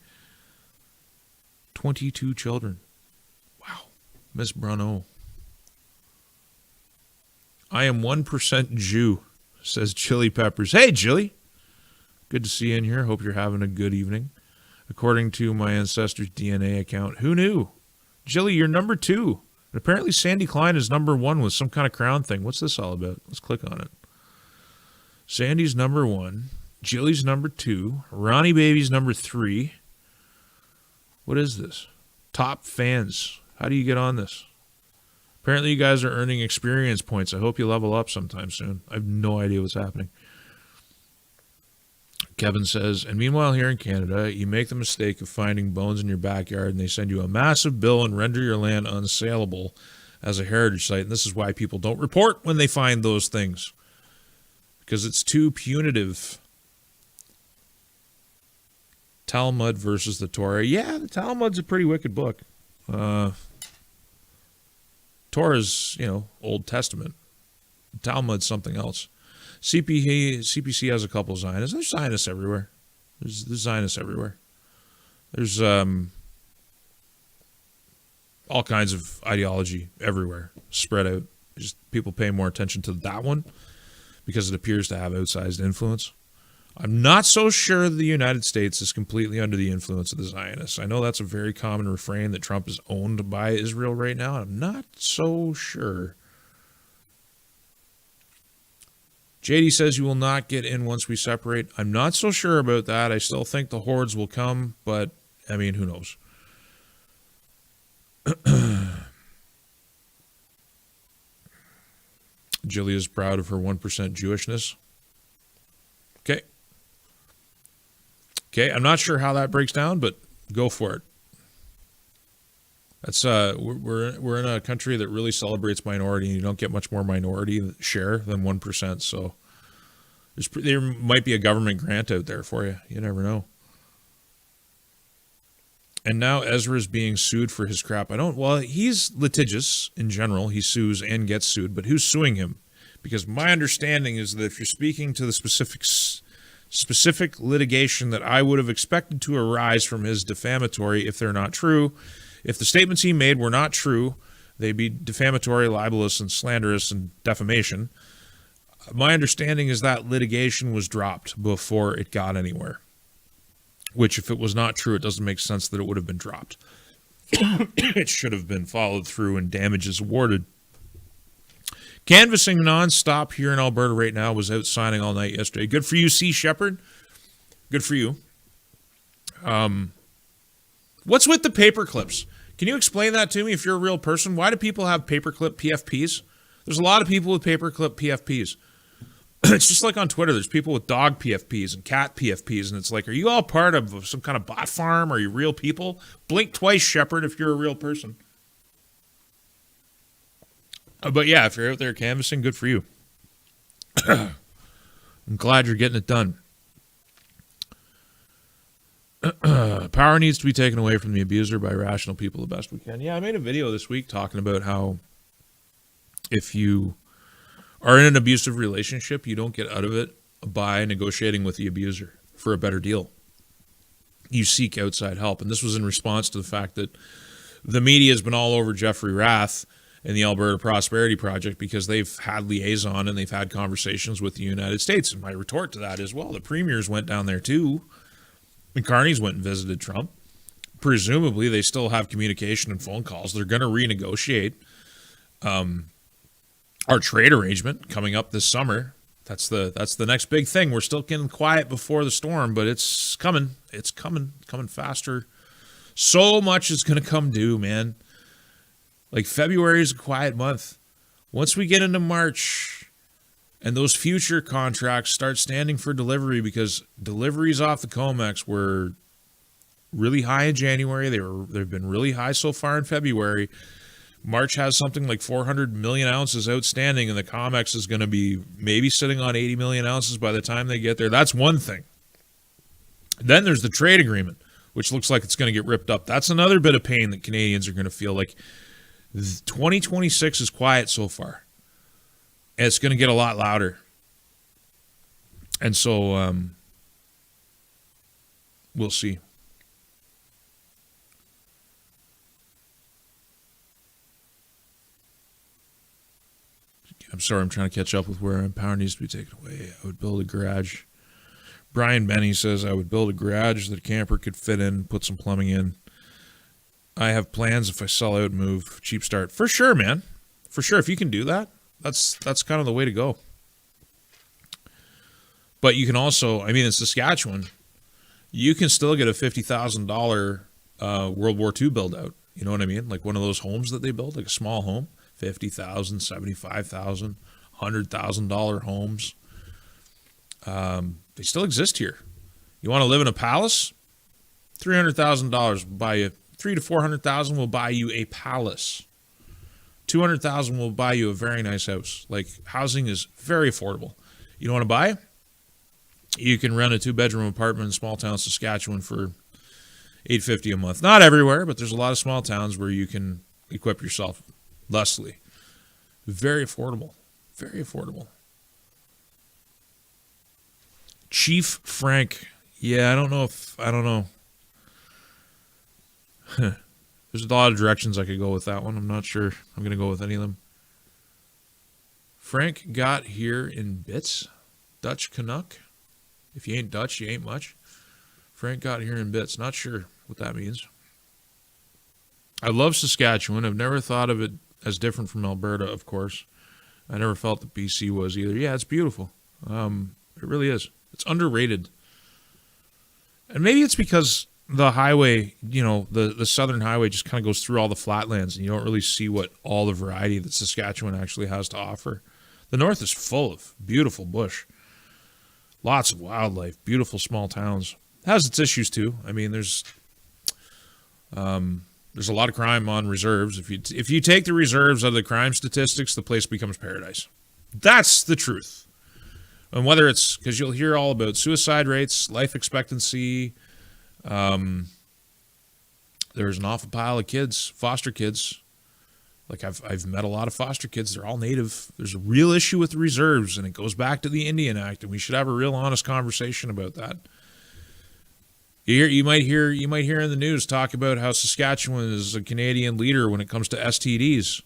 22 children. Wow. Miss Bruno. I am 1% Jew, says Chili Peppers. Hey, Chili. Good to see you in here. Hope you're having a good evening. According to my ancestors' DNA account. Who knew? Chili, you're number 2. And apparently Sandy Klein is number 1 with some kind of crown thing. What's this all about? Let's click on it. Sandy's number 1. Jilly's number 2. Ronnie Baby's number 3. What is this? Top fans. How do you get on this? Apparently you guys are earning experience points. I hope you level up sometime soon. I have no idea what's happening. Kevin says, and meanwhile here in Canada, you make the mistake of finding bones in your backyard and they send you a massive bill and render your land unsaleable as a heritage site. And this is why people don't report when they find those things. Because it's too punitive. Talmud versus the Torah. Yeah, the Talmud's a pretty wicked book. Torah's, Old Testament. Talmud's something else. CPC has a couple of Zionists. There's Zionists everywhere. There's Zionists everywhere. There's all kinds of ideology everywhere, spread out. Just people pay more attention to that one because it appears to have outsized influence. I'm not so sure the United States is completely under the influence of the Zionists. I know that's a very common refrain that Trump is owned by Israel right now. I'm not so sure. JD says you will not get in once we separate. I'm not so sure about that. I still think the hordes will come, but, who knows? Jilly is proud of her 1% Jewishness. Okay, I'm not sure how that breaks down, but go for it. That's we're in a country that really celebrates minority, and you don't get much more minority share than 1%. So there might be a government grant out there for you. You never know. And now Ezra is being sued for his crap. He's litigious in general. He sues and gets sued, but who's suing him? Because my understanding is that if you're speaking to the specific litigation that I would have expected to arise from his defamatory, if they're not true, if the statements he made were not true, they'd be defamatory, libelous, and slanderous and defamation. My understanding is that litigation was dropped before it got anywhere. Which, if it was not true, it doesn't make sense that it would have been dropped. It should have been followed through and damages awarded. Canvassing nonstop here in Alberta right now. Was out signing all night yesterday. Good for you, C. Shepherd. Good for you. What's with the paper clips? Can you explain that to me if you're a real person? Why do people have paperclip PFPs? There's a lot of people with paperclip PFPs. It's just like on Twitter. There's people with dog PFPs and cat PFPs, and it's like, are you all part of some kind of bot farm? Are you real people? Blink twice, Shepherd, if you're a real person. But yeah, if you're out there canvassing, good for you. I'm glad you're getting it done. Power needs to be taken away from the abuser by rational people the best we can. Yeah, I made a video this week talking about how if you are in an abusive relationship, you don't get out of it by negotiating with the abuser for a better deal. You seek outside help. And this was in response to the fact that the media has been all over Jeffrey Rath and the Alberta Prosperity Project because they've had liaison and they've had conversations with the United States. And my retort to that is, well, the premiers went down there too. And Carney's went and visited Trump. Presumably, they still have communication and phone calls. They're going to renegotiate our trade arrangement coming up this summer. That's the next big thing. We're still getting quiet before the storm, but it's coming. It's coming faster. So much is going to come due, man. Like February is a quiet month. Once we get into March and those future contracts start standing for delivery, because deliveries off the COMEX were really high in January. They've been really high so far in February. March has something like 400 million ounces outstanding, and the COMEX is going to be maybe sitting on 80 million ounces by the time they get there. That's one thing. Then there's the trade agreement, which looks like it's going to get ripped up. That's another bit of pain that Canadians are going to feel. Like, 2026 is quiet so far. It's going to get a lot louder. And so we'll see. I'm sorry, I'm trying to catch up with where power needs to be taken away. I would build a garage. Brian Benny says, I would build a garage that a camper could fit in, put some plumbing in. I have plans if I sell out, move, cheap start. For sure, man. For sure. If you can do that, that's kind of the way to go. But you can also, I mean, in Saskatchewan, you can still get a $50,000 World War II build out. You know what I mean? Like one of those homes that they build, like a small home. $50,000, $75,000, $100,000 homes. They still exist here. You want to live in a palace? $300,000 will buy you. $300,000 to $400,000 will buy you a palace. $200,000 will buy you a very nice house. Like housing is very affordable. You don't want to buy? You can rent a 2-bedroom apartment in small town Saskatchewan for $850 a month. Not everywhere, but there's a lot of small towns where you can equip yourself lustily. Very affordable. Very affordable. Chief Frank. Yeah, I don't know. There's a lot of directions I could go with that one. I'm not sure I'm going to go with any of them. Frank got here in bits. Dutch Canuck. If you ain't Dutch, you ain't much. Frank got here in bits. Not sure what that means. I love Saskatchewan. I've never thought of it as different from Alberta, of course. I never felt that BC was either. Yeah, it's beautiful. It really is. It's underrated. And maybe it's because the highway, you know, the southern highway just kind of goes through all the flatlands, and you don't really see what all the variety that Saskatchewan actually has to offer. The north is full of beautiful bush. Lots of wildlife, beautiful small towns. It has its issues too. I mean, there's a lot of crime on reserves. If you take the reserves out of the crime statistics, the place becomes paradise. That's the truth. And whether it's because you'll hear all about suicide rates, life expectancy. There's an awful pile of kids, foster kids. Like I've met a lot of foster kids. They're all native. There's a real issue with the reserves, and it goes back to the Indian Act, and we should have a real honest conversation about that. You might hear in the news talk about how Saskatchewan is a Canadian leader when it comes to STDs.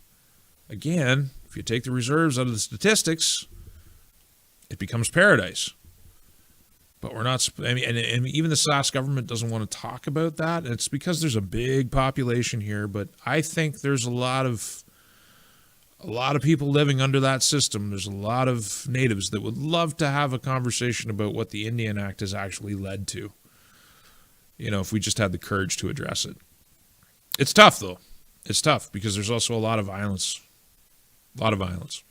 Again, if you take the reserves out of the statistics, it becomes paradise. But we're not. I mean, and even the Sask government doesn't want to talk about that. It's because there's a big population here. But I think there's a lot of people living under that system. There's a lot of natives that would love to have a conversation about what the Indian Act has actually led to. You know, if we just had the courage to address it. It's tough, though. It's tough because there's also a lot of violence. A lot of violence.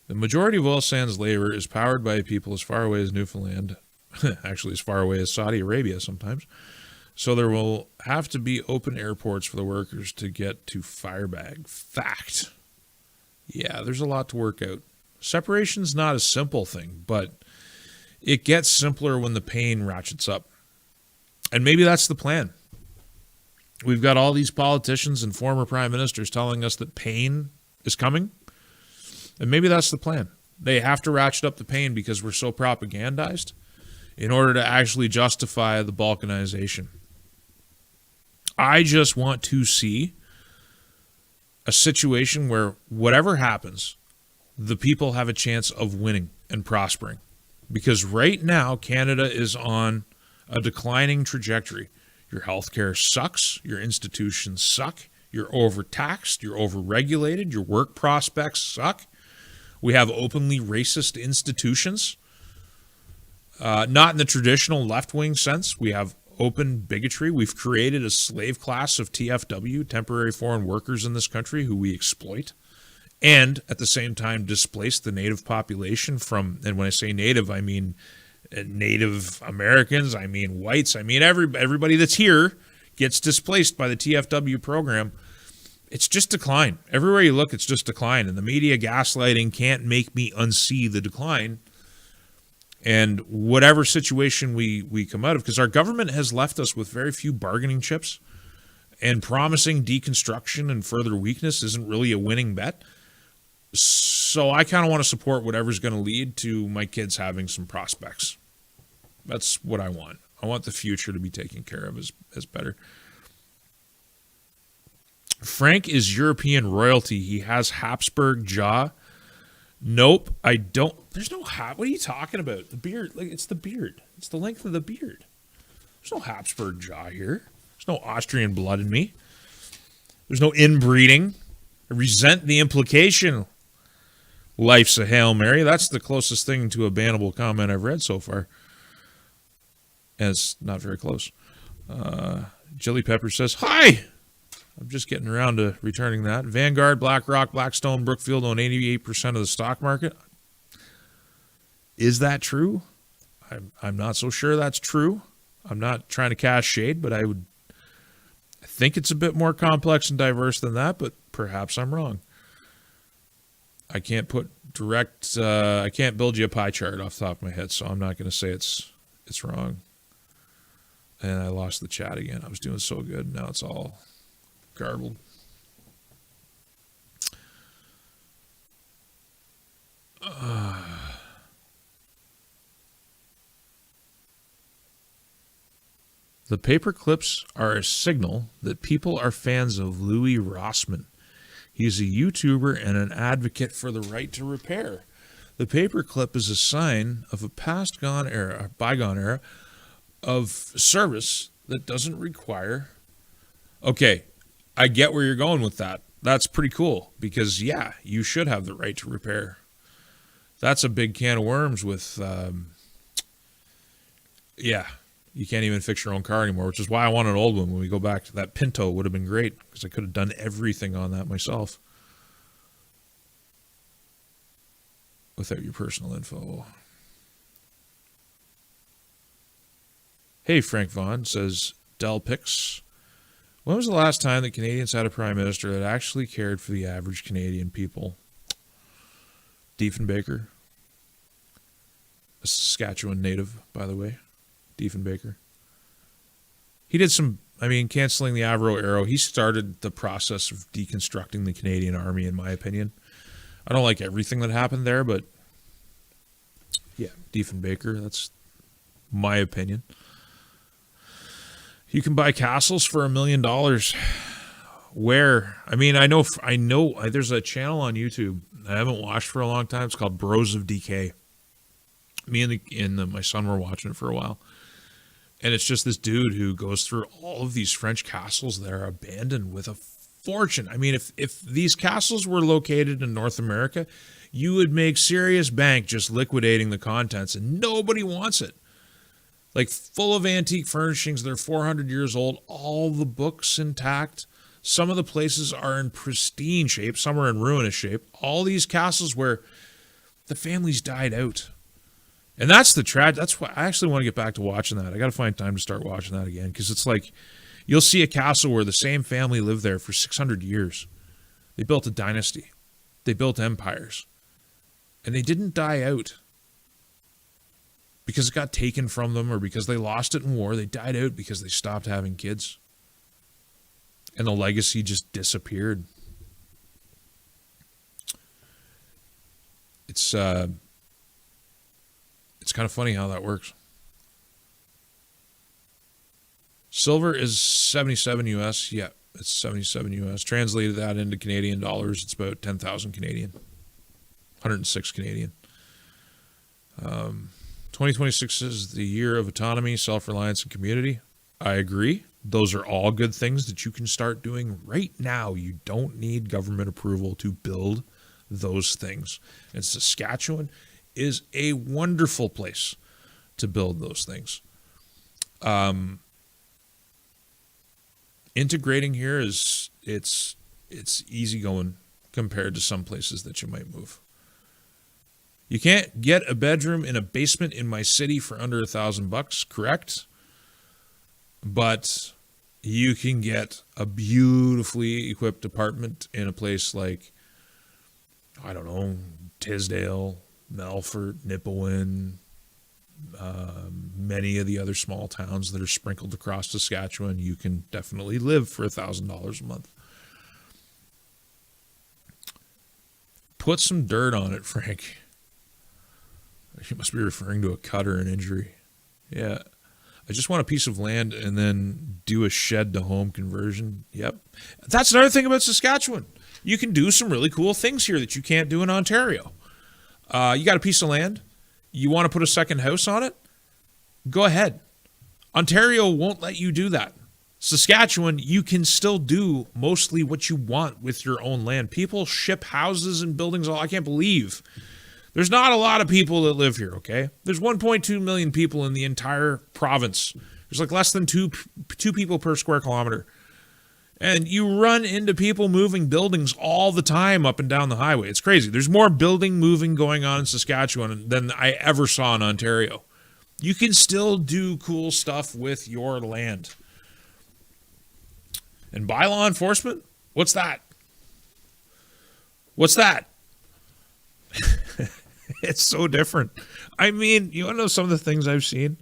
The majority of oil sands labor is powered by people as far away as Newfoundland, actually as far away as Saudi Arabia sometimes. So there will have to be open airports for the workers to get to Firebag. Fact. Yeah, there's a lot to work out. Separation's not a simple thing, but it gets simpler when the pain ratchets up. And maybe that's the plan. We've got all these politicians and former prime ministers telling us that pain is coming. And maybe that's the plan. They have to ratchet up the pain because we're so propagandized in order to actually justify the balkanization. I just want to see a situation where whatever happens, the people have a chance of winning and prospering. Because right now, Canada is on a declining trajectory. Your healthcare sucks. Your institutions suck. You're overtaxed. You're overregulated. Your work prospects suck. We have openly racist institutions, not in the traditional left-wing sense. We have open bigotry. We've created a slave class of TFW, temporary foreign workers in this country, who we exploit, and at the same time displace the native population from, and when I say native, I mean Native Americans, I mean whites, I mean everybody that's here gets displaced by the TFW program. It's just decline. Everywhere you look, it's just decline. And the media gaslighting can't make me unsee the decline. And whatever situation we come out of, because our government has left us with very few bargaining chips, and promising deconstruction and further weakness isn't really a winning bet. So I kind of want to support whatever's going to lead to my kids having some prospects. That's what I want. I want the future to be taken care of as better. Frank is European royalty. He has Habsburg jaw. Nope, I don't. There's no what are you talking about? The beard, like it's the beard. It's the length of the beard. There's no Habsburg jaw here. There's no Austrian blood in me. There's no inbreeding. I resent the implication. Life's a Hail Mary. That's the closest thing to a bannable comment I've read so far. And it's not very close. Chili Pepper says, hi! I'm just getting around to returning that. Vanguard, BlackRock, Blackstone, Brookfield own 88% of the stock market. Is that true? I'm not so sure that's true. I'm not trying to cast shade, but I think it's a bit more complex and diverse than that, but perhaps I'm wrong. I can't I can't build you a pie chart off the top of my head, so I'm not going to say it's wrong. And I lost the chat again. I was doing so good. Now it's all garbled. The paper clips are a signal that people are fans of Louis Rossmann. He's a YouTuber and an advocate for the right to repair. The paperclip is a sign of a bygone era of service that doesn't require. Okay, I get where you're going with that. That's pretty cool because, yeah, you should have the right to repair. That's a big can of worms with, you can't even fix your own car anymore, which is why I want an old one. When we go back to that Pinto, would have been great because I could have done everything on that myself without your personal info. Hey, Frank Vaughan, says Del Pix. When was the last time that Canadians had a prime minister that actually cared for the average Canadian people? Diefenbaker. A Saskatchewan native, by the way. Diefenbaker. He did canceling the Avro Arrow. He started the process of deconstructing the Canadian Army, in my opinion. I don't like everything that happened there, but yeah, Diefenbaker, that's my opinion. You can buy castles for $1 million. Where? I know there's a channel on YouTube I haven't watched for a long time. It's called Bros of Decay. Me and my son were watching it for a while. And it's just this dude who goes through all of these French castles that are abandoned with a fortune. I mean, if these castles were located in North America, you would make serious bank just liquidating the contents, and nobody wants it. Like, full of antique furnishings, they're 400 years old, all the books intact. Some of the places are in pristine shape, some are in ruinous shape. All these castles where the families died out. And that's the tragedy. That's why I actually want to get back to watching that. I got to find time to start watching that again, because it's like you'll see a castle where the same family lived there for 600 years. They built a dynasty. They built empires. And they didn't die out because it got taken from them or because they lost it in war. They died out because they stopped having kids. And the legacy just disappeared. It's kind of funny how that works. Silver is 77 US. Yeah, it's 77 US. Translated that into Canadian dollars, it's about 10,000 Canadian. 106 Canadian. 2026 is the year of autonomy, self-reliance, and community. I agree. Those are all good things that you can start doing right now. You don't need government approval to build those things. And Saskatchewan is a wonderful place to build those things. Integrating here it's easy going compared to some places that you might move. You can't get a bedroom in a basement in my city for under $1,000, correct? But you can get a beautifully equipped apartment in a place like, I don't know, Tisdale, Melfort, Nipawin, many of the other small towns that are sprinkled across Saskatchewan, you can definitely live for $1,000 a month. Put some dirt on it, Frank. You must be referring to a cut or an injury. Yeah. I just want a piece of land and then do a shed to home conversion. Yep. That's another thing about Saskatchewan. You can do some really cool things here that you can't do in Ontario. You got a piece of land. You want to put a second house on it? Go ahead. Ontario won't let you do that. Saskatchewan, you can still do mostly what you want with your own land. People ship houses and buildings. I can't believe there's not a lot of people that live here, okay? There's 1.2 million people in the entire province. There's like less than two people per square kilometer. And you run into people moving buildings all the time up and down the highway. It's crazy. There's more building moving going on in Saskatchewan than I ever saw in Ontario. You can still do cool stuff with your land. And bylaw enforcement? What's that? What's that? It's so different. I mean, you want to know some of the things I've seen?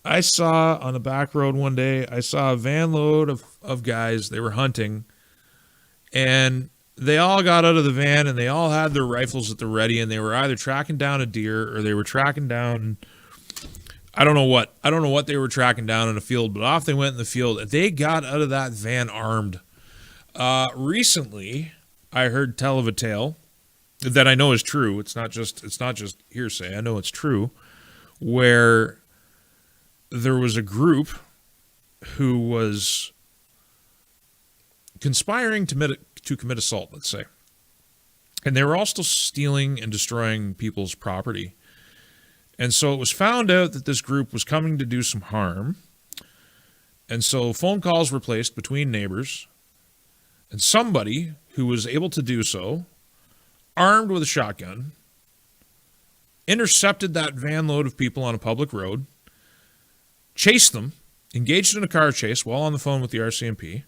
I saw on the back road one day, I saw a van load of guys. They were hunting. And they all got out of the van and they all had their rifles at the ready. And they were either tracking down a deer or they were tracking down... I don't know what they were tracking down in a field, but off they went in the field. They got out of that van armed. Recently, I heard tell of a tale that I know is true. It's not just hearsay. I know it's true, where there was a group who was conspiring to commit assault, let's say, and they were all still stealing and destroying people's property. And so it was found out that this group was coming to do some harm. And so phone calls were placed between neighbors. And somebody who was able to do so, armed with a shotgun, intercepted that van load of people on a public road, chased them, engaged in a car chase while on the phone with the RCMP,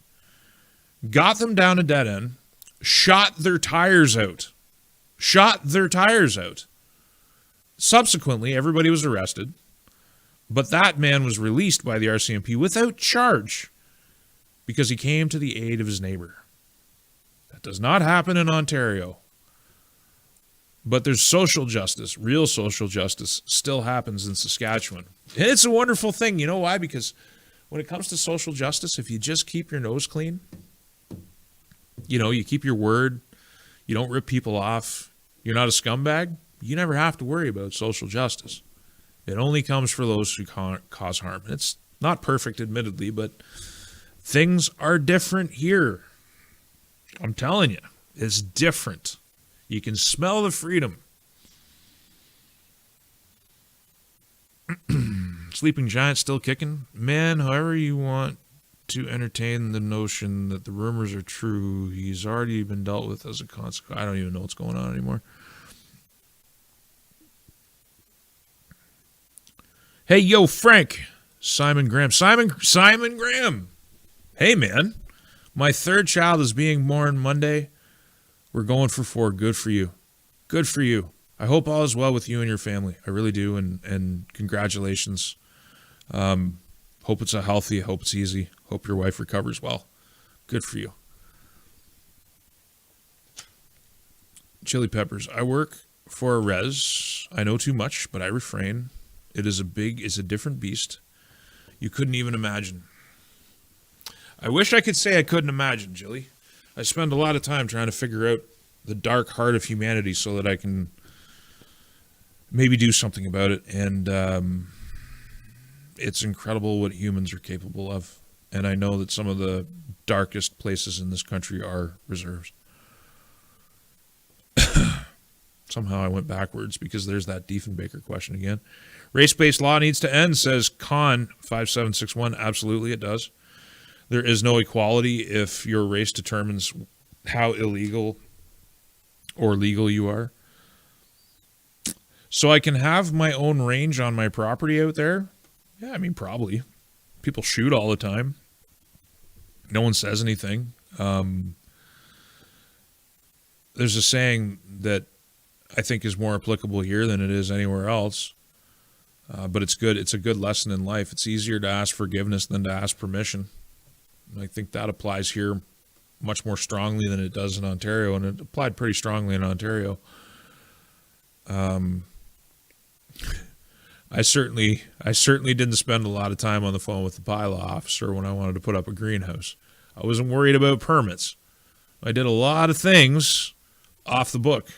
got them down a dead end, shot their tires out. Subsequently, everybody was arrested, but that man was released by the RCMP without charge because he came to the aid of his neighbor. That does not happen in Ontario. But there's social justice, real social justice, still happens in Saskatchewan. And it's a wonderful thing. You know why? Because when it comes to social justice, if you just keep your nose clean, you keep your word, you don't rip people off, you're not a scumbag, you never have to worry about social justice. It only comes for those who cause harm. And it's not perfect, admittedly, but things are different here. I'm telling you, it's different. You can smell the freedom. Sleeping Giant still kicking. Man, however you want to entertain the notion that the rumors are true, he's already been dealt with as a consequence. I don't even know what's going on anymore. Hey, yo, Frank. Simon Graham. Simon Graham. Hey, man. My third child is being born Monday. We're going for 4. Good for you. Good for you. I hope all is well with you and your family. I really do, and congratulations. Hope it's healthy. Hope it's easy. Hope your wife recovers well. Good for you. Chili Peppers. I work for a res. I know too much, but I refrain. It's a different beast. You couldn't even imagine. I wish I could say I couldn't imagine, Jilly. I spend a lot of time trying to figure out the dark heart of humanity so that I can maybe do something about it. And it's incredible what humans are capable of. And I know that some of the darkest places in this country are reserves. Somehow I went backwards because there's that Diefenbaker question again. Race-based law needs to end, says Con 5761. Absolutely, it does. There is no equality if your race determines how illegal or legal you are. So I can have my own range on my property out there? Yeah, I mean, probably. People shoot all the time. No one says anything. There's a saying that I think is more applicable here than it is anywhere else. But it's good. It's a good lesson in life. It's easier to ask forgiveness than to ask permission. And I think that applies here much more strongly than it does in Ontario, and it applied pretty strongly in Ontario. I certainly didn't spend a lot of time on the phone with the bylaw officer when I wanted to put up a greenhouse. I wasn't worried about permits. I did a lot of things off the book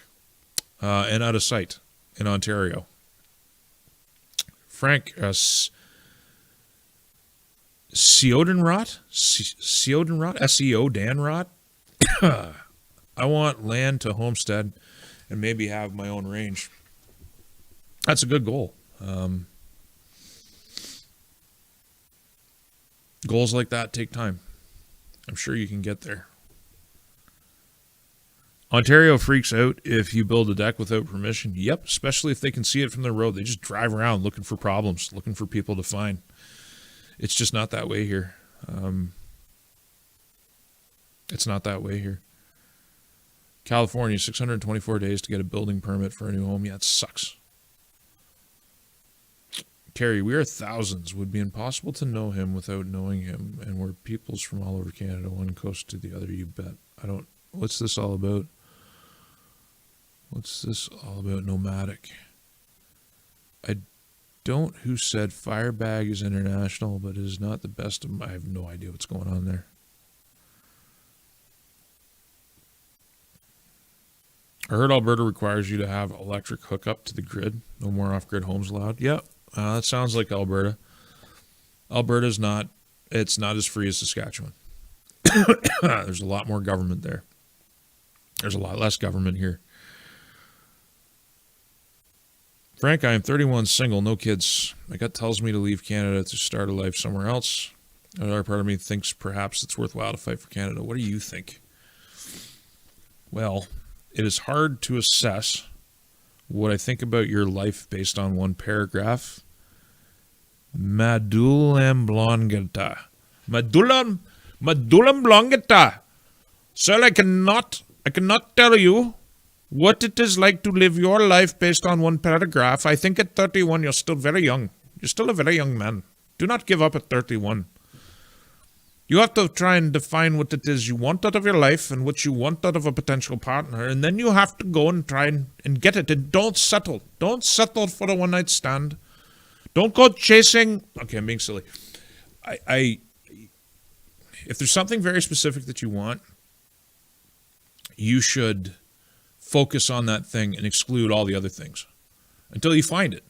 and out of sight in Ontario. Frank Seodenrot, SEO Danrot. I want land to homestead and maybe have my own range. That's a good goal. Goals like that take time. I'm sure you can get there. Ontario freaks out if you build a deck without permission. Yep, especially if they can see it from the road. They just drive around looking for problems, looking for people to find. It's just not that way here. It's not that way here. California, 624 days to get a building permit for a new home. Yeah, it sucks. Terry, we are thousands. Would be impossible to know him without knowing him. And we're peoples from all over Canada, one coast to the other, you bet. What's this all about? What's this all about? Nomadic. I don't who said Firebag is international, but it is not the best of I have no idea what's going on there. I heard Alberta requires you to have electric hookup to the grid. No more off-grid homes allowed. Yep, that sounds like Alberta. Alberta's not, it's not as free as Saskatchewan. There's a lot more government there. There's a lot less government here. Frank, I am 31, single, no kids. My gut tells me to leave Canada to start a life somewhere else. Another part of me thinks perhaps it's worthwhile to fight for Canada. What do you think? Well, it is hard to assess what I think about your life based on one paragraph. Madulam blongeta. Madulam blongeta. Sir, I cannot tell you what it is like to live your life based on one paragraph. I think at 31 you're still very young. You're still a very young man. Do not give up at 31. You have to try and define what it is you want out of your life and what you want out of a potential partner, and then you have to go and try and get it. And don't settle. Don't settle for a one-night stand. Don't go chasing. Okay, I'm being silly. If there's something very specific that you want, you should focus on that thing and exclude all the other things until you find it,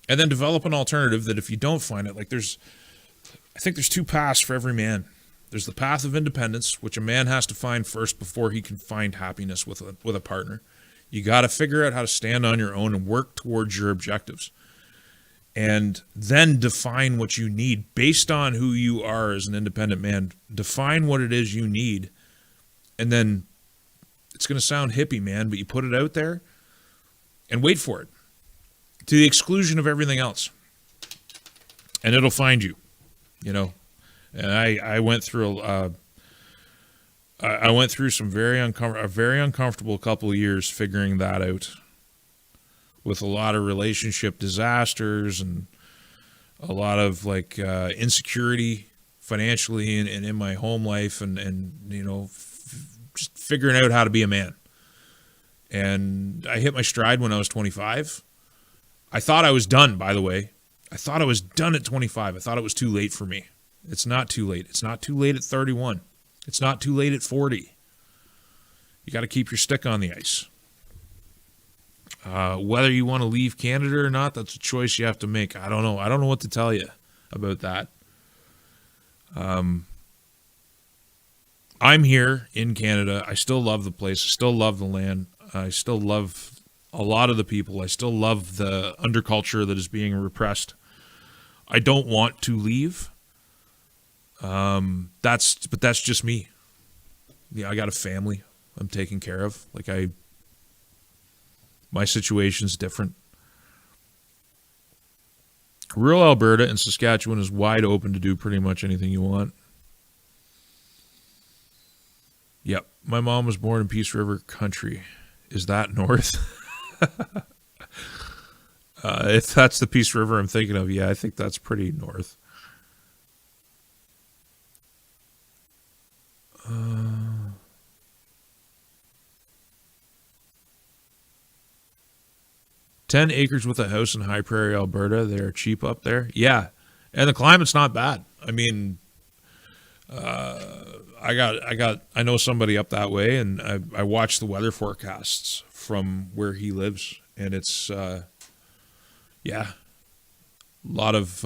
and then develop an alternative that if you don't find it, I think there's two paths for every man. There's the path of independence, which a man has to find first before he can find happiness with a partner. You got to figure out how to stand on your own and work towards your objectives, and then define what you need based on who you are as an independent man. Define what it is you need, and then it's going to sound hippie, man, but you put it out there and wait for it to the exclusion of everything else, and it'll find you, And I went through some very uncomfortable couple of years figuring that out, with a lot of relationship disasters and a lot of insecurity financially and in my home life, and just figuring out how to be a man. And I hit my stride when I was 25. I thought I was done, by the way. I thought I was done at 25. I thought it was too late for me. It's not too late. It's not too late at 31. It's not too late at 40. You got to keep your stick on the ice. Whether you want to leave Canada or not, that's a choice you have to make. I don't know. I don't know what to tell you about that. I'm here in Canada. I still love the place. I still love the land. I still love a lot of the people. I still love the underculture that is being repressed. I don't want to leave. That's just me. Yeah, I got a family I'm taking care of. My situation's different. Rural Alberta and Saskatchewan is wide open to do pretty much anything you want. Yep. My mom was born in Peace River Country. Is that north? If that's the Peace River I'm thinking of, yeah, I think that's pretty north. 10 acres with a house in High Prairie, Alberta. They are cheap up there. Yeah, and the climate's not bad. I mean, I know somebody up that way, and I watch the weather forecasts from where he lives, and it's yeah, a lot of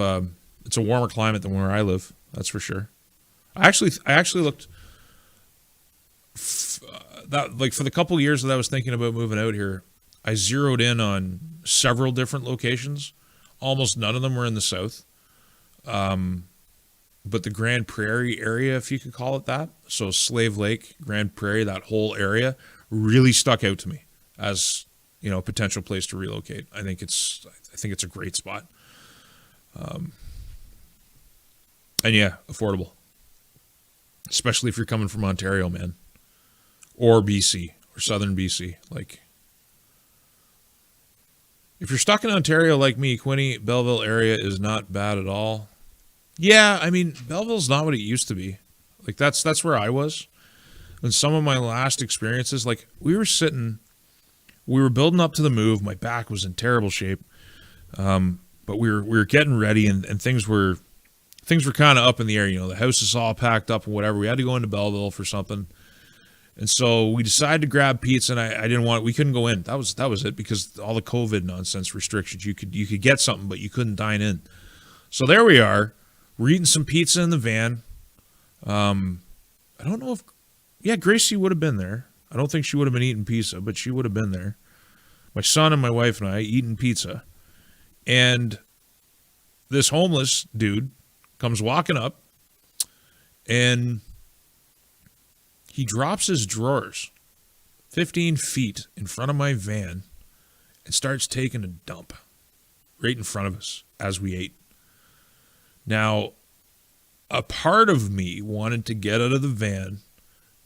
it's a warmer climate than where I live. That's for sure. I actually looked that like for the couple of years that I was thinking about moving out here. I zeroed in on several different locations. Almost none of them were in the south. But the Grand Prairie area, if you could call it that, so Slave Lake, Grand Prairie, that whole area really stuck out to me as, you know, a potential place to relocate. I think it's a great spot. And yeah, affordable. Especially if you're coming from Ontario, man. Or BC, or southern BC. Like, if you're stuck in Ontario like me, Quinny, Belleville area is not bad at all. Yeah, I mean, Belleville's not what it used to be. Like, that's where I was. And some of my last experiences, like, we were building up to the move. My back was in terrible shape. But we were getting ready, and things were kind of up in the air. You know, the house is all packed up and whatever. We had to go into Belleville for something. And so we decided to grab pizza, and we couldn't go in. That was it, because all the COVID nonsense restrictions. You could get something, but you couldn't dine in. So there we are. We're eating some pizza in the van. I don't know if Gracie would have been there. I don't think she would have been eating pizza, but she would have been there. My son and my wife and I eating pizza. And this homeless dude comes walking up, and he drops his drawers 15 feet in front of my van and starts taking a dump right in front of us as we ate. Now, a part of me wanted to get out of the van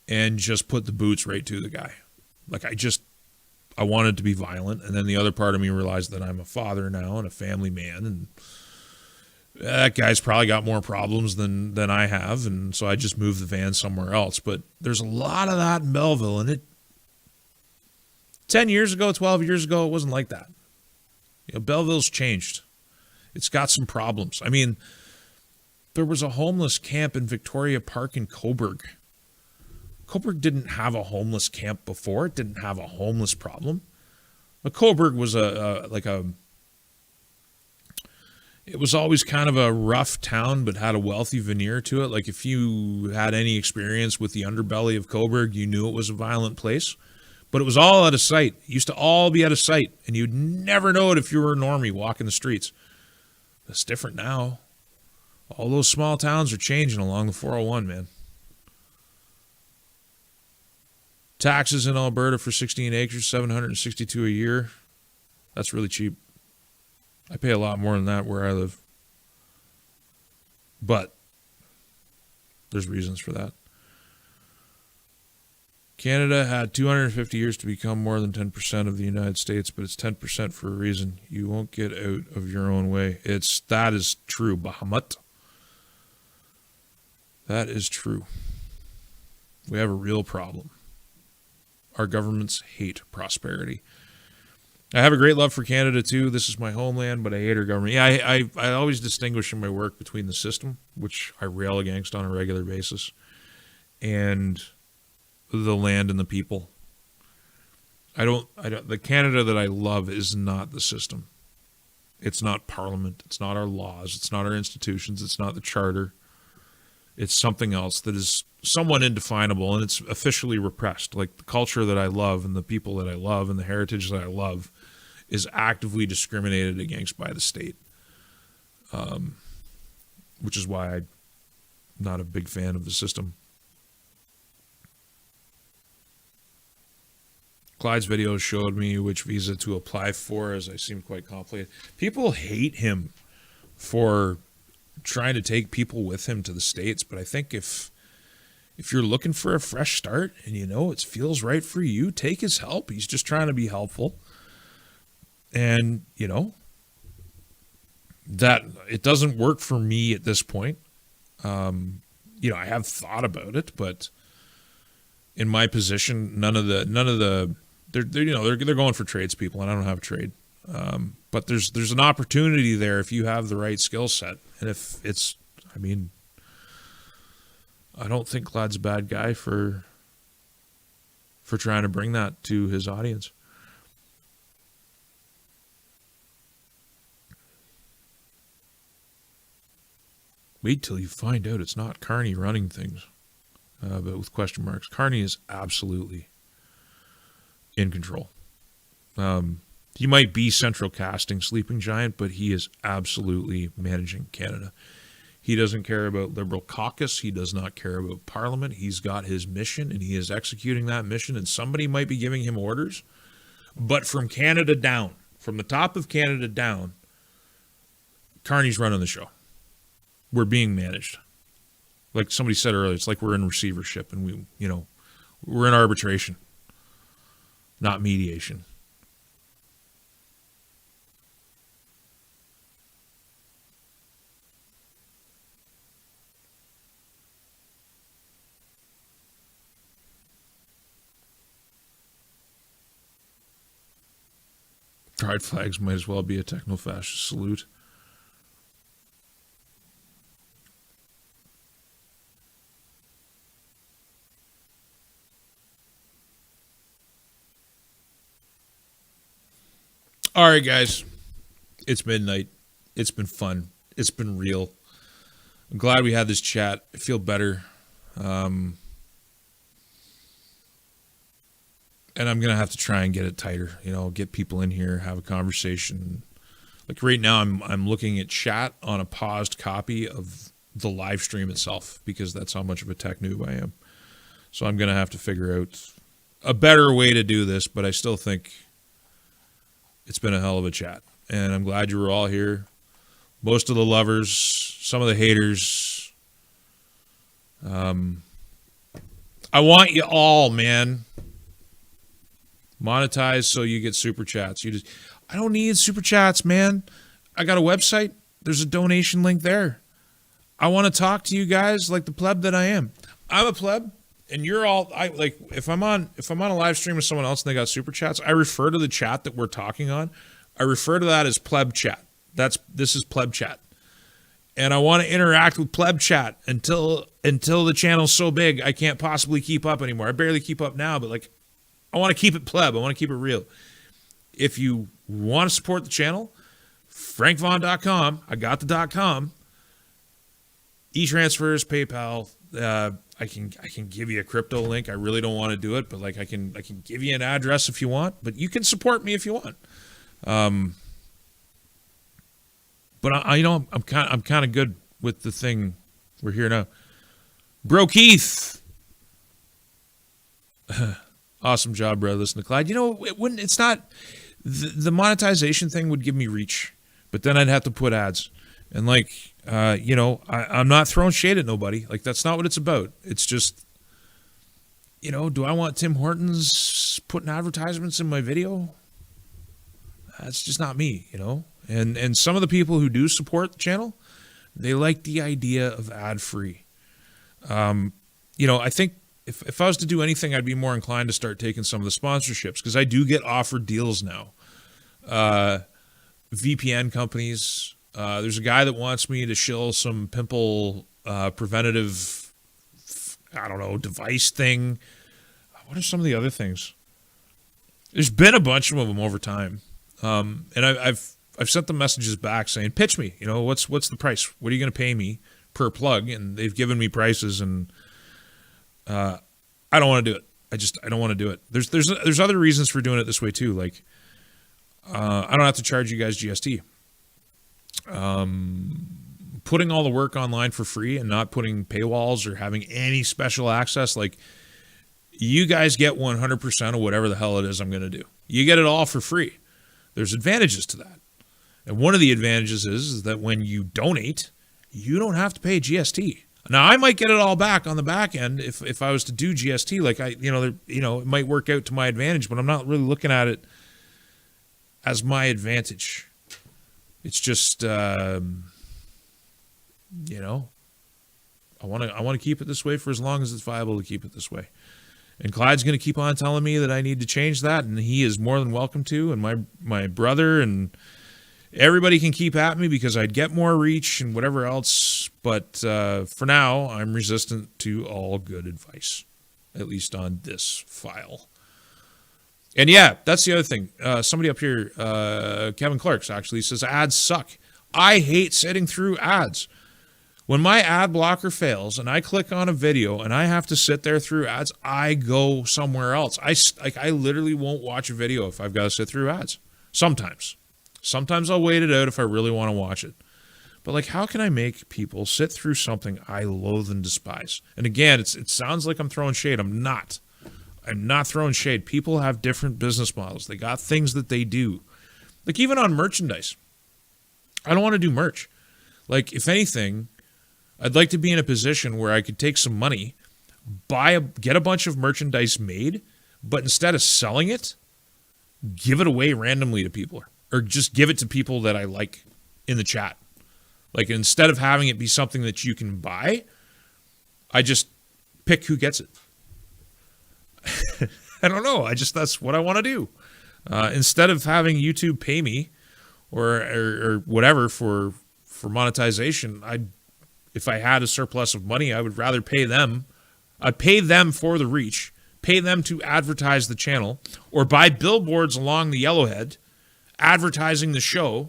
and just put the boots right to the guy. Like, I wanted to be violent. And then the other part of me realized that I'm a father now and a family man, and that guy's probably got more problems than I have, and so I just moved the van somewhere else. But there's a lot of that in Belleville, and 10 years ago, 12 years ago, it wasn't like that. You know, Belleville's changed. It's got some problems. I mean, there was a homeless camp in Victoria Park in Cobourg. Cobourg didn't have a homeless camp before. It didn't have a homeless problem. But Cobourg was it was always kind of a rough town, but had a wealthy veneer to it. Like, if you had any experience with the underbelly of Cobourg, you knew it was a violent place. But it was all out of sight. It used to all be out of sight, and you'd never know it if you were a normie walking the streets. It's different now. All those small towns are changing along the 401, man. Taxes in Alberta for 16 acres, $762 a year. That's really cheap. I pay a lot more than that where I live. But there's reasons for that. Canada had 250 years to become more than 10% of the United States, but it's 10% for a reason. You won't get out of your own way. That is true, Bahamut. That is true. We have a real problem. Our governments hate prosperity. I have a great love for Canada too. This is my homeland, but I hate our government. Yeah, I always distinguish in my work between the system, which I rail against on a regular basis, and the land and the people. The Canada that I love is not the system. It's not Parliament. It's not our laws. It's not our institutions. It's not the Charter. It's something else that is somewhat indefinable, and it's officially repressed. Like, the culture that I love and the people that I love and the heritage that I love is actively discriminated against by the state, which is why I'm not a big fan of the system. Clyde's video showed me which visa to apply for, as I seemed quite complicated. People hate him for trying to take people with him to the States, but I think if you're looking for a fresh start and you know it feels right for you, take his help. He's just trying to be helpful. And, you know, that it doesn't work for me at this point. You know, I have thought about it, but in my position, none of the they're going for tradespeople, and I don't have a trade. But there's an opportunity there if you have the right skill set, and if it's, I mean, I don't think Glad's a bad guy for trying to bring that to his audience. Wait till you find out it's not Carney running things, but with question marks. Carney is absolutely in control. He might be central casting sleeping giant, but he is absolutely managing Canada. He doesn't care about Liberal caucus. He does not care about Parliament. He's got his mission, and he is executing that mission, and somebody might be giving him orders. But from Canada down, from the top of Canada down, Carney's running the show. We're being managed. Like somebody said earlier, it's like we're in receivership, and we're in arbitration, not mediation. Pride flags might as well be a techno-fascist salute. All right, guys. It's midnight. It's been fun. It's been real. I'm glad we had this chat. I feel better. And I'm going to have to try and get it tighter, get people in here, have a conversation. Like right now, I'm looking at chat on a paused copy of the live stream itself because that's how much of a tech noob I am. So I'm going to have to figure out a better way to do this, but I still think it's been a hell of a chat. And I'm glad you were all here. Most of the lovers, some of the haters. I want you all, man. Monetize so you get super chats. I don't need super chats, man. I got a website. There's a donation link there. I want to talk to you guys like the pleb that I am. I'm a pleb, and you're all. If I'm on a live stream with someone else and they got super chats, I refer to the chat that we're talking on. I refer to that as pleb chat. This is pleb chat, and I want to interact with pleb chat until the channel's so big I can't possibly keep up anymore. I barely keep up now, but I want to keep it pleb. I want to keep it real. If you want to support the channel, frankvaughan.com. I got the .com. E-transfers, PayPal. I can give you a crypto link. I really don't want to do it, but I can give you an address if you want. But you can support me if you want. But I'm kind of good with the thing. We're here now. Bro Keith. Awesome job, bro. Listen to Clyde. It's not the monetization thing would give me reach, but then I'd have to put ads. And I'm not throwing shade at nobody. That's not what it's about. It's just, do I want Tim Hortons putting advertisements in my video? That's just not me, And some of the people who do support the channel, they like the idea of ad-free. I think if I was to do anything, I'd be more inclined to start taking some of the sponsorships because I do get offered deals now. VPN companies. There's a guy that wants me to shill some pimple preventative, device thing. What are some of the other things? There's been a bunch of them over time. And I've sent them messages back saying, pitch me, what's the price? What are you going to pay me per plug? And they've given me prices and I don't want to do it. I don't want to do it. There's other reasons for doing it this way too. I don't have to charge you guys GST. Putting all the work online for free and not putting paywalls or having any special access, you guys get 100% of whatever the hell it is I'm going to do. You get it all for free. There's advantages to that. And one of the advantages is that when you donate, you don't have to pay GST. Now, I might get it all back on the back end if I was to do GST. It might work out to my advantage, but I'm not really looking at it as my advantage. It's just, you know, I want to keep it this way for as long as it's viable to keep it this way. And Clyde's going to keep on telling me that I need to change that, and he is more than welcome to. And my brother and everybody can keep at me because I'd get more reach and whatever else. But for now, I'm resistant to all good advice, at least on this file. And yeah, that's the other thing. Somebody up here, Kevin Clarks, actually says ads suck. I hate sitting through ads. When my ad blocker fails and I click on a video and I have to sit there through ads, I go somewhere else. I literally won't watch a video if I've got to sit through ads. Sometimes I'll wait it out if I really want to watch it. But like, how can I make people sit through something I loathe and despise? And again, it sounds like I'm throwing shade. I'm not throwing shade. People have different business models. They got things that they do. Like even on merchandise. I don't want to do merch. Like if anything, I'd like to be in a position where I could take some money, get a bunch of merchandise made, but instead of selling it, give it away randomly to people, or just give it to people that I like in the chat. Like instead of having it be something that you can buy, I just pick who gets it. I don't know. That's what I want to do. Instead of having YouTube pay me or whatever for monetization, if I had a surplus of money, I would rather pay them. I'd pay them for the reach, pay them to advertise the channel, or buy billboards along the Yellowhead advertising the show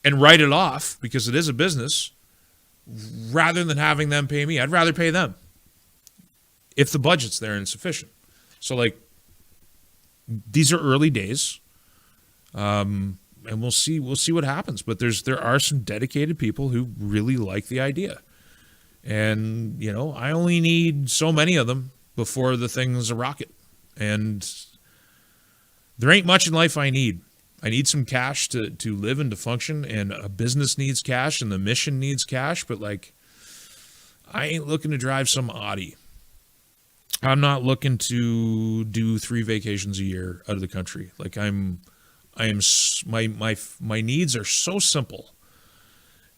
and write it off because it is a business, rather than having them pay me. I'd rather pay them if the budget's there and it's sufficient. So like, these are early days. And we'll see what happens. But there are some dedicated people who really like the idea. And, you know, I only need so many of them before the thing's a rocket. And there ain't much in life I need. I need some cash to live and to function, and a business needs cash and the mission needs cash, but like, I ain't looking to drive some Audi. I'm not looking to do 3 vacations a year out of the country. Like my needs are so simple,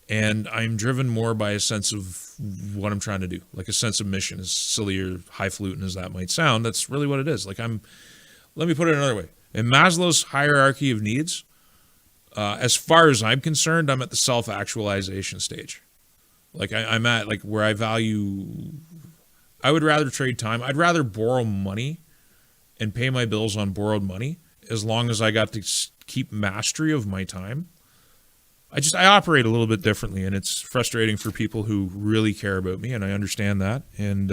and I'm driven more by a sense of what I'm trying to do, like a sense of mission. As silly or highfalutin as that might sound, that's really what it is. Like let me put it another way. In Maslow's hierarchy of needs, as far as I'm concerned, I'm at the self-actualization stage. Like I'm at like where I would rather trade time. I'd rather borrow money and pay my bills on borrowed money, as long as I got to keep mastery of my time. I operate a little bit differently, and it's frustrating for people who really care about me, and I understand that. And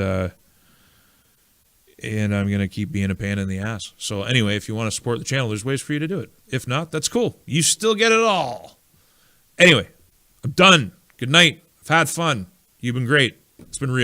I'm going to keep being a pain in the ass. So anyway, if you want to support the channel, there's ways for you to do it. If not, that's cool. You still get it all. Anyway, I'm done. Good night. I've had fun. You've been great. It's been real.